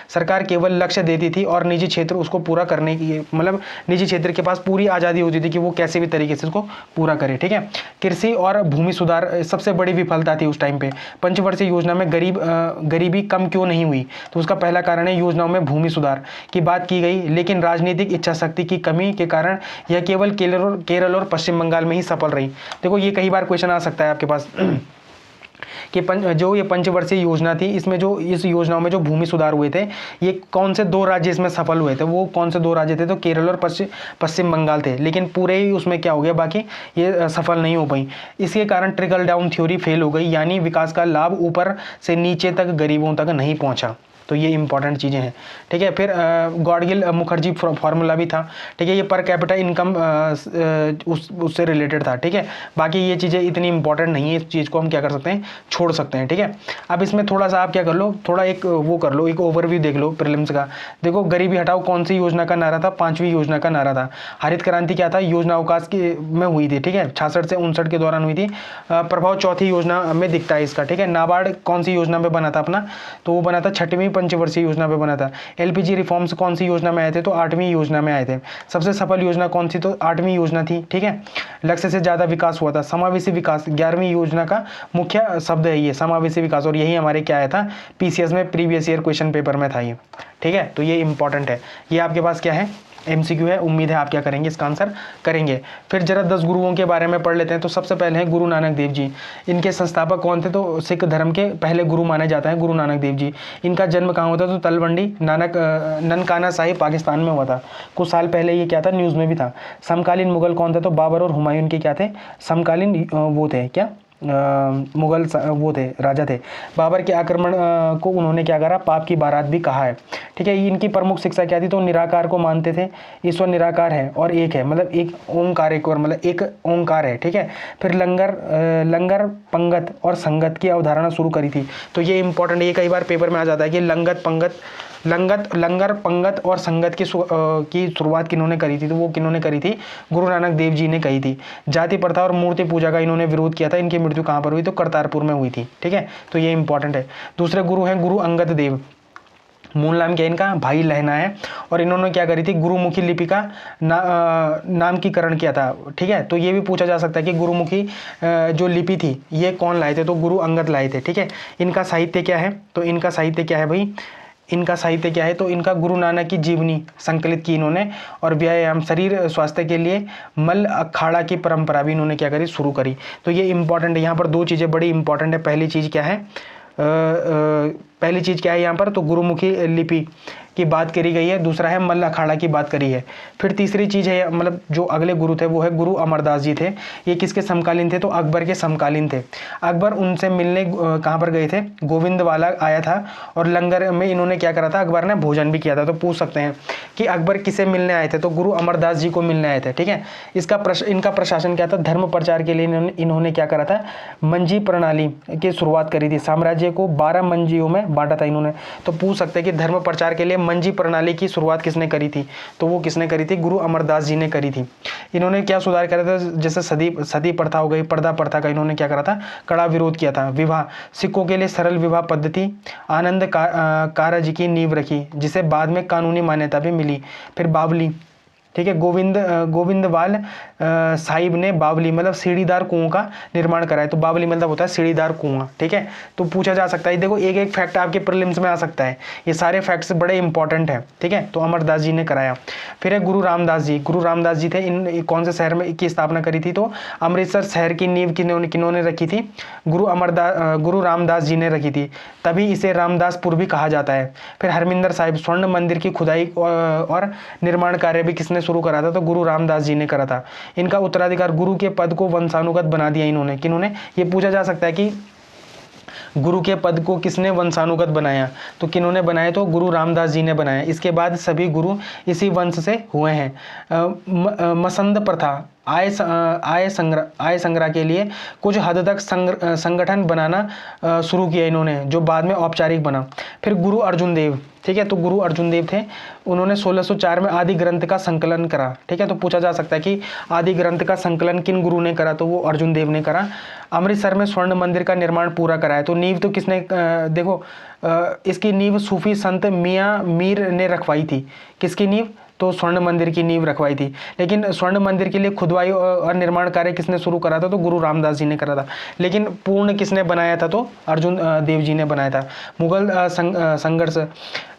सरकार केवल लक्ष्य देती थी और निजी क्षेत्र उसको पूरा करने की, मतलब निजी क्षेत्र के पास पूरी आज़ादी होती थी कि वो कैसे भी तरीके से इसको पूरा करे, ठीक है। कृषि और भूमि सुधार सबसे बड़ी विफलता थी उस टाइम पे। पंचवर्षीय योजना में गरीबी कम क्यों नहीं हुई, तो उसका पहला कारण है योजनाओं में भूमि सुधार की बात की गई, लेकिन राजनीतिक इच्छा शक्ति की कमी के कारण यह केवल केरल और पश्चिम बंगाल में ही सफल रही। देखो ये कई बार क्वेश्चन आ सकता है आपके पास कि जो ये पंचवर्षीय योजना थी, इसमें जो इस योजनाओं में जो भूमि सुधार हुए थे, ये कौन से 2 राज्य इसमें सफल हुए थे, वो कौन से 2 राज्य थे, तो केरल और पश्चिम बंगाल थे। लेकिन पूरे ही उसमें क्या हो गया, बाकी ये सफल नहीं हो पाई। इसके कारण ट्रिकल डाउन थ्योरी फेल हो गई, यानी विकास का लाभ ऊपर से नीचे तक गरीबों तक नहीं पहुंचा। तो ये इंपॉर्टेंट चीज़ें हैं, ठीक है। फिर गॉडगिल मुखर्जी फार्मूला भी था, ठीक है, ये पर कैपिटा इनकम उससे रिलेटेड था, ठीक है। बाकी ये चीज़ें इतनी इंपॉर्टेंट नहीं है, इस चीज़ को हम क्या कर सकते हैं, छोड़ सकते हैं, ठीक है। अब इसमें थोड़ा सा आप क्या कर लो, थोड़ा एक वो कर लो, एक ओवरव्यू देख लो प्रीलिम्स का। देखो गरीबी हटाओ कौन सी योजना का नारा था, 5वीं योजना का नारा था। हरित क्रांति क्या था, योजना अवकाश की में हुई थी, ठीक है, 66 से 59 के दौरान हुई थी। प्रभाव 4थी योजना में दिखता है इसका, ठीक है। नाबार्ड कौन सी योजना में बना था अपना, तो वो बना था 6वीं पंचवर्षीय योजना पे बना था। एलपीजी रिफॉर्म्स कौन सी योजना में आए थे, तो 8वीं योजना में आए थे। सबसे सफल योजना कौन सी, तो 8वीं योजना थी, ठीक है। लक्ष्य से ज्यादा विकास हुआ था, समावेशी विकास 11वीं योजना का मुख्य शब्द है ये, समावेशी विकास, और यही हमारे क्या आया था, पीसीएस में प्रीवियस ईयर क्वेश्चन पेपर में था ये, ठीक है। तो ये इंपॉर्टेंट है, ये आपके पास क्या है, एमसीक्यू है। उम्मीद है आप क्या करेंगे, इसका आंसर करेंगे। फिर जरा 10 गुरुओं के बारे में पढ़ लेते हैं। तो सबसे पहले हैं गुरु नानक देव जी। इनके संस्थापक कौन थे, तो सिख धर्म के पहले गुरु माने जाते हैं गुरु नानक देव जी। इनका जन्म कहाँ हुआ था, तो तलवंडी ननकाना साहिब पाकिस्तान में हुआ था। कुछ साल पहले ये क्या था, न्यूज़ में भी था। समकालीन मुगल कौन थे, तो बाबर और हुमायूं के क्या थे, समकालीन वो थे क्या, मुगल वो थे, राजा थे। बाबर के आक्रमण को उन्होंने क्या करा, पाप की बारात भी कहा है। ठीक है, इनकी प्रमुख शिक्षा क्या थी, तो निराकार को मानते थे, ईश्वर निराकार है और एक है, मतलब एक ओंकार, एक और मतलब एक ओंकार है। ठीक है, फिर लंगर पंगत और संगत की अवधारणा शुरू करी थी। तो ये इंपॉर्टेंट, ये कई बार पेपर में आ जाता है कि लंगर पंगत और संगत की शुरुआत किन्होंने करी थी, तो वो किन्होंने करी थी, गुरु नानक देव जी ने कही थी। जाति प्रथा और मूर्ति पूजा का इन्होंने विरोध किया था। इनकी मृत्यु कहाँ पर हुई, तो करतारपुर में हुई थी। ठीक है, तो ये इंपॉर्टेंट है। दूसरे गुरु हैं गुरु अंगद देव। मूल नाम क्या है इनका, भाई लहना है, और इन्होंने क्या करी थी, गुरुमुखी लिपि का नामकीकरण किया था। ठीक है, तो ये भी पूछा जा सकता है कि गुरुमुखी जो लिपि थी ये कौन लाए थे, तो गुरु अंगद लाए थे। ठीक है, इनका साहित्य क्या है, तो इनका साहित्य क्या है भाई, इनका साहित्य क्या है, तो इनका गुरु नानक की जीवनी संकलित की इन्होंने, और व्यायाम शरीर स्वास्थ्य के लिए मल अखाड़ा की परंपरा भी इन्होंने क्या करी, शुरू करी। तो ये इंपॉर्टेंट है, यहाँ पर दो चीज़ें बड़ी इंपॉर्टेंट है। पहली चीज़ क्या है, पहली चीज़ क्या है यहाँ पर, तो गुरुमुखी लिपि की बात करी गई है। दूसरा है मल्ल अखाड़ा की बात करी है। फिर तीसरी चीज़ है, मतलब जो अगले गुरु थे वो है गुरु अमरदास जी थे। ये किसके समकालीन थे, तो अकबर के समकालीन थे। अकबर उनसे मिलने कहाँ पर गए थे, गोविंदवाला आया था, और लंगर में इन्होंने क्या करा था, अकबर ने भोजन भी किया था। तो पूछ सकते हैं कि अकबर किसे मिलने आए थे, तो गुरु अमरदास जी को मिलने आए थे। ठीक है, इनका प्रशासन क्या था, धर्म प्रचार के लिए इन्होंने क्या करा था, मंजी प्रणाली की शुरुआत करी थी। साम्राज्य को 12 मंजियों में बांटा था इन्होंने। तो पूछ सकते हैं कि धर्म प्रचार के लिए मंजी प्रणाली की शुरुआत किसने करी थी, तो वो किसने करी थी, गुरु अमरदास जी ने करी थी। इन्होंने क्या सुधार करा था, जैसे सती प्रथा हो गई, पर्दा प्रथा का इन्होंने क्या करा था, कड़ा विरोध किया था। विवाह, सिखों के लिए सरल विवाह पद्धति आनंद कारज की नींव रखी, जिसे बाद में कानूनी मान्यता भी मिली। फिर बावली, ठीक है, गोविंदवाल साहिब ने बावली मतलब सीढ़ीदार कुओं का निर्माण कराया। तो बावली मतलब होता है सीढ़ीदार कुआं। ठीक है, तो पूछा जा सकता है, देखो एक एक फैक्ट आपके प्रीलिम्स में आ सकता है, ये सारे फैक्ट्स बड़े इंपॉर्टेंट हैं। ठीक है, तो अमरदास जी ने कराया। फिर है गुरु रामदास जी। गुरु रामदास जी थे, इन कौन से शहर में की स्थापना करी थी, तो अमृतसर शहर की नींव किन्होंने रखी थी, गुरु रामदास जी ने रखी थी, तभी इसे रामदासपुर भी कहा जाता है। फिर हरमिंदर साहिब, स्वर्ण मंदिर की खुदाई और निर्माण कार्य भी किसने शुरू करा था, तो गुरु रामदास जी ने करा था। इनका उत्तराधिकार, गुरु के पद को वंशानुगत बना दिया इन्होंने। किन्होंने, ये पूछा जा सकता है कि गुरु के पद को किसने वंशानुगत बनाया, तो किन्होंने बनाया, तो गुरु रामदास जी ने बनाया। इसके बाद सभी गुरु इसी वंश से हुए हैं। मसंद प्रथा, आय संग्रह के लिए कुछ हद तक संगठन बनाना शुरू किया इन्होंने, जो बाद में औपचारिक बना। फिर गुरु अर्जुन देव, ठीक है, तो गुरु अर्जुन देव थे, उन्होंने 1604 में आदि ग्रंथ का संकलन करा। ठीक है, तो पूछा जा सकता है कि आदि ग्रंथ का संकलन किन गुरु ने करा, तो वो अर्जुन देव ने करा। अमृतसर में स्वर्ण मंदिर का निर्माण पूरा कराया। तो नींव तो किसने, देखो इसकी नींव सूफी संत मियाँ मीर ने रखवाई थी। किसकी नींव, तो स्वर्ण मंदिर की नींव रखवाई थी। लेकिन स्वर्ण मंदिर के लिए खुदवाई और निर्माण कार्य किसने शुरू करा था, तो गुरु रामदास जी ने करा था। लेकिन पूर्ण किसने बनाया था, तो अर्जुन देव जी ने बनाया था। मुगल संघर्ष,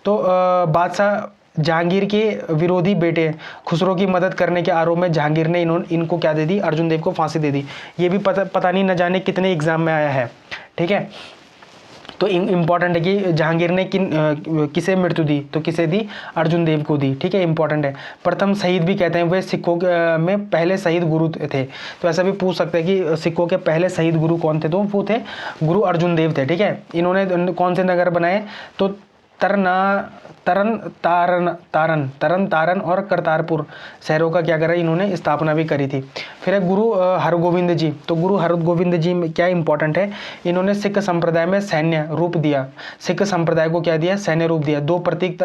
तो बादशाह जहांगीर के विरोधी बेटे खुसरो की मदद करने के आरोप में जहांगीर ने इनको क्या दे दी, अर्जुन देव को फांसी दे दी। ये भी पता नहीं न जाने कितने एग्जाम में आया है। ठीक है, तो इंपॉर्टेंट है कि जहांगीर ने किसे मृत्यु दी, तो किसे दी, अर्जुन देव को दी। ठीक है, इंपॉर्टेंट है। प्रथम शहीद भी कहते हैं, वे सिखों में पहले शहीद गुरु थे। तो ऐसा भी पूछ सकते हैं कि सिखों के पहले शहीद गुरु कौन थे, तो वो थे गुरु अर्जुन देव थे। ठीक है, इन्होंने कौन से नगर बनाए, तो तरन तारन और करतारपुर शहरों का क्या करा, इन्होंने स्थापना भी करी थी। फिर है गुरु हरगोविंद जी। तो गुरु हरगोविंद जी में क्या इंपॉर्टेंट है, इन्होंने सिख संप्रदाय में सैन्य रूप दिया। सिख संप्रदाय को क्या दिया, सैन्य रूप दिया। दो प्रतीक,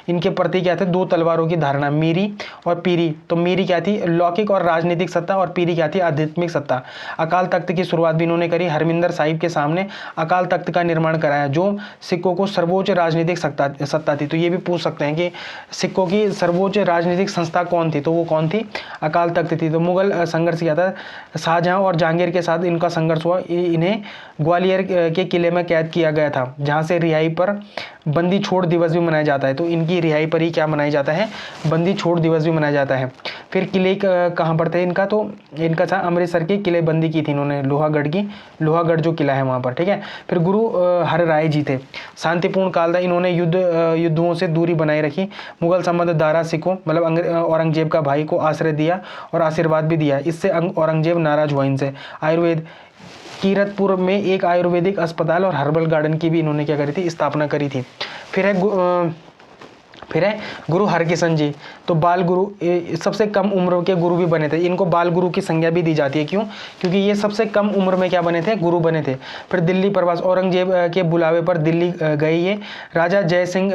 इनके प्रतीक क्या थे, दो तलवारों की धारणा, मीरी और पीरी। तो मीरी क्या थी, लौकिक और राजनीतिक सत्ता, और पीरी क्या थी, आध्यात्मिक सत्ता। अकाल तख्त की शुरुआत भी इन्होंने करी। हरमिंदर साहिब के सामने अकाल तख्त का निर्माण कराया, जो सिखों को सर्वोच्च राजनीतिक सत्ता थी। तो ये भी पूछ सकते हैं कि सिखों की सर्वोच्च राजनीतिक संस्था कौन थी, तो वो कौन थी, अकाल तख्त थी। तो मुगल संघर्ष किया था, शाहजहां और जहांगीर के साथ इनका संघर्ष हुआ। इन्हें ग्वालियर के किले में कैद किया गया था, जहां से रिहाई पर बंदी छोड़ दिवस भी मनाया जाता है। तो इनकी रिहाई पर ही क्या मनाया जाता है, बंदी छोड़ दिवस भी मनाया जाता है। फिर किले कहाँ पर थे इनका, तो इनका था अमृतसर की किलेबंदी की थी इन्होंने, लोहागढ़ जो किला है वहाँ पर। ठीक है, फिर गुरु हरराय जी थे, शांतिपूर्ण काल था, इन्होंने युद्धों से दूरी बनाए रखी। मुगल संबंध दारा सिखों मतलब औरंगजेब का भाई को आश्रय दिया और आशीर्वाद भी दिया। इससे औरंगजेब नाराज हुआ इनसे। आयुर्वेद, कीरतपुर में एक आयुर्वेदिक अस्पताल और हर्बल गार्डन की भी इन्होंने क्या करी थी, स्थापना करी थी। फिर है गुरु हरकिशन जी, तो बाल गुरु, सबसे कम उम्र के गुरु भी बने थे। इनको बाल गुरु की संज्ञा भी दी जाती है, क्यों? क्योंकि ये सबसे कम उम्र में क्या बने थे, गुरु बने थे। फिर दिल्ली प्रवास, औरंगजेब के बुलावे पर दिल्ली गए ये, राजा जय सिंह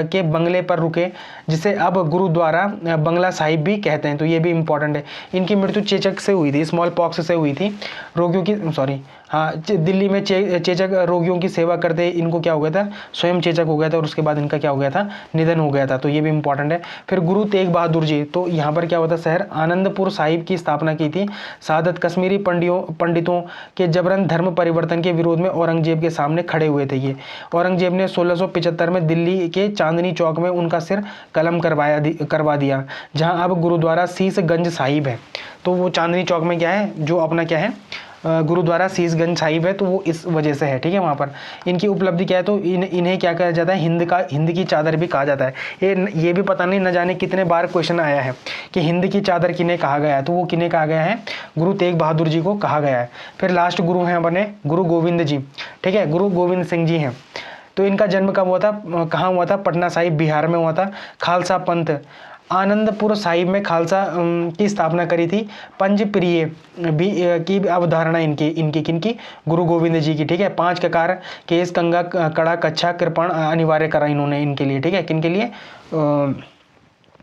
के बंगले पर रुके, जिसे अब गुरुद्वारा बंगला साहिब भी कहते हैं, तो ये भी इंपॉर्टेंट है। इनकी मृत्यु चेचक से हुई थी, स्मॉल पॉक्स से हुई थी। रोगियों की हाँ, दिल्ली में चेचक रोगियों की सेवा करते इनको क्या हो गया था, स्वयं चेचक हो गया था, और उसके बाद इनका क्या हो गया था, निधन हो गया था, तो ये भी इंपॉर्टेंट है। फिर गुरु तेग बहादुर जी, तो यहाँ पर क्या होता, शहर आनंदपुर साहिब की स्थापना की थी। सादत कश्मीरी पंडितों के जबरन धर्म परिवर्तन के विरोध में औरंगजेब के सामने खड़े हुए थे ये। औरंगजेब ने 1675 में दिल्ली के चांदनी चौक में उनका सिर कलम करवा दिया, जहाँ अब गुरुद्वारा शीशगंज साहिब है। तो वो चांदनी चौक में क्या है, जो अपना क्या है, गुरुद्वारा शीशगंज साहिब है, तो वो इस वजह से है, ठीक है। वहाँ पर इनकी उपलब्धि क्या है, तो इन्हें क्या कहा जाता है, हिंद की चादर भी कहा जाता है। ये भी पता नहीं न जाने कितने बार क्वेश्चन आया है कि हिंद की चादर किन्हें कहा गया है, तो वो किन्हें कहा गया है, गुरु तेग बहादुर जी को कहा गया है। फिर लास्ट गुरु हैं बने गुरु गोविंद जी, ठीक है, गुरु गोविंद सिंह जी हैं। तो इनका जन्म कब हुआ था, कहाँ हुआ था, पटना साहिब बिहार में हुआ था। खालसा पंथ, आनंदपुर साहिब में खालसा की स्थापना करी थी। पंज प्रिय भी की अवधारणा इनकी किनकी, गुरु गोविंद जी की, ठीक है। 5 ककार, केस, कंगा, कड़ा, कच्छा, कृपाण अनिवार्य करा इन्होंने इनके लिए, ठीक है। किनके लिए,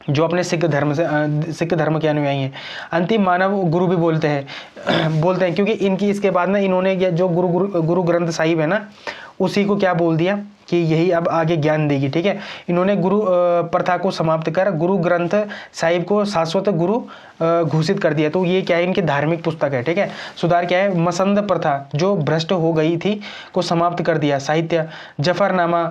जो अपने सिख धर्म के अनुयायी हैं। अंतिम मानव गुरु भी बोलते हैं क्योंकि इनकी इसके बाद ना इन्होंने जो गुरु ग्रंथ साहिब है ना, उसी को क्या बोल दिया कि यही अब आगे ज्ञान देगी, ठीक है। इन्होंने गुरु प्रथा को समाप्त कर गुरु ग्रंथ साहिब को शाश्वत गुरु घोषित कर दिया। तो ये क्या है, इनकी धार्मिक पुस्तक है, ठीक है। सुधार क्या है, मसंद प्रथा जो भ्रष्ट हो गई थी को समाप्त कर दिया। साहित्य, जफरनामा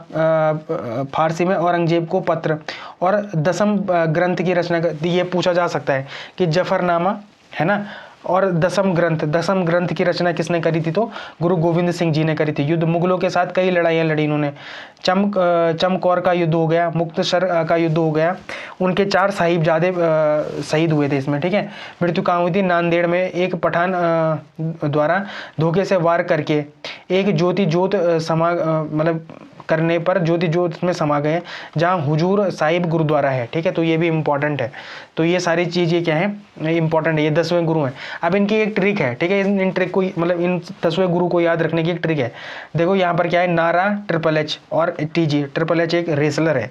फारसी में, औरंगजेब को पत्र, और दसम ग्रंथ की रचना ये पूछा जा सकता है कि जफरनामा है ना, और दसम ग्रंथ की रचना किसने करी थी, तो गुरु गोविंद सिंह जी ने करी थी। युद्ध, मुगलों के साथ कई लड़ाइयाँ लड़ी इन्होंने। चमकौर का युद्ध हो गया, मुक्तसर का युद्ध हो गया। उनके 4 साहिबजादे शहीद हुए थे इसमें, ठीक है। मृत्यु कहाँ हुई थी, नांदेड़ में। एक पठान द्वारा धोखे से वार करके एक ज्योत मतलब करने पर ज्योत में समा गए, जहाँ हुजूर साहिब गुरुद्वारा है, ठीक है। तो ये भी इंपॉर्टेंट है। तो ये सारी चीज़ें क्या है, इंपॉर्टेंट है। ये 10वें गुरु हैं। अब इनकी एक ट्रिक है, ठीक है। इन ट्रिक को मतलब इन 10वें गुरु को याद रखने की एक ट्रिक है। देखो यहाँ पर क्या है, नारा, ट्रिपल एच और टीजी। ट्रिपल एच एक रेसलर है,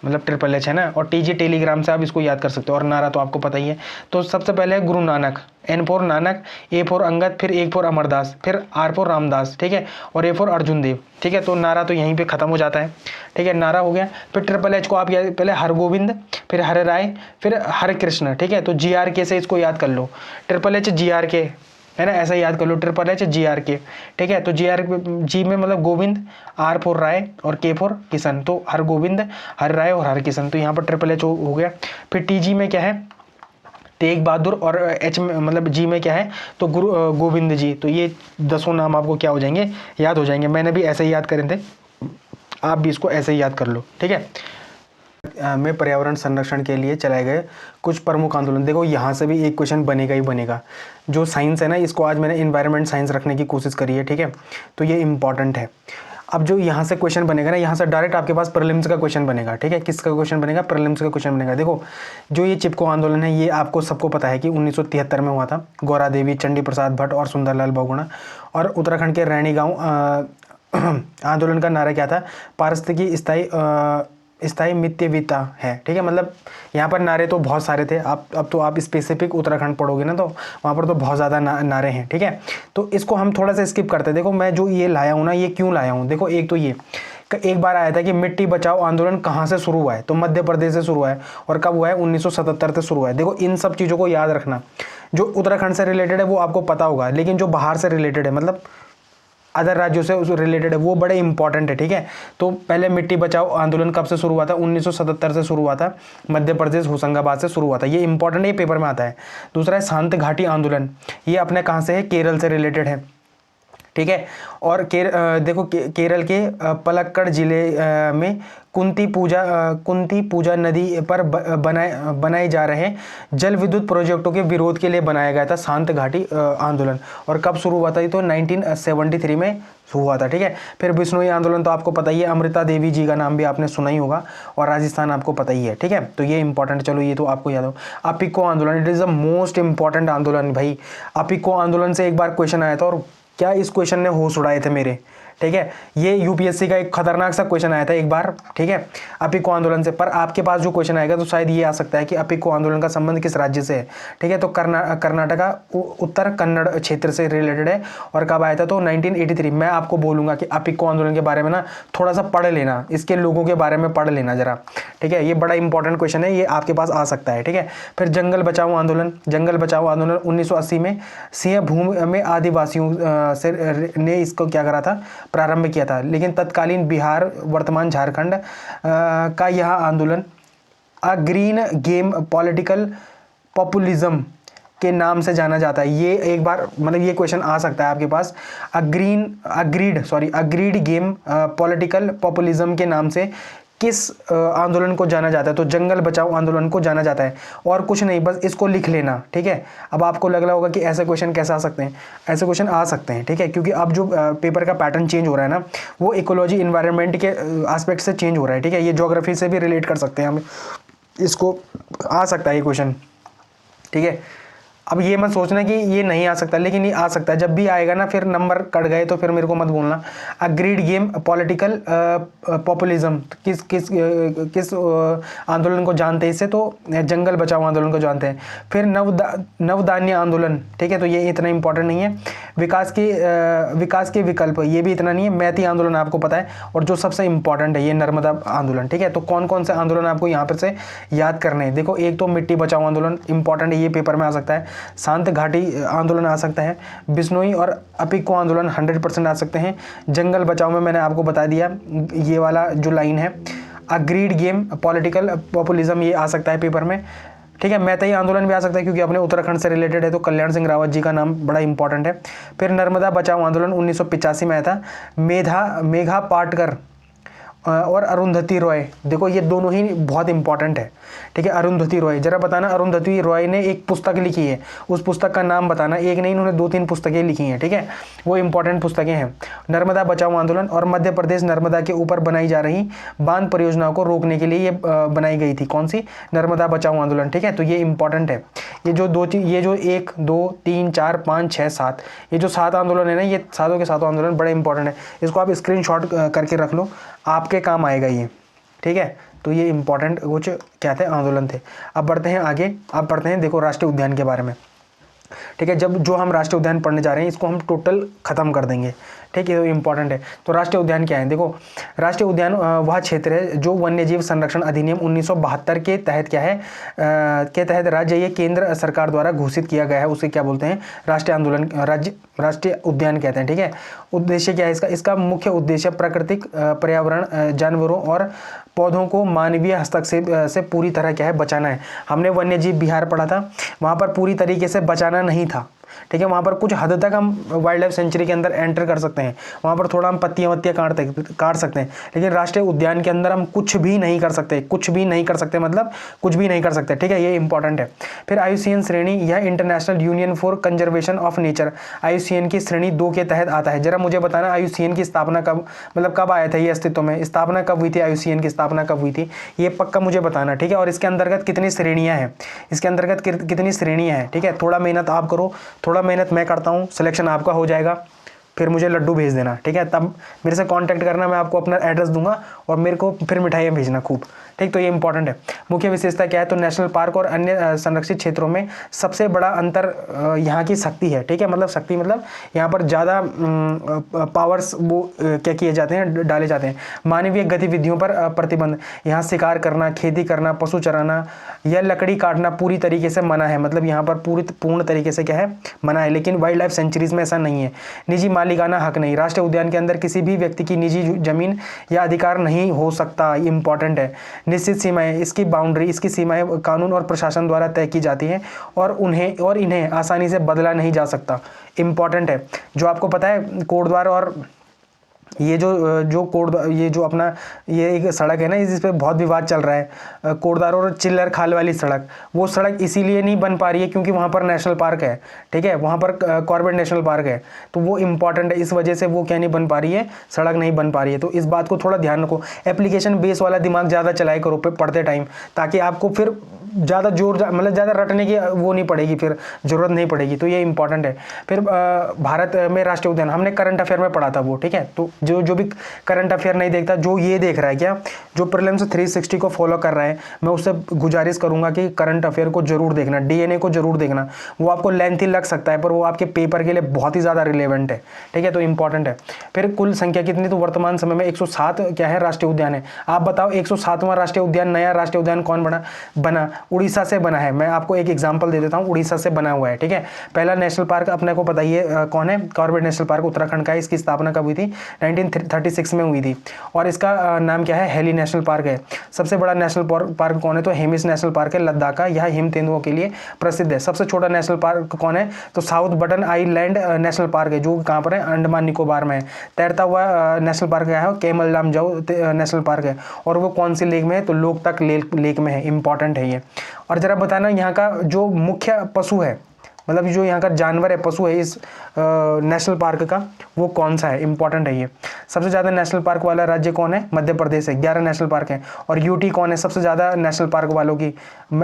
मतलब ट्रिपल एच है ना, और टीजी टेलीग्राम से आप इसको याद कर सकते हो, और नारा तो आपको पता ही है। तो सबसे पहले है Guru Nanak, N for Nanak, A for Angad, फिर A फॉर अमरदास, फिर R फॉर रामदास, ठीक है, और A फॉर अर्जुन देव, ठीक है। तो नारा तो यहीं पे खत्म हो जाता है, ठीक है, नारा हो गया। फिर ट्रिपल एच को आप याद, पहले हरगोविंद, फिर हरे राय, फिर हरे कृष्ण, ठीक है। तो GRK से इसको याद कर लो, ट्रिपल एच GRK है ना, ऐसा याद कर लो, ट्रिपल एच GRK, ठीक है। तो जी में मतलब गोविंद, R फॉर राय और K फॉर किशन, तो हर गोविंद, हर राय और हर किशन। तो यहाँ पर ट्रिपल एच हो गया। फिर TG में क्या है, तेग बहादुर, और H में मतलब G में क्या है, तो गुरु गोविंद जी। तो ये 10 नाम आपको क्या हो जाएंगे, याद हो जाएंगे। मैंने भी ऐसे ही याद करे थे, आप भी इसको ऐसे ही याद कर लो, ठीक है। में पर्यावरण संरक्षण के लिए चलाए गए कुछ प्रमुख आंदोलन। देखो यहाँ से भी एक क्वेश्चन बनेगा ही बनेगा। जो साइंस है ना, इसको आज मैंने इन्वायरमेंट साइंस रखने की कोशिश करी है, ठीक है। तो ये इंपॉर्टेंट है। अब जो यहाँ से क्वेश्चन बनेगा ना, यहाँ से डायरेक्ट आपके पास प्रीलिम्स का क्वेश्चन बनेगा, ठीक है। किसका क्वेश्चन बनेगा, प्रीलिम्स का क्वेश्चन बनेगा। देखो जो ये चिपको आंदोलन है, ये आपको सबको पता है कि 1973 में हुआ था। गौरा देवी, चंडी प्रसाद भट्ट और सुंदरलाल बहुगुणा। और उत्तराखंड के रैणी गाँव आंदोलन का नारा क्या था, पारिस्थितिकी स्थायी मित्यविता है, ठीक है। मतलब यहाँ पर नारे तो बहुत सारे थे। अब तो आप स्पेसिफिक उत्तराखंड पढ़ोगे ना, तो वहाँ पर तो बहुत ज़्यादा नारे हैं, ठीक है। तो इसको हम थोड़ा सा स्किप करते हैं। देखो मैं जो ये लाया हूँ ना, ये क्यों लाया हूँ, देखो एक तो ये एक बार आया था कि मिट्टी बचाओ आंदोलन कहाँ से शुरू हुआ है, तो मध्य प्रदेश से शुरू हुआ है। और कब हुआ है, 1977 से शुरू हुआ है। देखो इन सब चीज़ों को याद रखना। जो उत्तराखंड से रिलेटेड है वो आपको पता होगा, लेकिन जो बाहर से रिलेटेड है, मतलब अदर राज्यों से रिलेटेड है, वो बड़े इंपॉर्टेंट है, ठीक है। तो पहले मिट्टी बचाओ आंदोलन कब से शुरू हुआ था, 1977 से शुरू हुआ था। मध्य प्रदेश होशंगाबाद से शुरू हुआ था। ये इंपॉर्टेंट है, ये पेपर में आता है। दूसरा है शांत घाटी आंदोलन, ये अपने कहाँ से है, केरल से रिलेटेड है। ठीक है। और देखो केरल के पलक्कड़ जिले में कुंती पूजा नदी पर बनाए जा रहे जल विद्युत प्रोजेक्टों के विरोध के लिए बनाया गया था शांत घाटी आंदोलन। और कब शुरू हुआ था? ये तो 1973 में हुआ था। ठीक है। फिर बिश्नोई आंदोलन तो आपको पता ही है, अमृता देवी जी का नाम भी आपने सुना ही होगा, और राजस्थान आपको पता ही है। ठीक है, तो ये इंपॉर्टेंट, चलो ये तो आपको याद हो। अपिको आंदोलन, it is the most important आंदोलन भाई। अपिको आंदोलन से एक बार क्वेश्चन आया था, और क्या इस क्वेश्चन ने होश उड़ाए थे मेरे। ठीक है, ये यूपीएससी का एक खतरनाक सा क्वेश्चन आया था एक बार। ठीक है, अपिको आंदोलन से। पर आपके पास जो क्वेश्चन आएगा तो शायद ये आ सकता है कि अपिको आंदोलन का संबंध किस राज्य से है। ठीक है, तो कर्नाटका उत्तर कन्नड़ क्षेत्र से रिलेटेड है। और कब आया था? तो 1983। मैं आपको बोलूंगा कि अपिको आंदोलन के बारे में ना थोड़ा सा पढ़ लेना, इसके लोगों के बारे में पढ़ लेना जरा। ठीक है, ये बड़ा इंपॉर्टेंट क्वेश्चन है, ये आपके पास आ सकता है। ठीक है, फिर जंगल बचाओ आंदोलन। जंगल बचाओ आंदोलन 1980 में सिंह भूमि में आदिवासियों से ने इसको क्या करा था? प्रारंभ किया था। लेकिन तत्कालीन बिहार, वर्तमान झारखंड का यह आंदोलन अ ग्रीन गेम पॉलिटिकल पॉपुलिज्म के नाम से जाना जाता है। ये एक बार मतलब ये क्वेश्चन आ सकता है आपके पास। अग्रीड गेम पॉलिटिकल पॉपुलिज्म के नाम से किस आंदोलन को जाना जाता है? तो जंगल बचाओ आंदोलन को जाना जाता है। और कुछ नहीं, बस इसको लिख लेना। ठीक है, अब आपको लग रहा होगा कि ऐसे क्वेश्चन कैसे आ सकते हैं? ऐसे क्वेश्चन आ सकते हैं। ठीक है, क्योंकि अब जो पेपर का पैटर्न चेंज हो रहा है ना, वो इकोलॉजी इन्वायरमेंट के एस्पेक्ट से चेंज हो रहा है। ठीक है, ये ज्योग्राफी से भी रिलेट कर सकते हैं हम, इसको आ सकता है ये क्वेश्चन। ठीक है, अब ये मत सोचना कि ये नहीं आ सकता, लेकिन ये आ सकता है। जब भी आएगा ना, फिर नंबर कट गए तो फिर मेरे को मत बोलना। अग्रीड गेम पॉलिटिकल पॉपुलिज्म किस आंदोलन को जानते हैं? इससे तो जंगल बचाओ आंदोलन को जानते हैं। फिर नवधान्य आंदोलन। ठीक है, तो ये इतना इंपॉर्टेंट नहीं है। विकास के विकल्प, ये भी इतना नहीं है। मैती आंदोलन आपको पता है, और जो सबसे इंपॉर्टेंट है ये नर्मदा आंदोलन। ठीक है, तो कौन कौन से आंदोलन आपको यहाँ पर से याद करने हैं? देखो, एक तो मिट्टी बचाओ आंदोलन इंपॉर्टेंट है, ये पेपर में आ सकता है। शांत घाटी आंदोलन आ सकता है। बिश्नोई और अपिको आंदोलन 100% आ सकते हैं। जंगल बचाओ में मैंने आपको बता दिया, ये वाला जो लाइन है। अग्रीड गेम पॉलिटिकल पॉपुलिज्म, ये आ सकता है पेपर में। ठीक है, मैतेई आंदोलन भी आ सकता है, क्योंकि अपने उत्तराखंड से रिलेटेड है, तो कल्याण सिंह रावत जी का नाम बड़ा इंपॉर्टेंट है। फिर नर्मदा बचाओ आंदोलन 1985 में आया था। मेघा पाटकर और अरुंधति रॉय, देखो ये दोनों ही बहुत इंपॉर्टेंट है। ठीक है, अरुंधति रॉय, जरा बताना अरुंधति रॉय ने एक पुस्तक लिखी है, उस पुस्तक का नाम बताना। एक नहीं, इन्होंने 2-3 पुस्तकें लिखी हैं। ठीक है, वो इंपॉर्टेंट पुस्तकें हैं। नर्मदा बचाओ आंदोलन, और मध्य प्रदेश नर्मदा के ऊपर बनाई जा रही बांध परियोजनाओं को रोकने के लिए ये बनाई गई थी। कौन सी? नर्मदा बचाओ आंदोलन। ठीक है, तो ये इंपॉर्टेंट है। ये जो 1, 2, 3, 4, 5, 6, 7, ये जो 7 आंदोलन है ना, ये सातों के सातों आंदोलन बड़े इंपॉर्टेंट है। इसको आप स्क्रीनशॉट करके रख लो, आपके काम आएगा ये। ठीक है, तो ये इंपॉर्टेंट कुछ क्या थे? आंदोलन थे। अब बढ़ते हैं आगे, अब पढ़ते हैं देखो राष्ट्रीय उद्यान के बारे में। ठीक है, जब जो हम राष्ट्रीय उद्यान पढ़ने जा रहे हैं, इसको हम टोटल खत्म कर देंगे। ठीक है, तो इंपॉर्टेंट है। तो राष्ट्रीय उद्यान क्या है? देखो, राष्ट्रीय उद्यान वह क्षेत्र है जो वन्यजीव संरक्षण अधिनियम 1972 के तहत क्या है, के तहत राज्य या केंद्र सरकार द्वारा घोषित किया गया है। उसे क्या बोलते हैं? राष्ट्रीय उद्यान कहते हैं। ठीक है, उद्देश्य क्या है इसका? इसका मुख्य उद्देश्य प्राकृतिक पर्यावरण, जानवरों और पौधों को मानवीय हस्तक्षेप से पूरी तरह क्या है? बचाना है। हमने वन्यजीव बिहार पढ़ा था, वहाँ पर पूरी तरीके से बचाना नहीं था। ठीक है, वहाँ पर कुछ हद तक हम वाइल्ड लाइफ सेंचुरी के अंदर एंटर कर सकते हैं, वहाँ पर थोड़ा हम पत्तियाँ काट सकते हैं। लेकिन राष्ट्रीय उद्यान के अंदर हम कुछ भी नहीं कर सकते, कुछ भी नहीं कर सकते, मतलब कुछ भी नहीं कर सकते। ठीक है, ये इंपॉर्टेंट है। फिर IUCN श्रेणी, यह international union for conservation of nature, IUCN की श्रेणी 2 के तहत आता है। जरा मुझे बताना IUCN की स्थापना कब, मतलब कब आया था ये अस्तित्व में? स्थापना कब हुई थी? IUCN की स्थापना कब हुई थी? ये पक्का मुझे बताना। ठीक है, और इसके अंतर्गत कितनी श्रेणियाँ हैं? इसके अंतर्गत कितनी श्रेणियाँ हैं? ठीक है, थोड़ा मेहनत आप करो, थोड़ा मेहनत मैं करता हूँ, सिलेक्शन आपका हो जाएगा। फिर मुझे लड्डू भेज देना। ठीक है, तब मेरे से कांटेक्ट करना, मैं आपको अपना एड्रेस दूंगा, और मेरे को फिर मिठाइयाँ भेजना खूब। ठीक, तो ये इंपॉर्टेंट है। मुख्य विशेषता क्या है? तो नेशनल पार्क और अन्य संरक्षित क्षेत्रों में सबसे बड़ा अंतर यहाँ की शक्ति है। ठीक है, मतलब शक्ति मतलब यहाँ पर ज़्यादा पावर्स वो क्या किए जाते हैं, डाले जाते हैं। मानवीय गतिविधियों पर प्रतिबंध, यहाँ शिकार करना, खेती करना, पशु चराना या लकड़ी काटना पूरी तरीके से मना है। मतलब यहाँ पर पूर्ण तरीके से क्या है? मना है। लेकिन वाइल्ड लाइफ सेंचुरीज में ऐसा नहीं है। निजी मालिकाना हक नहीं, राष्ट्रीय उद्यान के अंदर किसी भी व्यक्ति की निजी जमीन या अधिकार नहीं हो सकता। इंपॉर्टेंट है। निश्चित सीमाएं, इसकी बाउंड्री, इसकी सीमाएं कानून और प्रशासन द्वारा तय की जाती हैं और इन्हें आसानी से बदला नहीं जा सकता। इंपॉर्टेंट है। जो आपको पता है कोटद्वार और ये जो अपना ये एक सड़क है ना, इस पे बहुत विवाद चल रहा है, कोटद्वार और चिल्लर खाल वाली सड़क। वो सड़क इसीलिए नहीं बन पा रही है क्योंकि वहाँ पर नेशनल पार्क है, ठीक है, वहाँ पर कॉर्बेट नेशनल पार्क है, तो वो इंपॉर्टेंट है, इस वजह से वो क्या नहीं बन पा रही है, सड़क नहीं बन पा रही है। तो इस बात को थोड़ा ध्यान रखो। एप्लीकेशन बेस वाला दिमाग ज़्यादा चलाए करो पढ़ते टाइम, ताकि आपको फिर ज़्यादा मतलब ज़्यादा रटने की वो नहीं पड़ेगी, फिर ज़रूरत नहीं पड़ेगी। तो ये इंपॉर्टेंट है। फिर भारत में राष्ट्रीय उद्यान हमने करंट अफेयर में पढ़ा था वो, ठीक है। तो जो भी करंट अफेयर नहीं देखता, जो ये देख रहा है क्या, जो प्रीलिम्स 360 को फॉलो कर रहा है, मैं उससे गुजारिश करूंगा कि करंट अफेयर को जरूर देखना, डीएनए को जरूर देखना। वो आपको लेंथी लग सकता है पर वो आपके पेपर के लिए बहुत ही ज़्यादा रिलेवेंट है, ठीक है। तो इंपॉर्टेंट है। फिर कुल संख्या कितनी, तो वर्तमान समय में 107 क्या है राष्ट्रीय उद्यान है। आप बताओ 107वां राष्ट्रीय उद्यान, नया राष्ट्रीय उद्यान कौन बना? उड़ीसा से बना है। मैं आपको एक एग्जांपल दे देता हूँ, उड़ीसा से बना हुआ है, ठीक है। पहला नेशनल पार्क अपने को पता ही है कौन है, कॉर्बेट नेशनल पार्क उत्तराखंड का है। इसकी स्थापना कब हुई थी? 1936 में हुई थी। और इसका नाम क्या है? हेली नेशनल पार्क है। सबसे बड़ा नेशनल पार्क कौन है? तो हेमिस नेशनल पार्क है लद्दाख का। यह हिम तेंदुओं के लिए प्रसिद्ध है। सबसे छोटा नेशनल पार्क कौन है? तो south button island national park है, जो कहाँ पर है? अंडमान निकोबार में है। तैरता हुआ नेशनल पार्क क्या है? केमल लामजाऊ नेशनल पार्क है। और वो कौन सी लेक में है? तो लोकतक लेक में है। इंपॉर्टेंट है ये। और जरा बताना यहाँ का जो मुख्य पशु है, मतलब जो यहाँ का जानवर है, पशु है इस नेशनल पार्क का, वो कौन सा है? इंपॉर्टेंट है ये। सबसे ज़्यादा नेशनल पार्क वाला राज्य कौन है? मध्य प्रदेश है, 11 नेशनल पार्क हैं। और यूटी कौन है सबसे ज़्यादा नेशनल पार्क वालों की?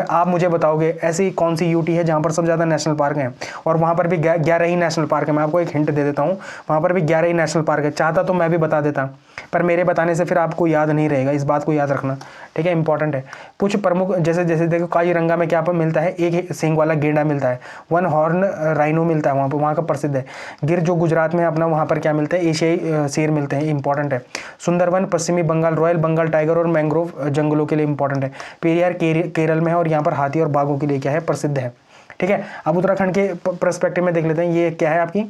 आप मुझे बताओगे ऐसी कौन सी यूटी है जहाँ पर सबसे ज़्यादा नेशनल पार्क हैं? और वहाँ पर भी 11 ही नेशनल पार्क है। मैं आपको एक हिंट दे देता हूँ, वहाँ पर भी 11 ही नेशनल पार्क है। चाहता तो मैं भी बता देता, पर मेरे बताने से फिर आपको याद नहीं रहेगा, इस बात को याद रखना, ठीक है। इंपॉर्टेंट है। कुछ प्रमुख जैसे देखो काजीरंगा में क्या पर मिलता है? एक सींग वाला गेंडा मिलता है। वन हॉर्न राइनो मिलता है वहाँ पर, वहाँ का प्रसिद्ध है। गिर जो गुजरात में है अपना, वहाँ पर क्या मिलता है? एशियाई शेर मिलते हैं। इंपॉर्टेंट है। सुंदरवन पश्चिमी बंगाल, रॉयल बंगाल टाइगर और मैंग्रोव जंगलों के लिए इंपॉर्टेंट है। पेरियार केरल में है और यहाँ पर हाथी और बाघों के लिए क्या है? प्रसिद्ध है, ठीक है। अब उत्तराखंड के पर्सपेक्टिव में देख लेते हैं। ये क्या है? आपकी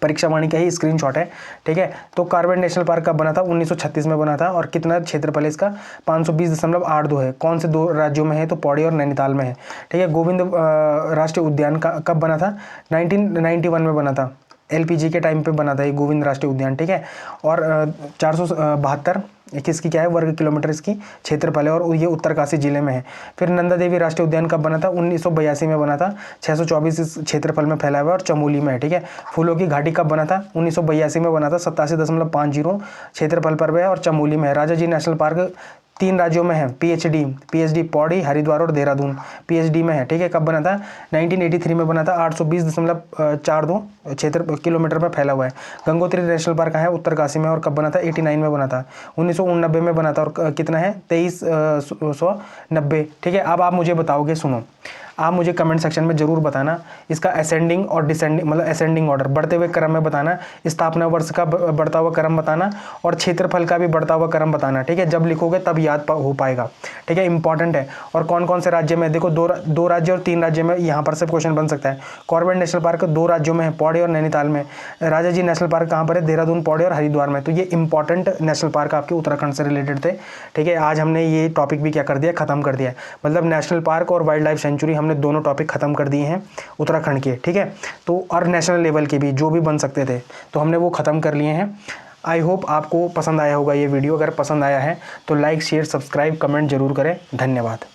परीक्षा वाणी का ही स्क्रीनशॉट है, ठीक है। तो कॉर्बेट नेशनल पार्क कब बना था? 1936 में बना था। और कितना क्षेत्रफल है इसका? 520.82 है। कौन से 2 राज्यों में है? तो पौड़ी और नैनीताल में है, ठीक है। गोविंद राष्ट्रीय उद्यान का कब बना था? 1991 में बना था। एलपीजी के टाइम पे बना था ये गोविंद राष्ट्रीय उद्यान, ठीक है। और 472 किसकी क्या है? वर्ग किलोमीटर इसकी क्षेत्रफल है और ये उत्तरकाशी जिले में है। फिर नंदा देवी राष्ट्रीय उद्यान कब बना था? 1982 में बना था। 624 इस क्षेत्रफल में फैला हुआ है और चमोली में है, ठीक है। फूलों की घाटी कब बना था? 1982 में बना था। 87.50 क्षेत्रफल पर है और चमोली में है। राजा जी नेशनल पार्क 3 राज्यों में है। पीएचडी पौड़ी, हरिद्वार और देहरादून पीएचडी में है, ठीक है। कब बना था? 1983 में बना था। 820.42 किलोमीटर में फैला हुआ है। गंगोत्री नेशनल पार्क है उत्तरकाशी में और कब बना था? 89 में बना था। 1989 में बना था और कितना है? 2390, ठीक है। अब आप मुझे बताओगे, सुनो, आप मुझे कमेंट सेक्शन में जरूर बताना इसका असेंडिंग और डिसेंडिंग, मतलब असेंडिंग ऑर्डर, बढ़ते हुए क्रम में बताना, स्थापना वर्ष का बढ़ता हुआ क्रम बताना और क्षेत्रफल का भी बढ़ता हुआ क्रम बताना, ठीक है। जब लिखोगे तब याद हो पाएगा, ठीक है। इंपॉर्टेंट है। और कौन कौन से राज्य में? देखो 2 राज्य और 3 राज्य में यहाँ पर से क्वेश्चन बन सकता है। कॉर्बेट नेशनल पार्क 2 राज्यों में है, पौड़ी और नैनीताल में। राजा जी नेशनल पार्क कहाँ पर है? देहरादून, पौड़ी और हरिद्वार में। तो ये इंपॉर्टेंट नेशनल पार्क आपके उत्तराखंड से रिलेटेड थे, ठीक है। आज हमने ये टॉपिक भी क्या कर दिया? खत्म कर दिया। मतलब नेशनल पार्क और वाइल्ड लाइफ सेंचुरी हमने दोनों टॉपिक खत्म कर दिए हैं उत्तराखंड के, ठीक है। तो और नेशनल लेवल के भी जो भी बन सकते थे तो हमने वो खत्म कर लिए हैं। आई होप आपको पसंद आया होगा ये वीडियो। अगर पसंद आया है तो लाइक, शेयर, सब्सक्राइब, कमेंट जरूर करें। धन्यवाद।